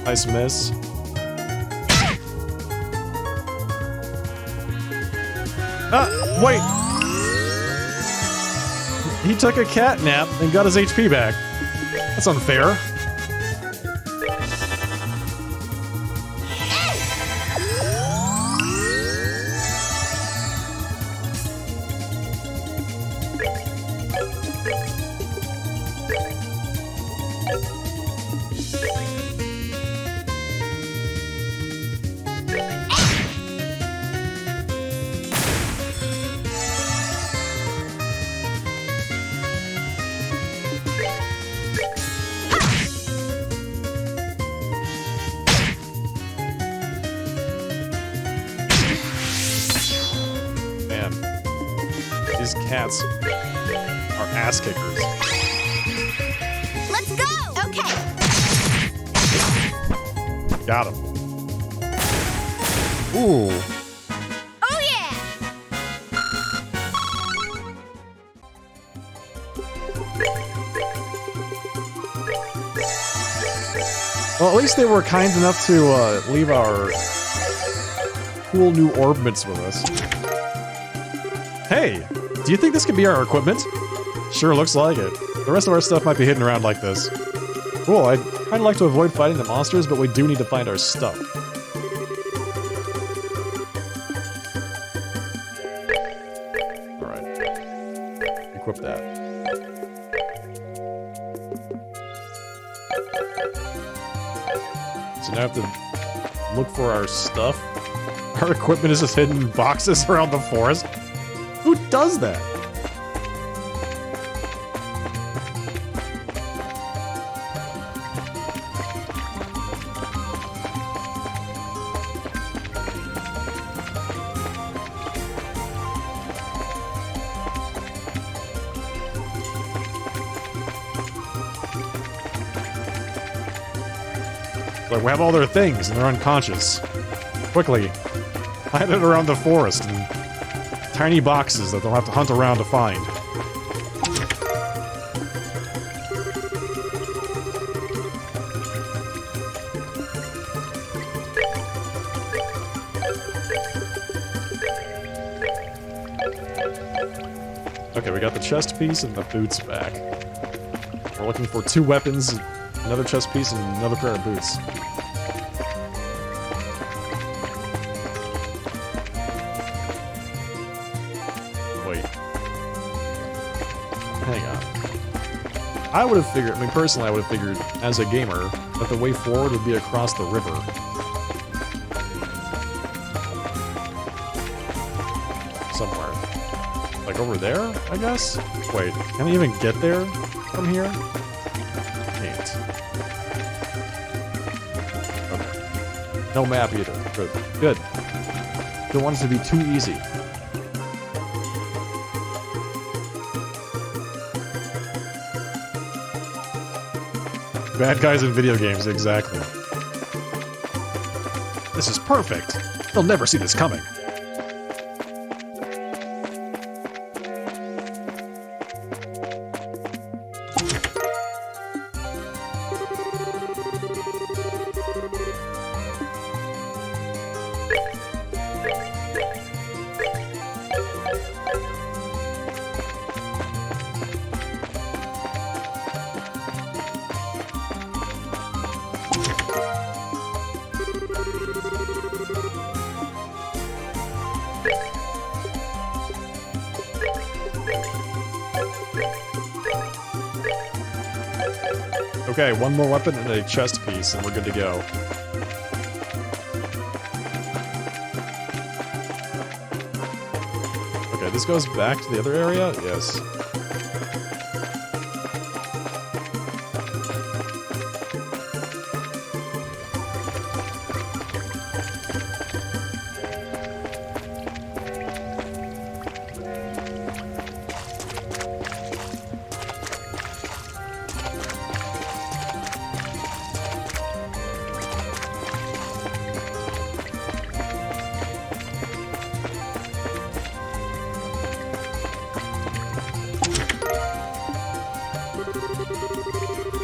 Speaker 1: Nice miss. Wait! He took a cat nap and got his HP back. That's unfair. Man. These cats are ass kickers.
Speaker 2: Let's go! Okay.
Speaker 1: Got him. Ooh.
Speaker 2: Oh yeah!
Speaker 1: Well, at least they were kind enough to leave our cool new orbments with us. Hey, do you think this could be our equipment? Sure looks like it. The rest of our stuff might be hidden around like this. Cool, I'd kind of like to avoid fighting the monsters, but we do need to find our stuff. Alright. Equip that. So now I have to look for our stuff. Our equipment is just hidden in boxes around the forest. Who does that? Like, we have all their things and they're unconscious. Quickly, hide it around the forest in tiny boxes that they'll have to hunt around to find. Okay, we got the chest piece and the boots back. We're looking for 2 weapons, another chest piece, and another pair of boots. Wait. Hang on. I would have figured, I mean, personally, I would have figured, as a gamer, that the way forward would be across the river. Somewhere. Like over there, I guess? Wait, can I even get there from here? Can't. Okay. No map either. Good. Good. Don't want it to be too easy. Bad guys in video games, exactly. This is perfect. They'll never see this coming. Okay, one more weapon and a chest piece, and we're good to go. Okay, this goes back to the other area? Yes.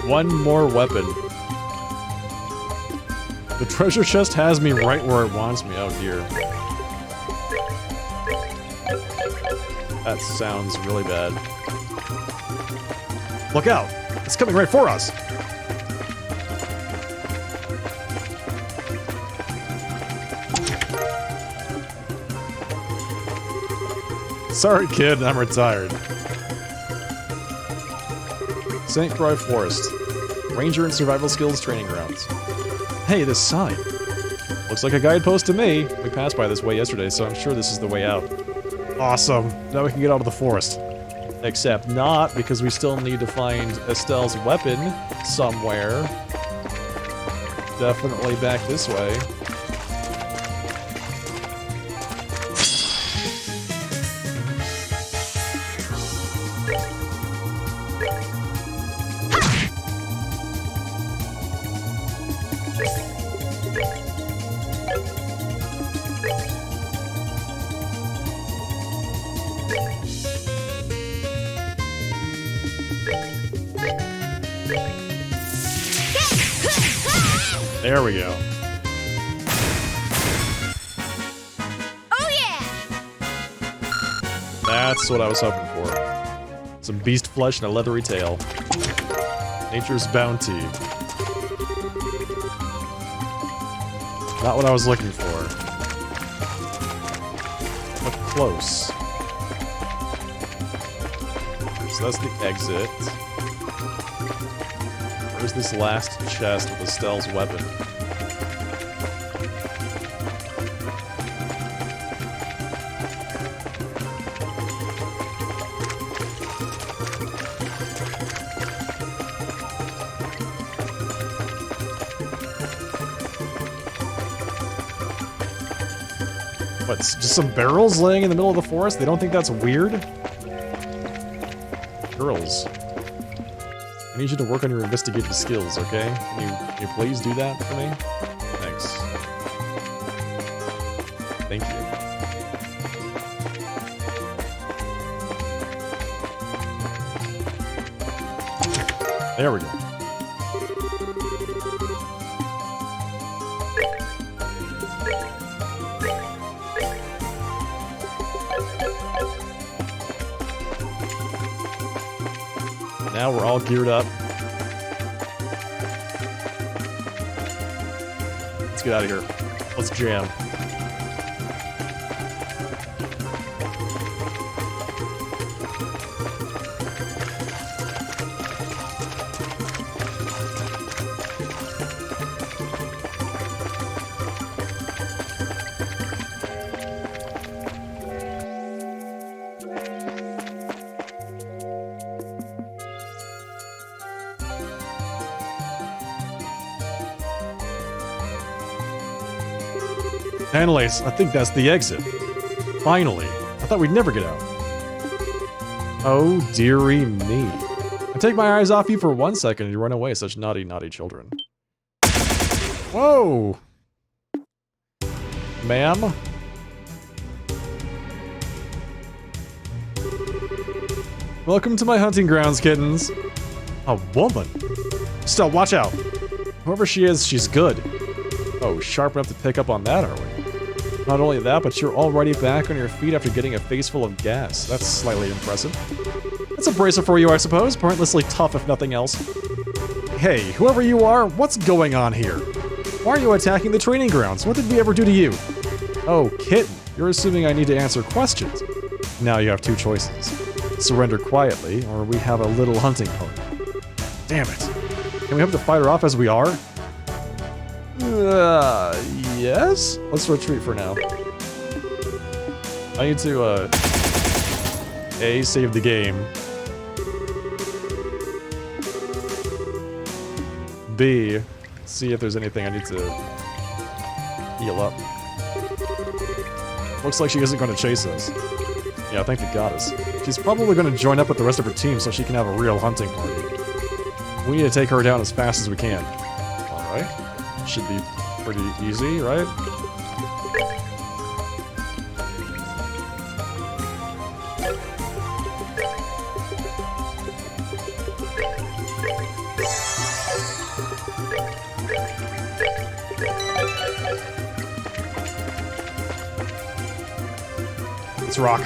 Speaker 1: One more weapon. The treasure chest has me right where it wants me. Oh dear. That sounds really bad. Look out! It's coming right for us! Sorry kid, I'm retired. St. Croix Forest. Ranger and Survival Skills Training Grounds. Hey, this sign. Looks like a guidepost to me. We passed by this way yesterday, so I'm sure this is the way out. Awesome. Now we can get out of the forest. Except not, because we still need to find Estelle's weapon somewhere. Definitely back this way. There we go.
Speaker 2: Oh yeah!
Speaker 1: That's what I was hoping for. Some beast flesh and a leathery tail. Nature's bounty. Not what I was looking for. But close. So that's the exit. Where's this last chest with Estelle's weapon? What, just some barrels laying in the middle of the forest? They don't think that's weird? Girls. I need you to work on your investigative skills, okay? Can you please do that for me? Thanks. Thank you. There we go. Now we're all geared up. Let's get out of here. Let's jam. Analyze, I think that's the exit. Finally. I thought we'd never get out. Oh, dearie me. I take my eyes off you for 1 second and you run away, such naughty, naughty children. Whoa! Ma'am? Welcome to my hunting grounds, kittens. A woman? Still, watch out. Whoever she is, she's good. Oh, sharp enough to pick up on that, are we? Not only that, but you're already back on your feet after getting a face full of gas. That's slightly impressive. That's a bracer for you, I suppose. Pointlessly tough, if nothing else. Hey, whoever you are, what's going on here? Why are you attacking the training grounds? What did we ever do to you? Oh, kitten. You're assuming I need to answer questions. Now you have two choices. Surrender quietly, or we have a little hunting party. Damn it. Can we hope to fight her off as we are? Yes? Let's retreat for now. I need to, A, save the game. B, see if there's anything I need to heal up. Looks like she isn't going to chase us. Yeah, thank the goddess. She's probably going to join up with the rest of her team so she can have a real hunting party. We need to take her down as fast as we can. Alright. Should be pretty easy, right? Let's rock.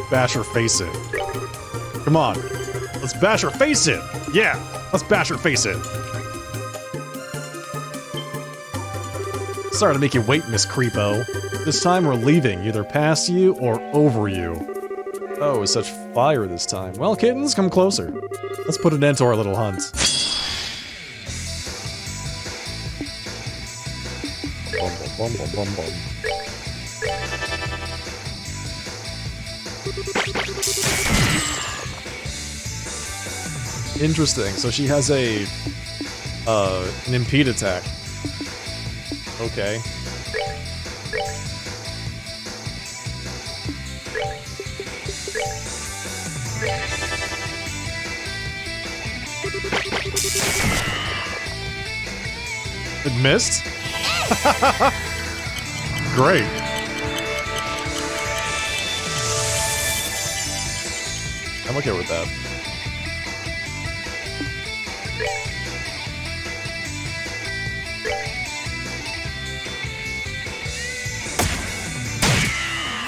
Speaker 1: Bash her face in. Come on. Let's bash her face in. Yeah. Let's bash her face in. Sorry to make you wait, Miss Creepo. This time we're leaving, either past you or over you. Oh, such fire this time. Well, kittens, come closer. Let's put an end to our little hunt. Bum, bum, bum, bum. Interesting. So she has an impede attack. Okay. It missed? Great. I'm okay with that.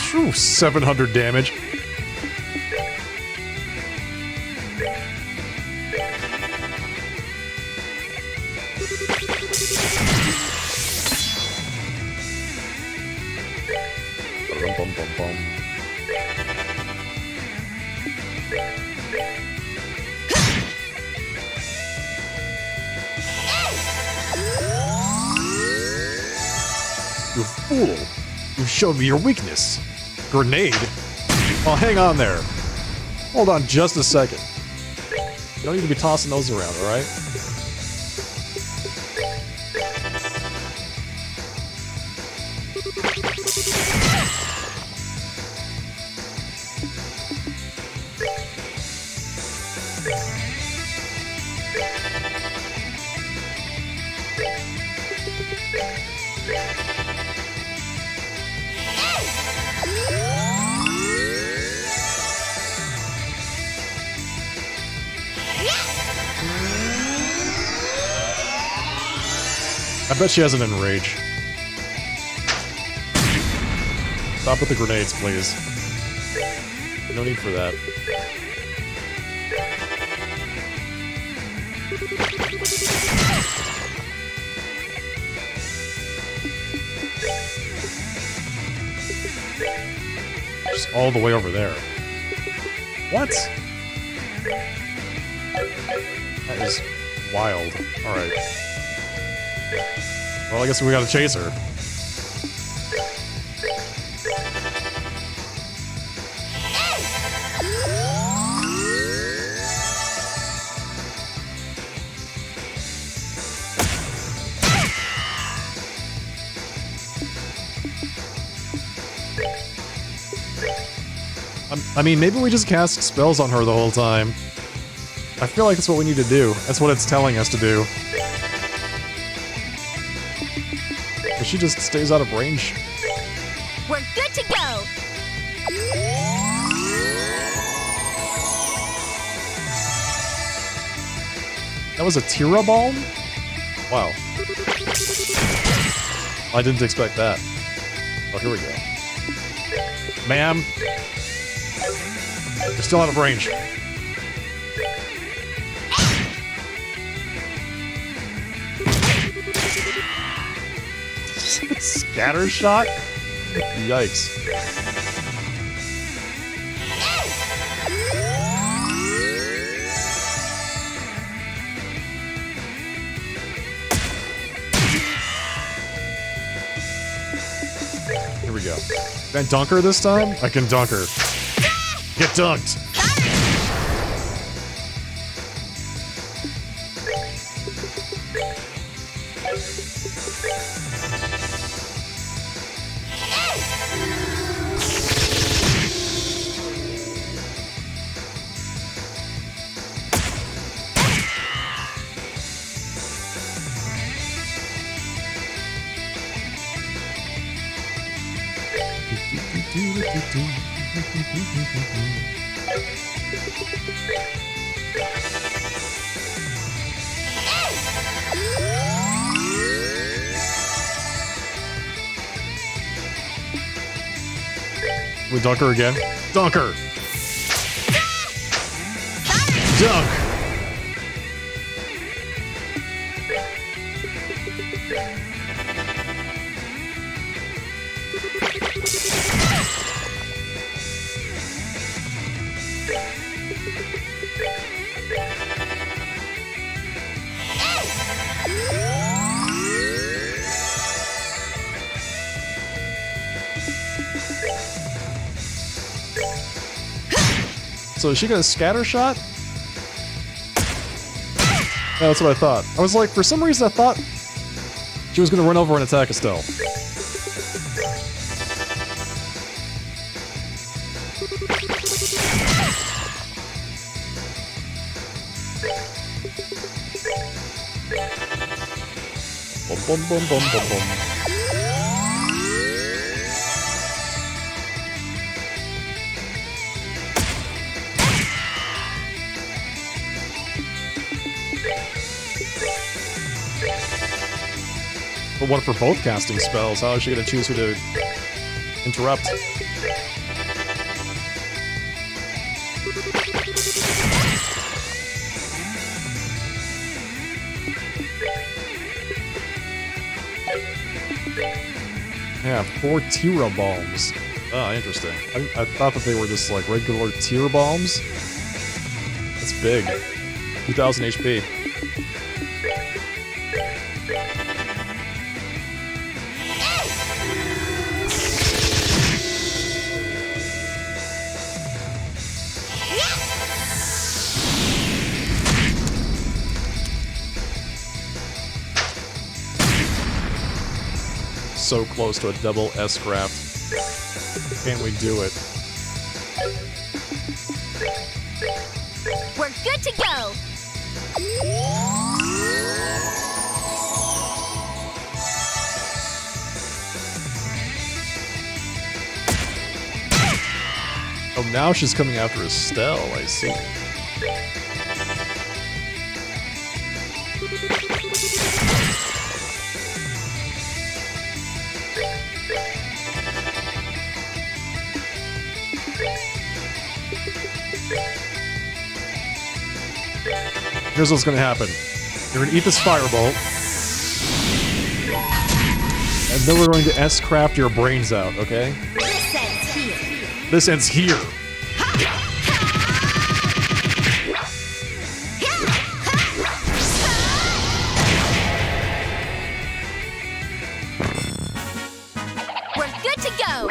Speaker 1: Phew, 700 damage. Bum, bum, bum. You fool! You showed me your weakness. Grenade? Oh, hang on there. Hold on just a second. You don't need to be tossing those around, alright? I bet she has an enrage. Stop with the grenades, please. No need for that. Just all the way over there. What? That is wild. Alright. Well, I guess we gotta chase her. I mean, maybe we just cast spells on her the whole time. I feel like that's what we need to do. That's what it's telling us to do. But she just stays out of range.
Speaker 2: We're good to go.
Speaker 1: That was a Tira Balm? Wow. I didn't expect that. Oh, here we go. Ma'am. You're still out of range. Scatter shot? Yikes. Here we go. Can I dunk her this time? I can dunk her. Get dunked! We dunk her again. Dunk her! Dunk! So is she gonna scatter shot? Yeah, that's what I thought. I was like, for some reason I thought she was gonna run over and attack Estelle. Bum, boom, boom, boom, boom, boom. But one for both casting spells. How is she gonna choose who to interrupt? Yeah, 4 Tira bombs. Oh, interesting. I thought that they were just like regular Tira bombs. That's big. 2,000 HP. So close to a double S-craft. Can we do it?
Speaker 2: We're good to go!
Speaker 1: Oh, now she's coming after Estelle, I see. Here's what's gonna happen. You're gonna eat this firebolt. And then we're going to S-craft your brains out, okay?
Speaker 2: This ends here.
Speaker 1: This ends here.
Speaker 2: We're good to go!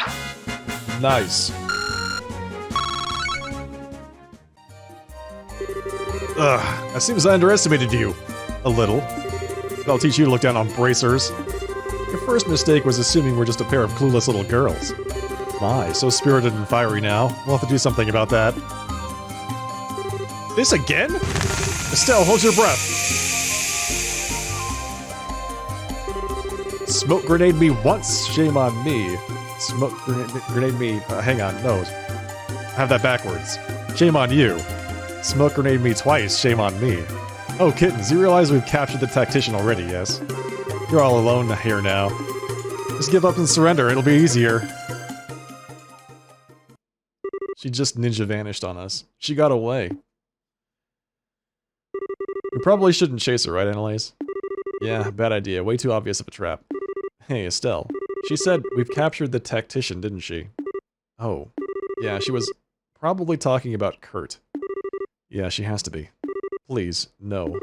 Speaker 1: Nice. Ugh, it seems I underestimated you. A little. But I'll teach you to look down on bracers. Your first mistake was assuming we're just a pair of clueless little girls. My, so spirited and fiery now. We'll have to do something about that. This again? Estelle, hold your breath. Smoke grenade me once, shame on me. Smoke grenade me, hang on, no. Have that backwards. Shame on you. Smoke grenade me twice, shame on me. Oh, kittens, you realize we've captured the tactician already, yes? You're all alone here now. Just give up and surrender, it'll be easier. She just ninja vanished on us. She got away. We probably shouldn't chase her, right, Annalise? Yeah, bad idea. Way too obvious of a trap. Hey, Estelle. She said we've captured the tactician, didn't she? Oh. Yeah, she was probably talking about Kurt. Yeah, she has to be. Please, no.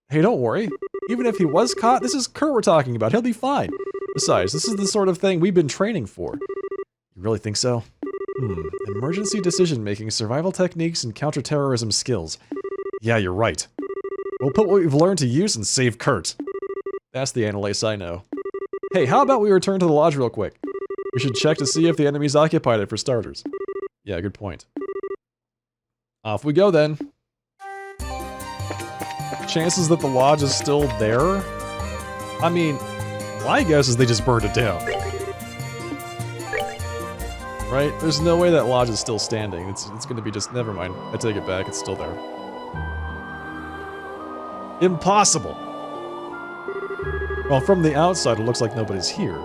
Speaker 1: Hey, don't worry. Even if he was caught, this is Kurt we're talking about. He'll be fine. Besides, this is the sort of thing we've been training for. You really think so? Emergency decision-making, survival techniques, and counterterrorism skills. Yeah, you're right. We'll put what we've learned to use and save Kurt. That's the Annalise I know. Hey, how about we return to the lodge real quick? We should check to see if the enemy's occupied it for starters. Yeah, good point. Off we go then. Chances that the lodge is still there? I mean, my guess is they just burned it down. Right? There's no way that lodge is still standing. It's gonna be just... Never mind. I take it back. It's still there. Impossible! Well, from the outside, it looks like nobody's here.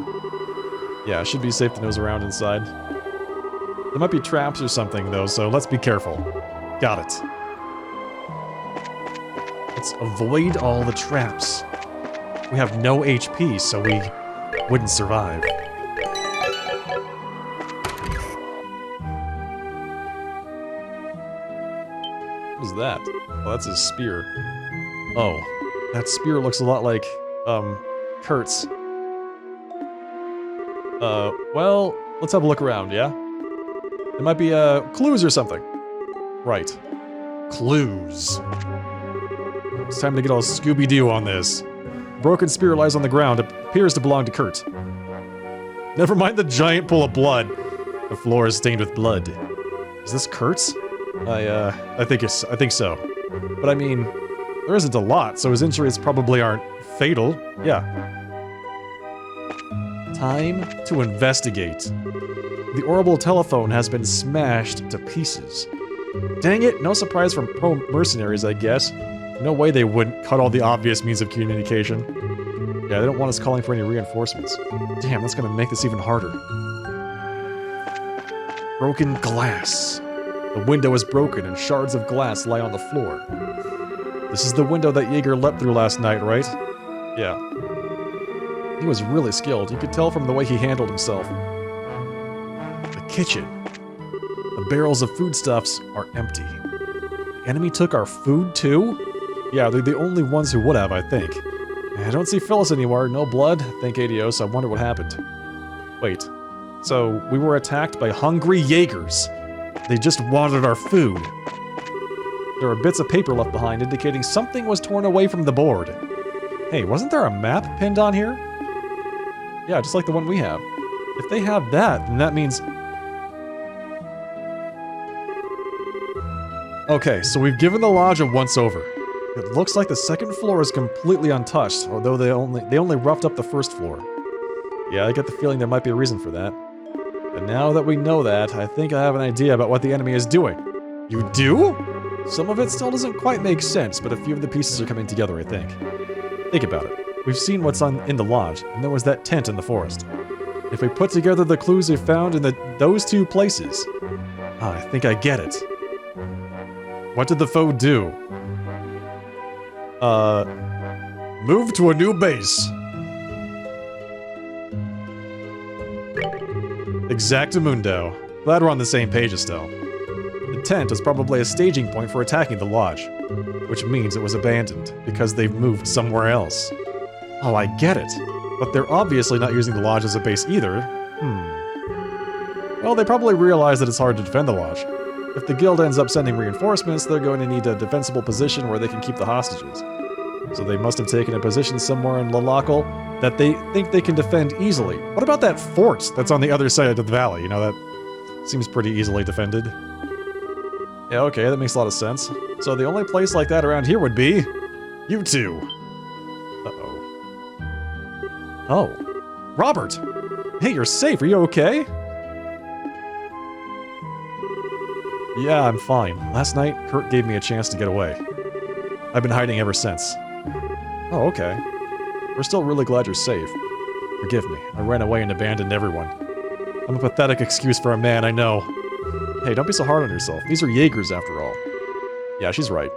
Speaker 1: Yeah, it should be safe to nose around inside. There might be traps or something, though, so let's be careful. Got it. Let's avoid all the traps. We have no HP, so we wouldn't survive. What is that? Oh, that's his spear. Oh, that spear looks a lot like, Kurt's. Well, let's have a look around, yeah? There might be, clues or something. Right. Clues. It's time to get all Scooby-Doo on this. Broken spear lies on the ground. It appears to belong to Kurt. Never mind the giant pool of blood. The floor is stained with blood. Is this Kurt's? I think so. But I mean, there isn't a lot, so his injuries probably aren't fatal. Yeah. Time to investigate. The orbital telephone has been smashed to pieces. Dang it, no surprise from pro-mercenaries, I guess. No way they wouldn't cut all the obvious means of communication. Yeah, they don't want us calling for any reinforcements. Damn, that's gonna make this even harder. Broken glass. The window is broken and shards of glass lie on the floor. This is the window that Jaeger leapt through last night, right? Yeah. He was really skilled. You could tell from the way he handled himself. The kitchen. The barrels of foodstuffs are empty. The enemy took our food too? Yeah, they're the only ones who would have, I think. I don't see Phyllis anywhere. No blood. Thank Adios. I wonder what happened. Wait. So, we were attacked by hungry Jaegers. They just wanted our food. There are bits of paper left behind indicating something was torn away from the board. Hey, wasn't there a map pinned on here? Yeah, just like the one we have. If they have that, then that means... Okay, so we've given the lodge a once-over. It looks like the second floor is completely untouched, although they only roughed up the first floor. Yeah, I get the feeling there might be a reason for that. And now that we know that, I think I have an idea about what the enemy is doing. You do? Some of it still doesn't quite make sense, but a few of the pieces are coming together, I think. Think about it. We've seen what's in the lodge, and there was that tent in the forest. If we put together the clues we found in those two places... I think I get it. What did the foe do? Move to a new base. Exactamundo. Glad we're on the same page, Estelle. The tent is probably a staging point for attacking the lodge, which means it was abandoned, because they've moved somewhere else. Oh, I get it. But they're obviously not using the lodge as a base either. Well, they probably realize that it's hard to defend the lodge. If the guild ends up sending reinforcements, they're going to need a defensible position where they can keep the hostages. So they must have taken a position somewhere in Lalacal that they think they can defend easily. What about that fort that's on the other side of the valley? You know, that seems pretty easily defended. Yeah, okay, that makes a lot of sense. So the only place like that around here would be... you two. Uh-oh. Oh. Robert! Hey, you're safe, are you okay? Yeah, I'm fine. Last night, Kurt gave me a chance to get away. I've been hiding ever since. Oh, okay. We're still really glad you're safe. Forgive me, I ran away and abandoned everyone. I'm a pathetic excuse for a man, I know. Hey, don't be so hard on yourself. These are Jaegers, after all. Yeah, she's right.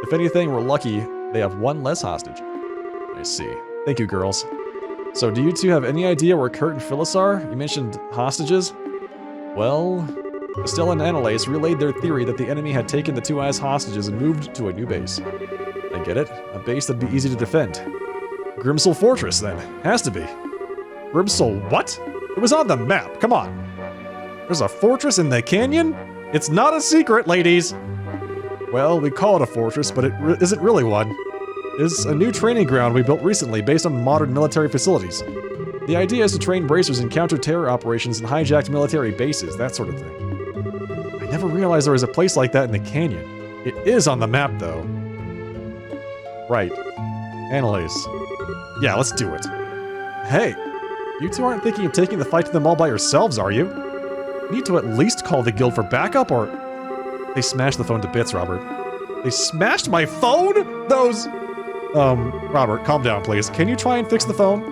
Speaker 1: If anything, we're lucky they have one less hostage. I see. Thank you, girls. So, do you two have any idea where Kurt and Phyllis are? You mentioned hostages? Well... Estelle and Annalise relayed their theory that the enemy had taken the two eyes hostages and moved to a new base. I get it. A base that'd be easy to defend. Grimsel Fortress, then. Has to be. Grimsel what? It was on the map, come on. There's a fortress in the canyon? It's not a secret, ladies! Well, we call it a fortress, but it isn't really one. It's a new training ground we built recently based on modern military facilities. The idea is to train bracers in counter-terror operations and hijacked military bases, that sort of thing. I never realized there was a place like that in the canyon. It is on the map, though. Right. Annalise. Yeah, let's do it. Hey, you two aren't thinking of taking the fight to them all by yourselves, are you? You need to at least call the guild for backup, or... They smashed the phone to bits, Robert. They smashed my phone?! Those... Robert, calm down, please. Can you try and fix the phone?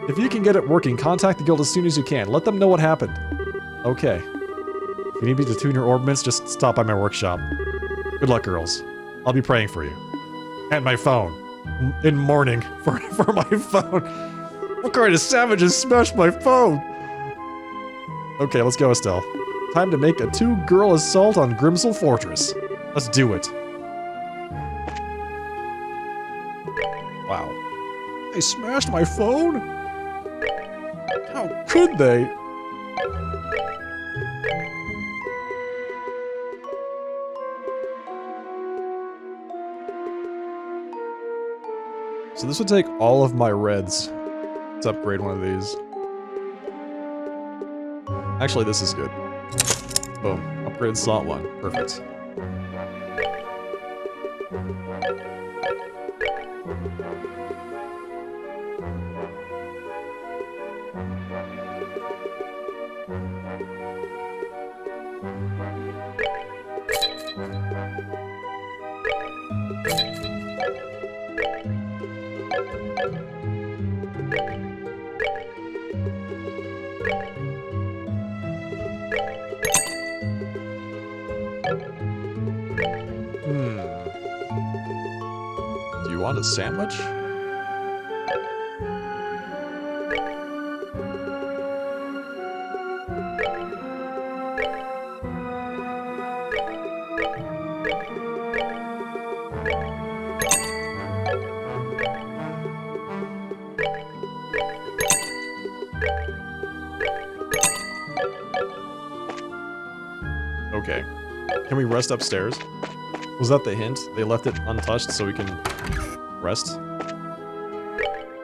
Speaker 1: If you can get it working, contact the guild as soon as you can. Let them know what happened. Okay. If you need me to tune your orbments, just stop by my workshop. Good luck, girls. I'll be praying for you. And my phone. In mourning for my phone. What kind of savages smashed my phone? Okay, let's go, Estelle. Time to make a two-girl assault on Grimsel Fortress. Let's do it. Wow. They smashed my phone? How could they? So this would take all of my reds to upgrade one of these. Actually, this is good. Boom. Upgrade slot 1. Perfect. we want a sandwich? Okay. Can we rest upstairs? Was that the hint? They left it untouched so we can rest?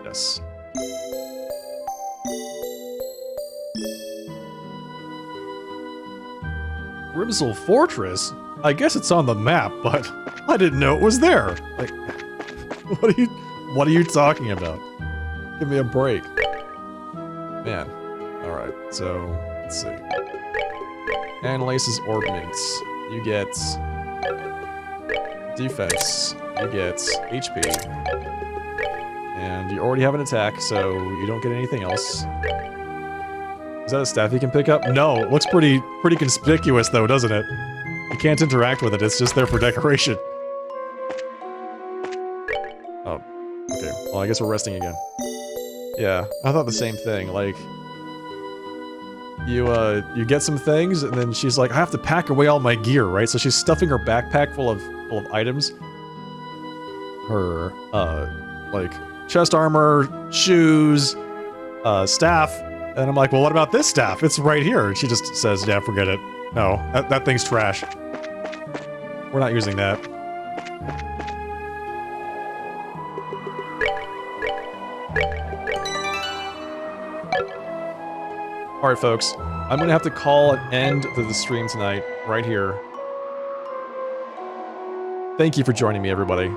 Speaker 1: Yes. Grimsel Fortress? I guess it's on the map, but I didn't know it was there. Like, what are you talking about? Give me a break. Man. Alright, so let's see. Anlace's Ordnance. You get defense. You get HP. And you already have an attack, so you don't get anything else. Is that a staff you can pick up? No, it looks pretty conspicuous though, doesn't it? You can't interact with it, it's just there for decoration. Oh, okay. Well, I guess we're resting again. Yeah, I thought the same thing, like... You get some things, and then she's like, I have to pack away all my gear, right? So she's stuffing her backpack full of items. Her, like, chest armor, shoes, staff. And I'm like, well, what about this staff? It's right here. And she just says, yeah, forget it. No, that thing's trash. We're not using that. Alright, folks. I'm gonna have to call an end to the stream tonight, right here. Thank you for joining me, everybody.